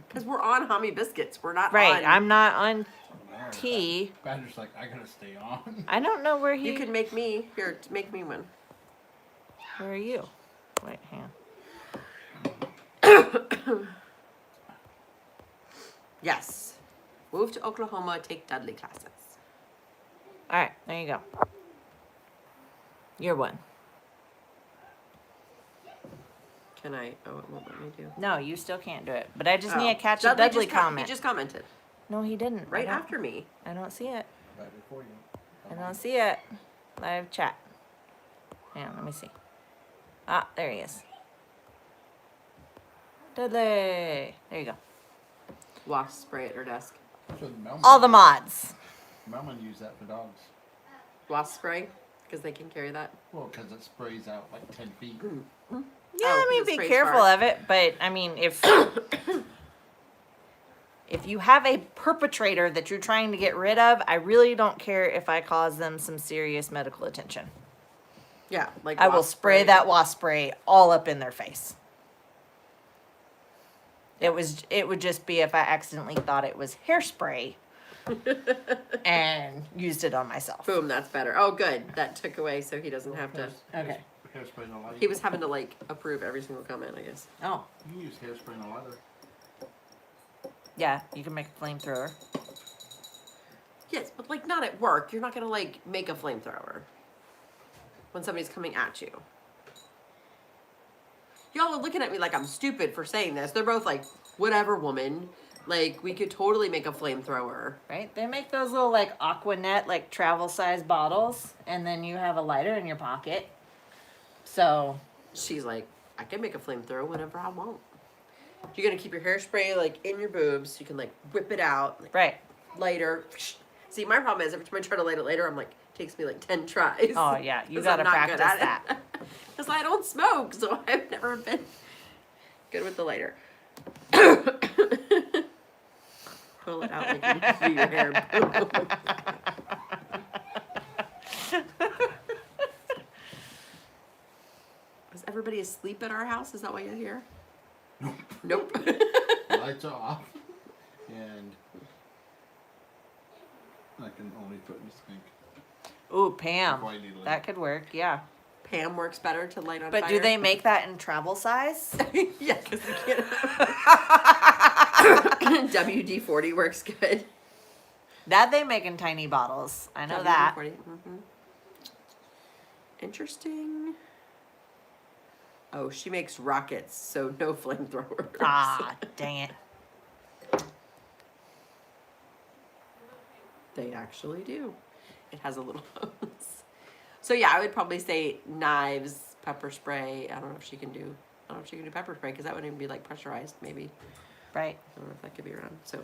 Because we're on Hummy Biscuits. We're not Right, on. I'm not on No, T. Badger's like, I gotta stay on. I don't know where he. You can make me here. Make me one. Where are you? Wait, hang on. Yes. Move to Oklahoma. Take Dudley classes. All right, there you go. You're one. Can I? Oh, it won't let me do. No, you still can't do it. But I just Oh. need to catch a Dudley just comment. He just commented No, he didn't. right I don't- after me. I don't see it. Right before you. I don't see it. Live chat. Hang on, let me see. Ah, there he is. Dudley. There you go. Wasp spray at her desk. So Melman, All the mods. Melman use that for dogs. Wasp spray because they can carry that. Well, because it sprays out like 10 feet. Yeah, Oh, I mean, 'cause it be sprays careful far. of it, but I mean, if if you have a perpetrator that you're trying to get rid of, I really don't care if I cause them some serious medical attention. Yeah, like I will wasp spray that wasp spray all up in their face. It would just be if I accidentally thought it was hairspray and used it on myself. Boom, that's better. Oh, good. That took away so he doesn't have to. Okay. Hairspray in the light. He was having to like approve every single comment, I guess. Oh, You can use hairspray in the leather. yeah, you can make a flamethrower. Yes, but like not at work. You're not gonna like make a flamethrower when somebody's coming at you. Y'all are looking at me like I'm stupid for saying this. They're both like, whatever, woman. Like, we could totally make a flamethrower. Right? They make those little like Aquanet like travel size bottles, and then you have a lighter in your pocket. So She's like, I can make a flamethrower whenever I want. You're gonna keep your hairspray like in your boobs, so you can like whip it out, like, right. lighter. See, my problem is every time I try to light it later, I'm like, it takes me like 10 tries. Oh yeah, you 'Cause gotta I'm not practice good at that. it. Because I don't smoke, so I've never been good with the lighter. Pull it out like you do your hair. Is everybody asleep at our house? Is that why you're here? Nope. The lights are off. And I can only put in stink. Ooh, Pam. Before I need to That leave. could work, yeah. Pam works better to light on But fire. do they make that in travel size? Yeah, because they can't. WD-40 works good. That they make in tiny bottles. I know that. WD-40. Mm-hmm. Interesting. Oh, she makes rockets, so no flamethrowers. Ah, dang it. They actually do. It has a little hose. So yeah, I would probably say knives, pepper spray. I don't know if she can do. I don't know if she can do pepper spray because that wouldn't even be like pressurized. Maybe Right. I don't know if that could be around. So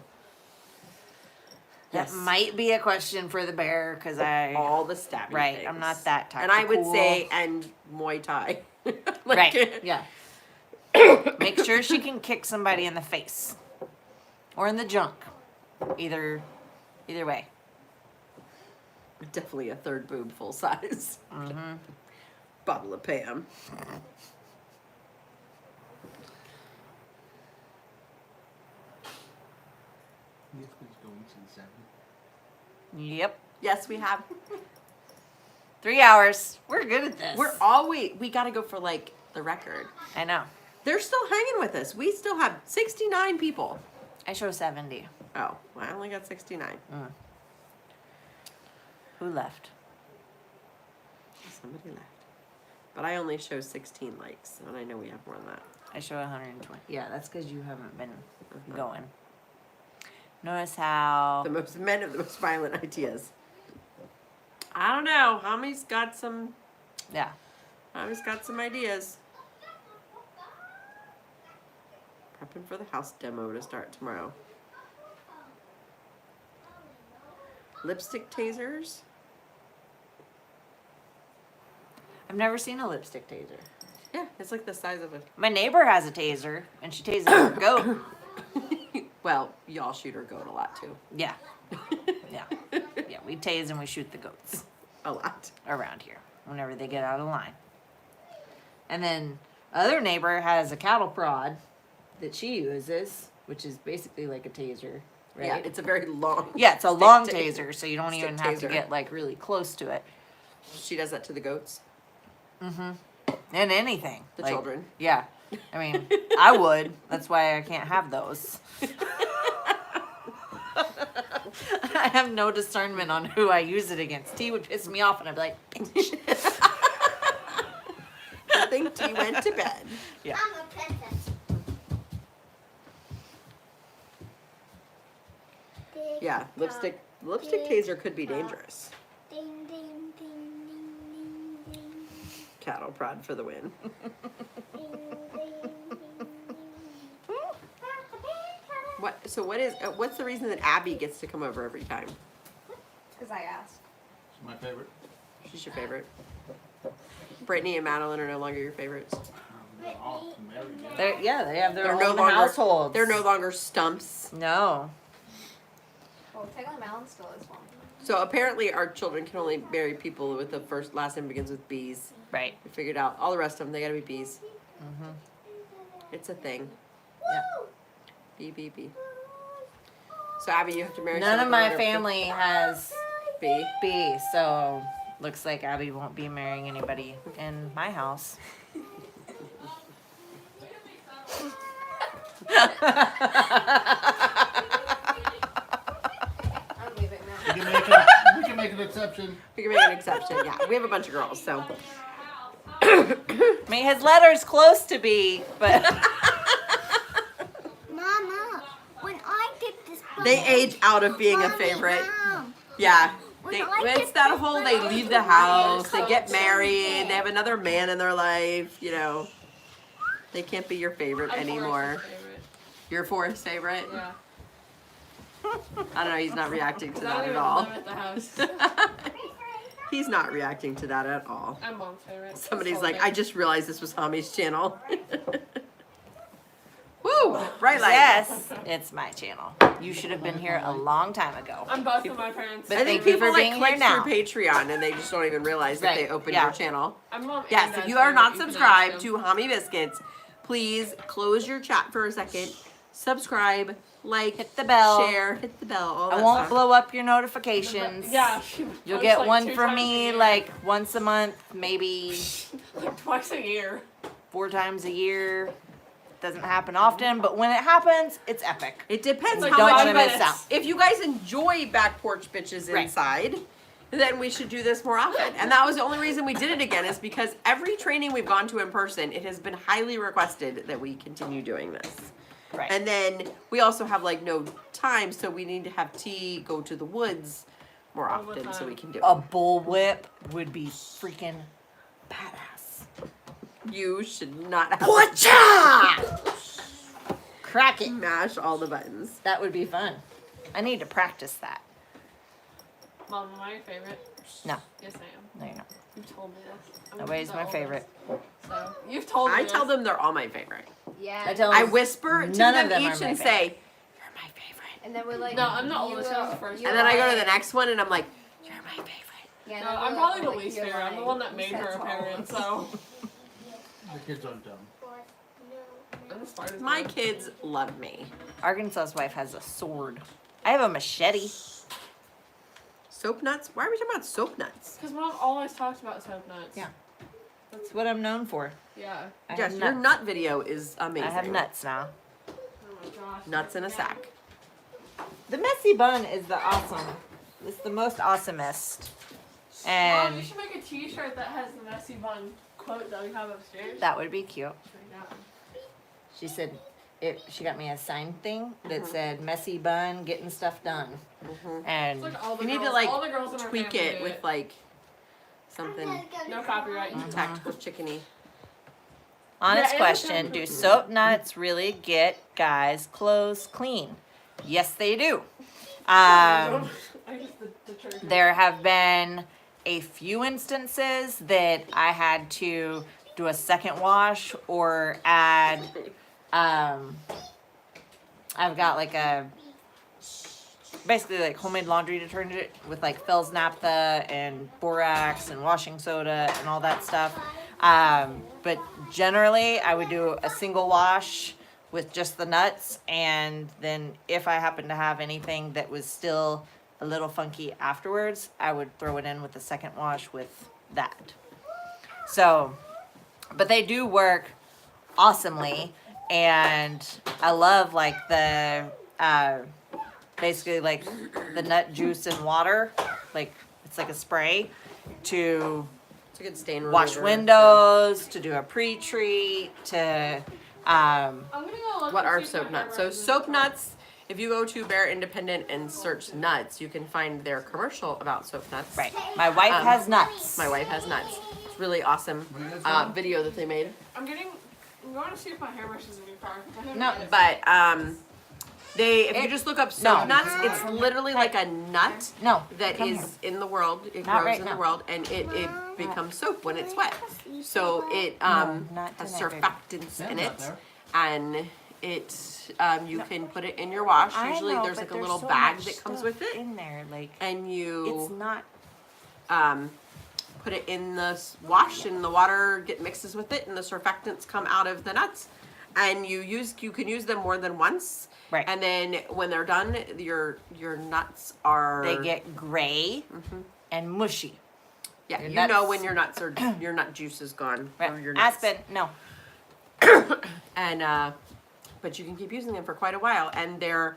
That yes, might be a question for the bear because I. all the stabbing. Right, things. I'm not that type And I of would cool. say and Muay Thai. Right. Yeah. Make sure she can kick somebody in the face or in the junk. Either way. Definitely a third boob full size. Mm-hmm. Bottle of Pam. Yes, please go into the 7. Yep. Yes, we have. 3 hours. We're good at this. We're always, we got to go for like the record. I know. They're still hanging with us. We still have 69 people. I show 70. Oh, well, I only got 69. Who left? Somebody left. But I only show 16 likes, and I know we have more than that. I show 120. Yeah, that's because you haven't been going. Notice how. The most men have the most violent ideas. I don't know. Hami's got some. Yeah. Hami's got some ideas. Prepping for the house demo to start tomorrow. Lipstick tasers. I've never seen a lipstick taser. Yeah, it's like the size of a. My neighbor has a taser, and she tases her goat. Well, y'all shoot her goat a lot too. Yeah. Yeah. We tase and we shoot the goats A lot. around here whenever they get out of line. And then other neighbor has a cattle prod that she uses, which is basically like a taser, right? Yeah, it's a very long. Yeah, it's a stick long ta- taser, so you don't stick even have to taser. get like really close to it. She does that to the goats, And anything. the like, children. Yeah. I mean, I would. That's why I can't have those. I have no discernment on who I use it against. T would piss me off and I'd be like, I think T went to bed. yeah. I'm a princess. Yeah, lipstick taser could be dangerous. Ding, ding, ding, ding, ding, ding. Cattle prod for the win. Ding, ding, ding, ding. What's the reason that Abby gets to come over every time? Because I asked. It's my favorite. She's your favorite. Brittany and Madeline are no longer your favorites. They're all married now. They have their They're own no longer households. They're no longer stumps. No. Well, technically Malin still is one. So apparently our children can only marry people with the last name begins with B's. Right. We figured out all the rest of them. They gotta be B's. It's a thing. Yeah. B B B. So Abby, you have to marry. None of someone my with a letter family has B. B, so looks like Abby won't be marrying anybody in my house. I'm leaving now. We can make an exception. We can make an exception. Yeah, we have a bunch of girls, so I mean, his letter's close to B, but Mama, when I get this book, they age out of being a Mommy, favorite. Mom, Yeah. When They, I it's get that this whole book, they I leave was the house, they like, get "Oh, married, something." they have another man in their life, you know. They can't be your favorite I'm anymore. Forrest's favorite. Your Forrest favorite? Yeah. I don't know, he's not reacting to I that don't at even all. live at the house. He's not reacting to that at all. I'm mom's favorite. Somebody's It's like, I holiday. just realized this was Hami's channel. Woo! Bright light. yes, it's my channel. You should have been here a long time ago. I'm both of my parents. But I think thank you people for like being here click now. through Patreon and they just don't even realize that Right, they opened yeah. your channel. I'm mom and Yes, if dad's you are not favorite, even subscribed though to Hami Biscuits, please close your chat for a second. Subscribe, like, Hit the bell. share, hit the bell. All I that won't stuff. blow up your notifications. Yeah. You'll posts get like one 2 from times a me year. like once a month, maybe like twice a year. 4 times a year. Doesn't happen often, but when it happens, it's epic. It depends Like, how don't much. wanna miss out. If you guys enjoy Back Porch Bitches Right. inside, then we should do this more often. And that was the only reason we did it again, is because every training we've gone to in person, it has been highly requested that we continue doing this. Right. And then we also have like no time, so we need to have T go to the woods more All the often so time. we can do a it. bullwhip would be freaking badass. You should not have Whatcha! Crack to it. mash all the buttons. That would be fun. I need to practice that. Mom, am I your favorite? No. Yes, I am. No, you're not. You've told me this. I'm Nobody's the my oldest, favorite. So you've told me. I tell this. them they're all my favorite. Yeah. I tell I them whisper to none them of them are each my and favorite. say, "You're my favorite." And then we're like, No, I'm not you oldest, will- I'm the first. you And then I go to will- the next one and I'm like, "You're my favorite." Yeah, No, then I'm we're probably the like, least you're favorite. I'm the lying. one that You made said her a so. parent, so The kids aren't dumb. I'm as smart as My them. kids love me. Arkansas's wife has a sword. I have a machete. Soap nuts? Why are we talking about soap nuts? Because mom always talks about soap nuts. Yeah. That's what I'm known for. Yeah. I Yes, have your nuts. nut video is amazing. I have nuts now. Oh my gosh. Nuts in a sack. The messy bun is the awesome. It's the most awesomest. Mom, And you should make a T-shirt that has the messy bun quote that we have upstairs. that would be cute. Yeah. She said she got me a sign thing that Mm-hmm. said messy bun getting stuff done. And It's like all the You need girls, to like all the girls in our tweak family it do with like something no copyright. tactical chickeny. honest Yeah, question, and- do soap nuts really get guys' clothes clean? Yes, they do. I guess the church. There have been a few instances that I had to do a second wash or add, I've got like a basically like homemade laundry detergent with like Phil's naphtha and borax and washing soda and all that stuff. But generally, I would do a single wash with just the nuts, and then if I happen to have anything that was still a little funky afterwards, I would throw it in with the second wash with that. So, but they do work awesomely, and I love like the basically like the nut juice and water, like it's like a spray to It's a good stain wash remover. windows, to do a pre-treat, to I'm gonna go look. What and are see if soap my nuts? So hammer is in soap the nuts, if you go to Bear Independent and search nuts, you can find their commercial about soap nuts. right. My wife has nuts. My wife has nuts. It's really awesome video that they made. I'm going to see if my hairbrush is in your car. I haven't No, had it. But if you just look up soap No. nuts, it's literally like a nut No, that come is here. in the world. It Not grows right in now. the world, and it becomes soap when it's wet. So it No, not has tonight, baby. surfactants Yeah, in not it, there. and it you can put it in your wash. I Usually know, there's but like a there's little so bag much that comes stuff with it, in there. Like and it's you not. put it in the wash, and the water mixes with it, and the surfactants come out of the nuts, and you can use them more than once. Right. And then when they're done, your nuts are They get gray and mushy. yeah. your You know nuts- when your nuts are your nut juice is gone Right. or your nuts. Aspen, no. And but you can keep using them for quite a while, and they're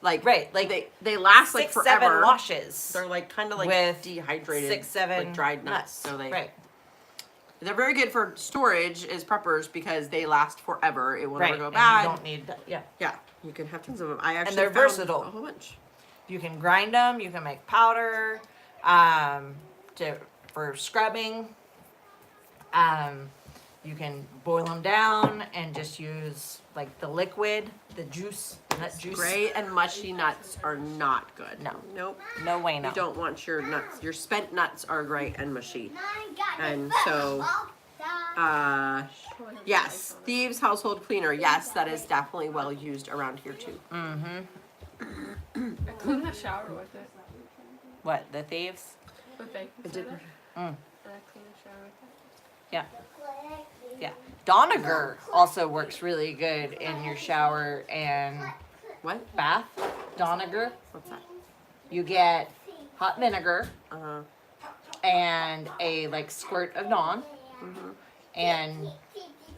like Right, like they last like 6, forever. 7 washes. They're like kind of like with dehydrated, 6, 7 like dried nuts. So right. they're very good for storage as preppers because they last forever. It will Right. never go and bad. You don't need that. Yeah. Yeah, you can have tons of them. I actually they're found versatile. a whole bunch. You can grind them. You can make powder for scrubbing. You can boil them down and just use like the liquid, the juice, the nut juice. Gray and mushy nuts are not good. No. Nope. No way, no. You don't want your nuts. Your spent nuts are gray and mushy. And so, yes, Thieves Household Cleaner. Yes, that is definitely well used around here too. I cleaned the shower with it. What, the thieves? With baking I did. soda. Mm. And I cleaned the shower with it. Yeah. Yeah. Donegar also works really good in your shower and What? bath. Donegar. What's that? You get hot vinegar Uh, and a like squirt of Dawn. And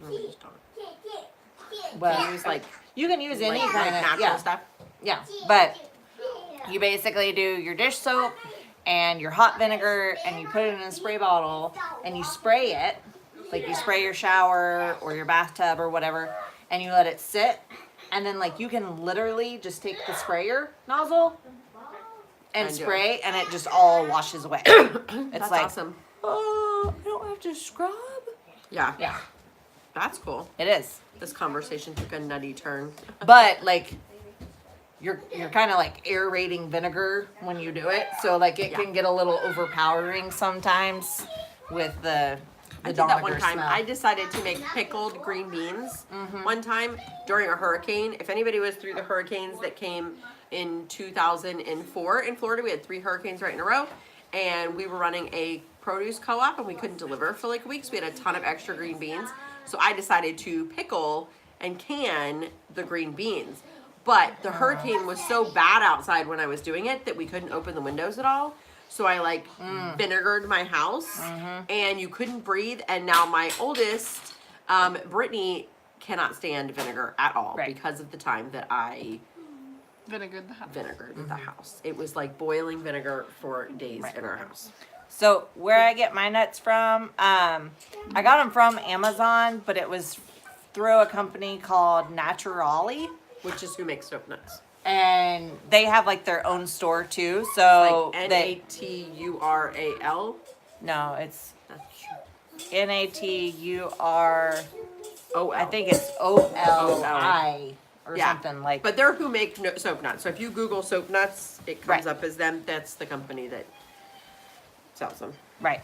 let me just don't. well, Use like you can use any like kind of natural stuff. Yeah, but you basically do your dish soap and your hot vinegar, and you put it in a spray bottle, and you spray it, like you spray your shower or your bathtub or whatever, and you let it sit, and then like you can literally just take the sprayer nozzle and And do spray, and it just all washes away. It's That's like, awesome. oh, I don't have to scrub. Yeah, Yeah, that's cool. it is. This conversation took a nutty turn. But like you're kind of like aerating vinegar when you do it, so like it can get a little overpowering sometimes with the I did that one Donegar time. smell. I decided to make pickled green beans one time during a hurricane. If anybody was through the hurricanes that came in 2004 in Florida, we had 3 hurricanes right in a row, and we were running a produce co-op, and we couldn't deliver for like weeks. We had a ton of extra green beans, so I decided to pickle and can the green beans. But the hurricane was so bad outside when I was doing it that we couldn't open the windows at all. So I like vinegared my house, and you couldn't breathe. And now my oldest, Brittany, cannot stand vinegar at all Right. because of the time that I Vinegared the house. vinegared the house. It was like boiling vinegar for days Right. in our house. So where I get my nuts from, I got them from Amazon, but it was through a company called Naturali, Which is who makes soap nuts. and they have like their own store too. So Like they Natural. no, it's That's NATUR. oh, I think it's OLI or Yeah. something like. But they're who make soap nuts. So if you Google soap nuts, it comes Right. up as them. That's the company that sells them. right.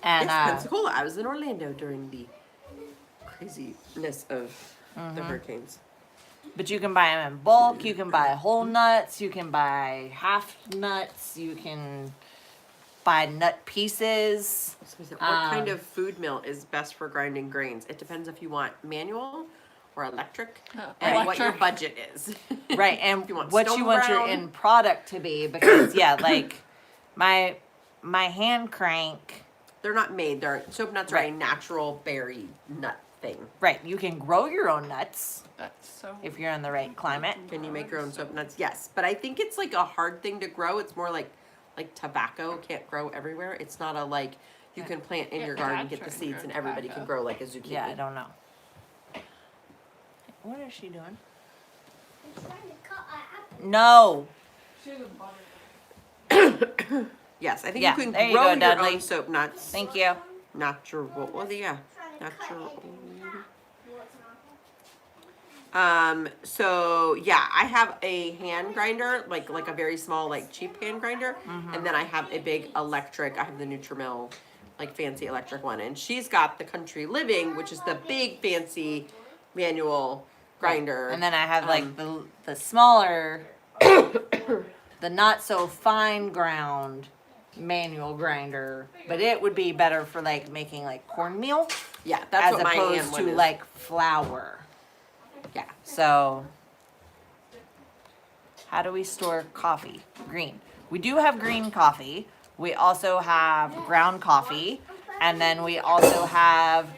And Yes, Pensacola. I was in Orlando during the craziness of the hurricanes. But you can buy them in bulk. You can buy whole nuts. You can buy half nuts. You can buy nut pieces. What kind of food mill is best for grinding grains? It depends if you want manual or electric, and what your budget is. Right, and If you want what you stone want your brown. end product to be, because yeah, like my hand crank. They're not made. They're soap nuts are a Right. natural berry nut thing. Right, you can grow your own nuts That's so. if you're in the right climate. Can you make your own soap nuts? Yes, but I think it's like a hard thing to grow. It's more like tobacco can't grow everywhere. It's not a like you can plant in Yeah, your garden, that's get the right, seeds, grow and everybody tobacco. can grow like a zucchini. Yeah, I don't know. What is she doing? I'm trying to cut an apple. No. She has a butter. Yes, I think Yeah, you can there you grow go, your Dudley. own soap nuts. Thank you. Natural. Well, yeah, Trying to cut natural. it in half. What's an apple? So yeah, I have a hand grinder, like a very small, like cheap hand grinder, and then I have a big electric. I have the Nutrimill, like fancy electric one, and she's got the Country Living, which is the big fancy manual grinder. And then I have like the smaller, the not so fine ground manual grinder, but it would be better for like making like cornmeal yeah, that's as what my hand opposed one to is. like flour. Yeah. So, how do we store coffee? Green. We do have green coffee. We also have ground coffee, and then we also have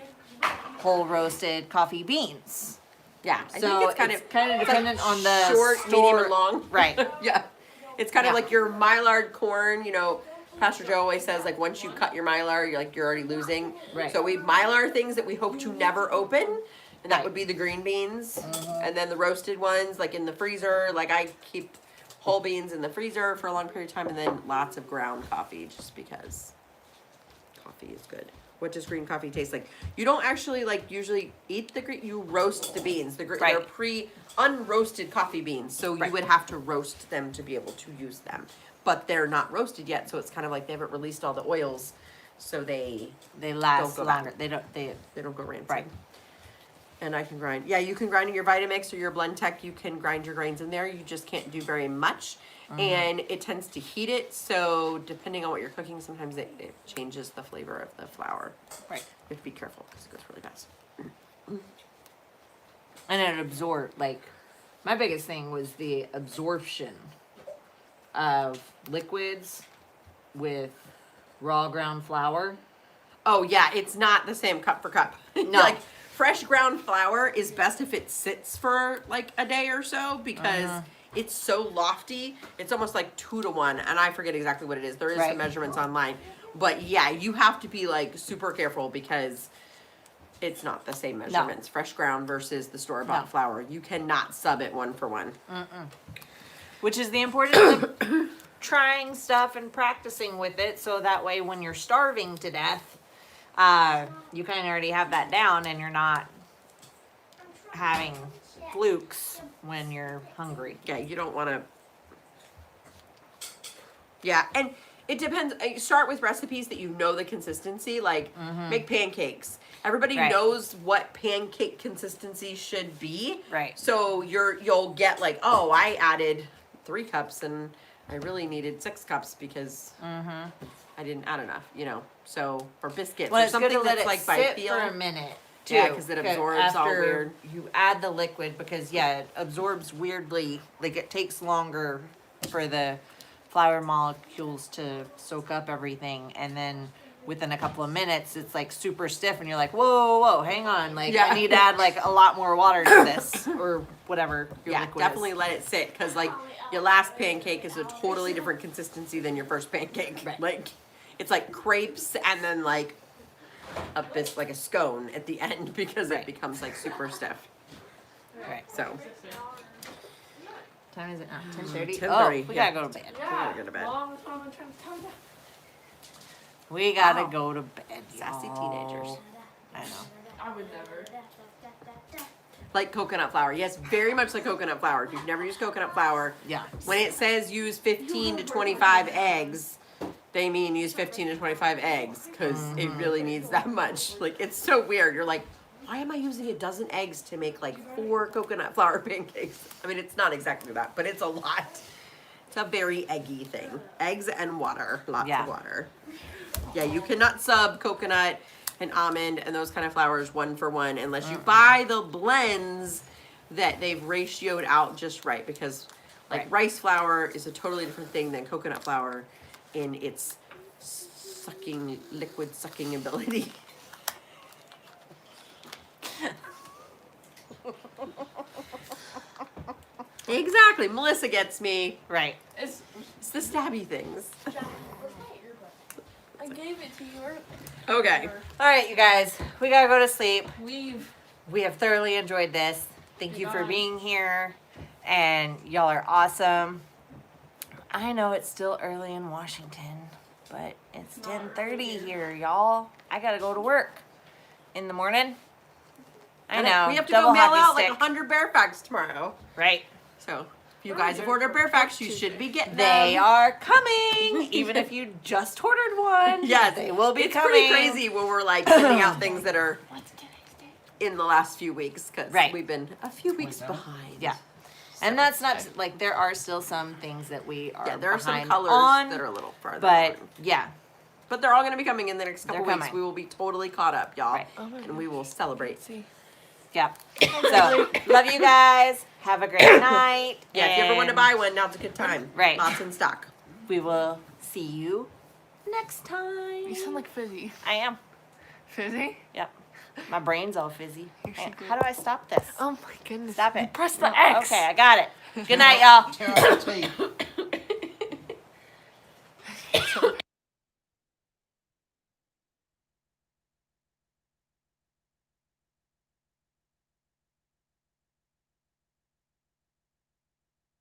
whole roasted coffee beans. Yeah, I So think it's kind of dependent on the short, medium, store- and long. Right. Yeah, it's kind Yeah. of like your Mylar corn. You know, Pastor Joe always says like once you cut your Mylar, you're already losing. Right. So we Mylar things that we hope to never open, and that Right. would be the green beans, and then the roasted ones like in the freezer. Like I keep whole beans in the freezer for a long period of time, and then lots of ground coffee just because coffee is good. What does green coffee taste like? You don't actually like usually eat the green. You roast the beans. They're Right. unroasted coffee beans, so you Right. would have to roast them to be able to use them. But they're not roasted yet, so it's kind of like they haven't released all the oils, so they last go bad. longer. They don't go rancid. Right. And I can grind. Yeah, you can grind in your Vitamix or your Blend Tech. You can grind your grains in there. You just can't do very much. And it tends to heat it. So depending on what you're cooking, sometimes it changes the flavor of the flour. right. You have to be careful because it goes really fast. And it absorbed, like, my biggest thing was the absorption of liquids with raw ground flour. Oh yeah, it's not the same cup for cup. No. Like fresh ground flour is best if it sits for like a day or so because it's so lofty. It's almost like 2 to 1, and I forget exactly what it is. There is Right. some measurements online, but yeah, you have to be like super careful because it's not the same measurements. Fresh ground versus the store bought No. flour. You cannot sub it 1 for 1. Which is the importance of trying stuff and practicing with it, so that way when you're starving to death, you kind of already have that down and you're not having flukes when you're hungry. Yeah, you don't want to. Yeah, and it depends. You start with recipes that you know the consistency. Like make pancakes. Everybody Right. knows what pancake consistency should be. Right. So you'll get like, oh, I added 3 cups and I really needed 6 cups because I didn't add enough. You know. So for biscuits Well, or it's good something to let that's it like by sit feel. for a minute. Too, Yeah, 'cause it absorbs all after weird. You add the liquid because it absorbs weirdly. Like it takes longer for the flour molecules to soak up everything, and then within a couple of minutes, it's like super stiff, and you're like, whoa, hang on, like Yeah. I need to add like a lot more water to this or whatever your Yeah, liquid definitely is. let it sit because like your last pancake is a totally different consistency than your first pancake. Right. Like it's like crepes and then like like a scone at the end because Right. it becomes like super stiff. Right. So Time is it now? 10:30. 10:30, Oh, we yeah. gotta go to bed. Yeah. go to bed. Long time I'm trying to tell you. We gotta Wow. go to bed. Sassy y'all. teenagers. I know. I would never. Like coconut flour. Yes, very much like coconut flour. If you've never used coconut flour, Yeah. when it says use 15 to 25 eggs, they mean use 15 to 25 eggs because it really needs that much. Like it's so weird. You're like, why am I using a dozen eggs to make like 4 coconut flour pancakes? I mean, it's not exactly that, but it's a lot. It's a very eggy thing. Eggs and water, lots Yeah. of water. Yeah, you cannot sub coconut and almond and those kind of flours 1 for 1 unless you buy the blends that they've ratioed out just right, because like Right. rice flour is a totally different thing than coconut flour in its liquid sucking ability. Exactly, Melissa gets me. Right. It's, It's the stabby things. I gave it to you earlier. Okay. All right, you guys, we gotta go to sleep. We've We have thoroughly enjoyed this. Thank you for Goodbye. being here, and y'all are awesome. I know it's still early in Washington, but it's 10:30 here, y'all. I gotta go to work in the morning. I know. We have to double go mail hockey out stick, like 100 bear facts tomorrow. right? So if you guys have ordered bear facts, you should be getting They them. are coming, even if you just ordered one. Yes, they will be it's coming. pretty crazy when we're like sending out things that are in the last few weeks because Right. we've been a few weeks 27? behind. Yeah. And that's not like there are still some things that we are Yeah, there are some behind colors on, that are a little farther. but on. yeah, But they're all going to be coming in the next couple They're weeks. coming. We will be totally caught up, y'all. Right. And we will celebrate. yeah. So love you guys. Have a great night. Yeah, if you ever want to and buy one, now's a good time. Right. Lots in stock. we will see you next time. You sound like Fizzy. I am. Fizzy? Yep. My brain's all fizzy. You should How do I stop this? Oh my goodness. Stop it. You press the No, X. Okay, I got it. Good night, y'all. Tear off the tape.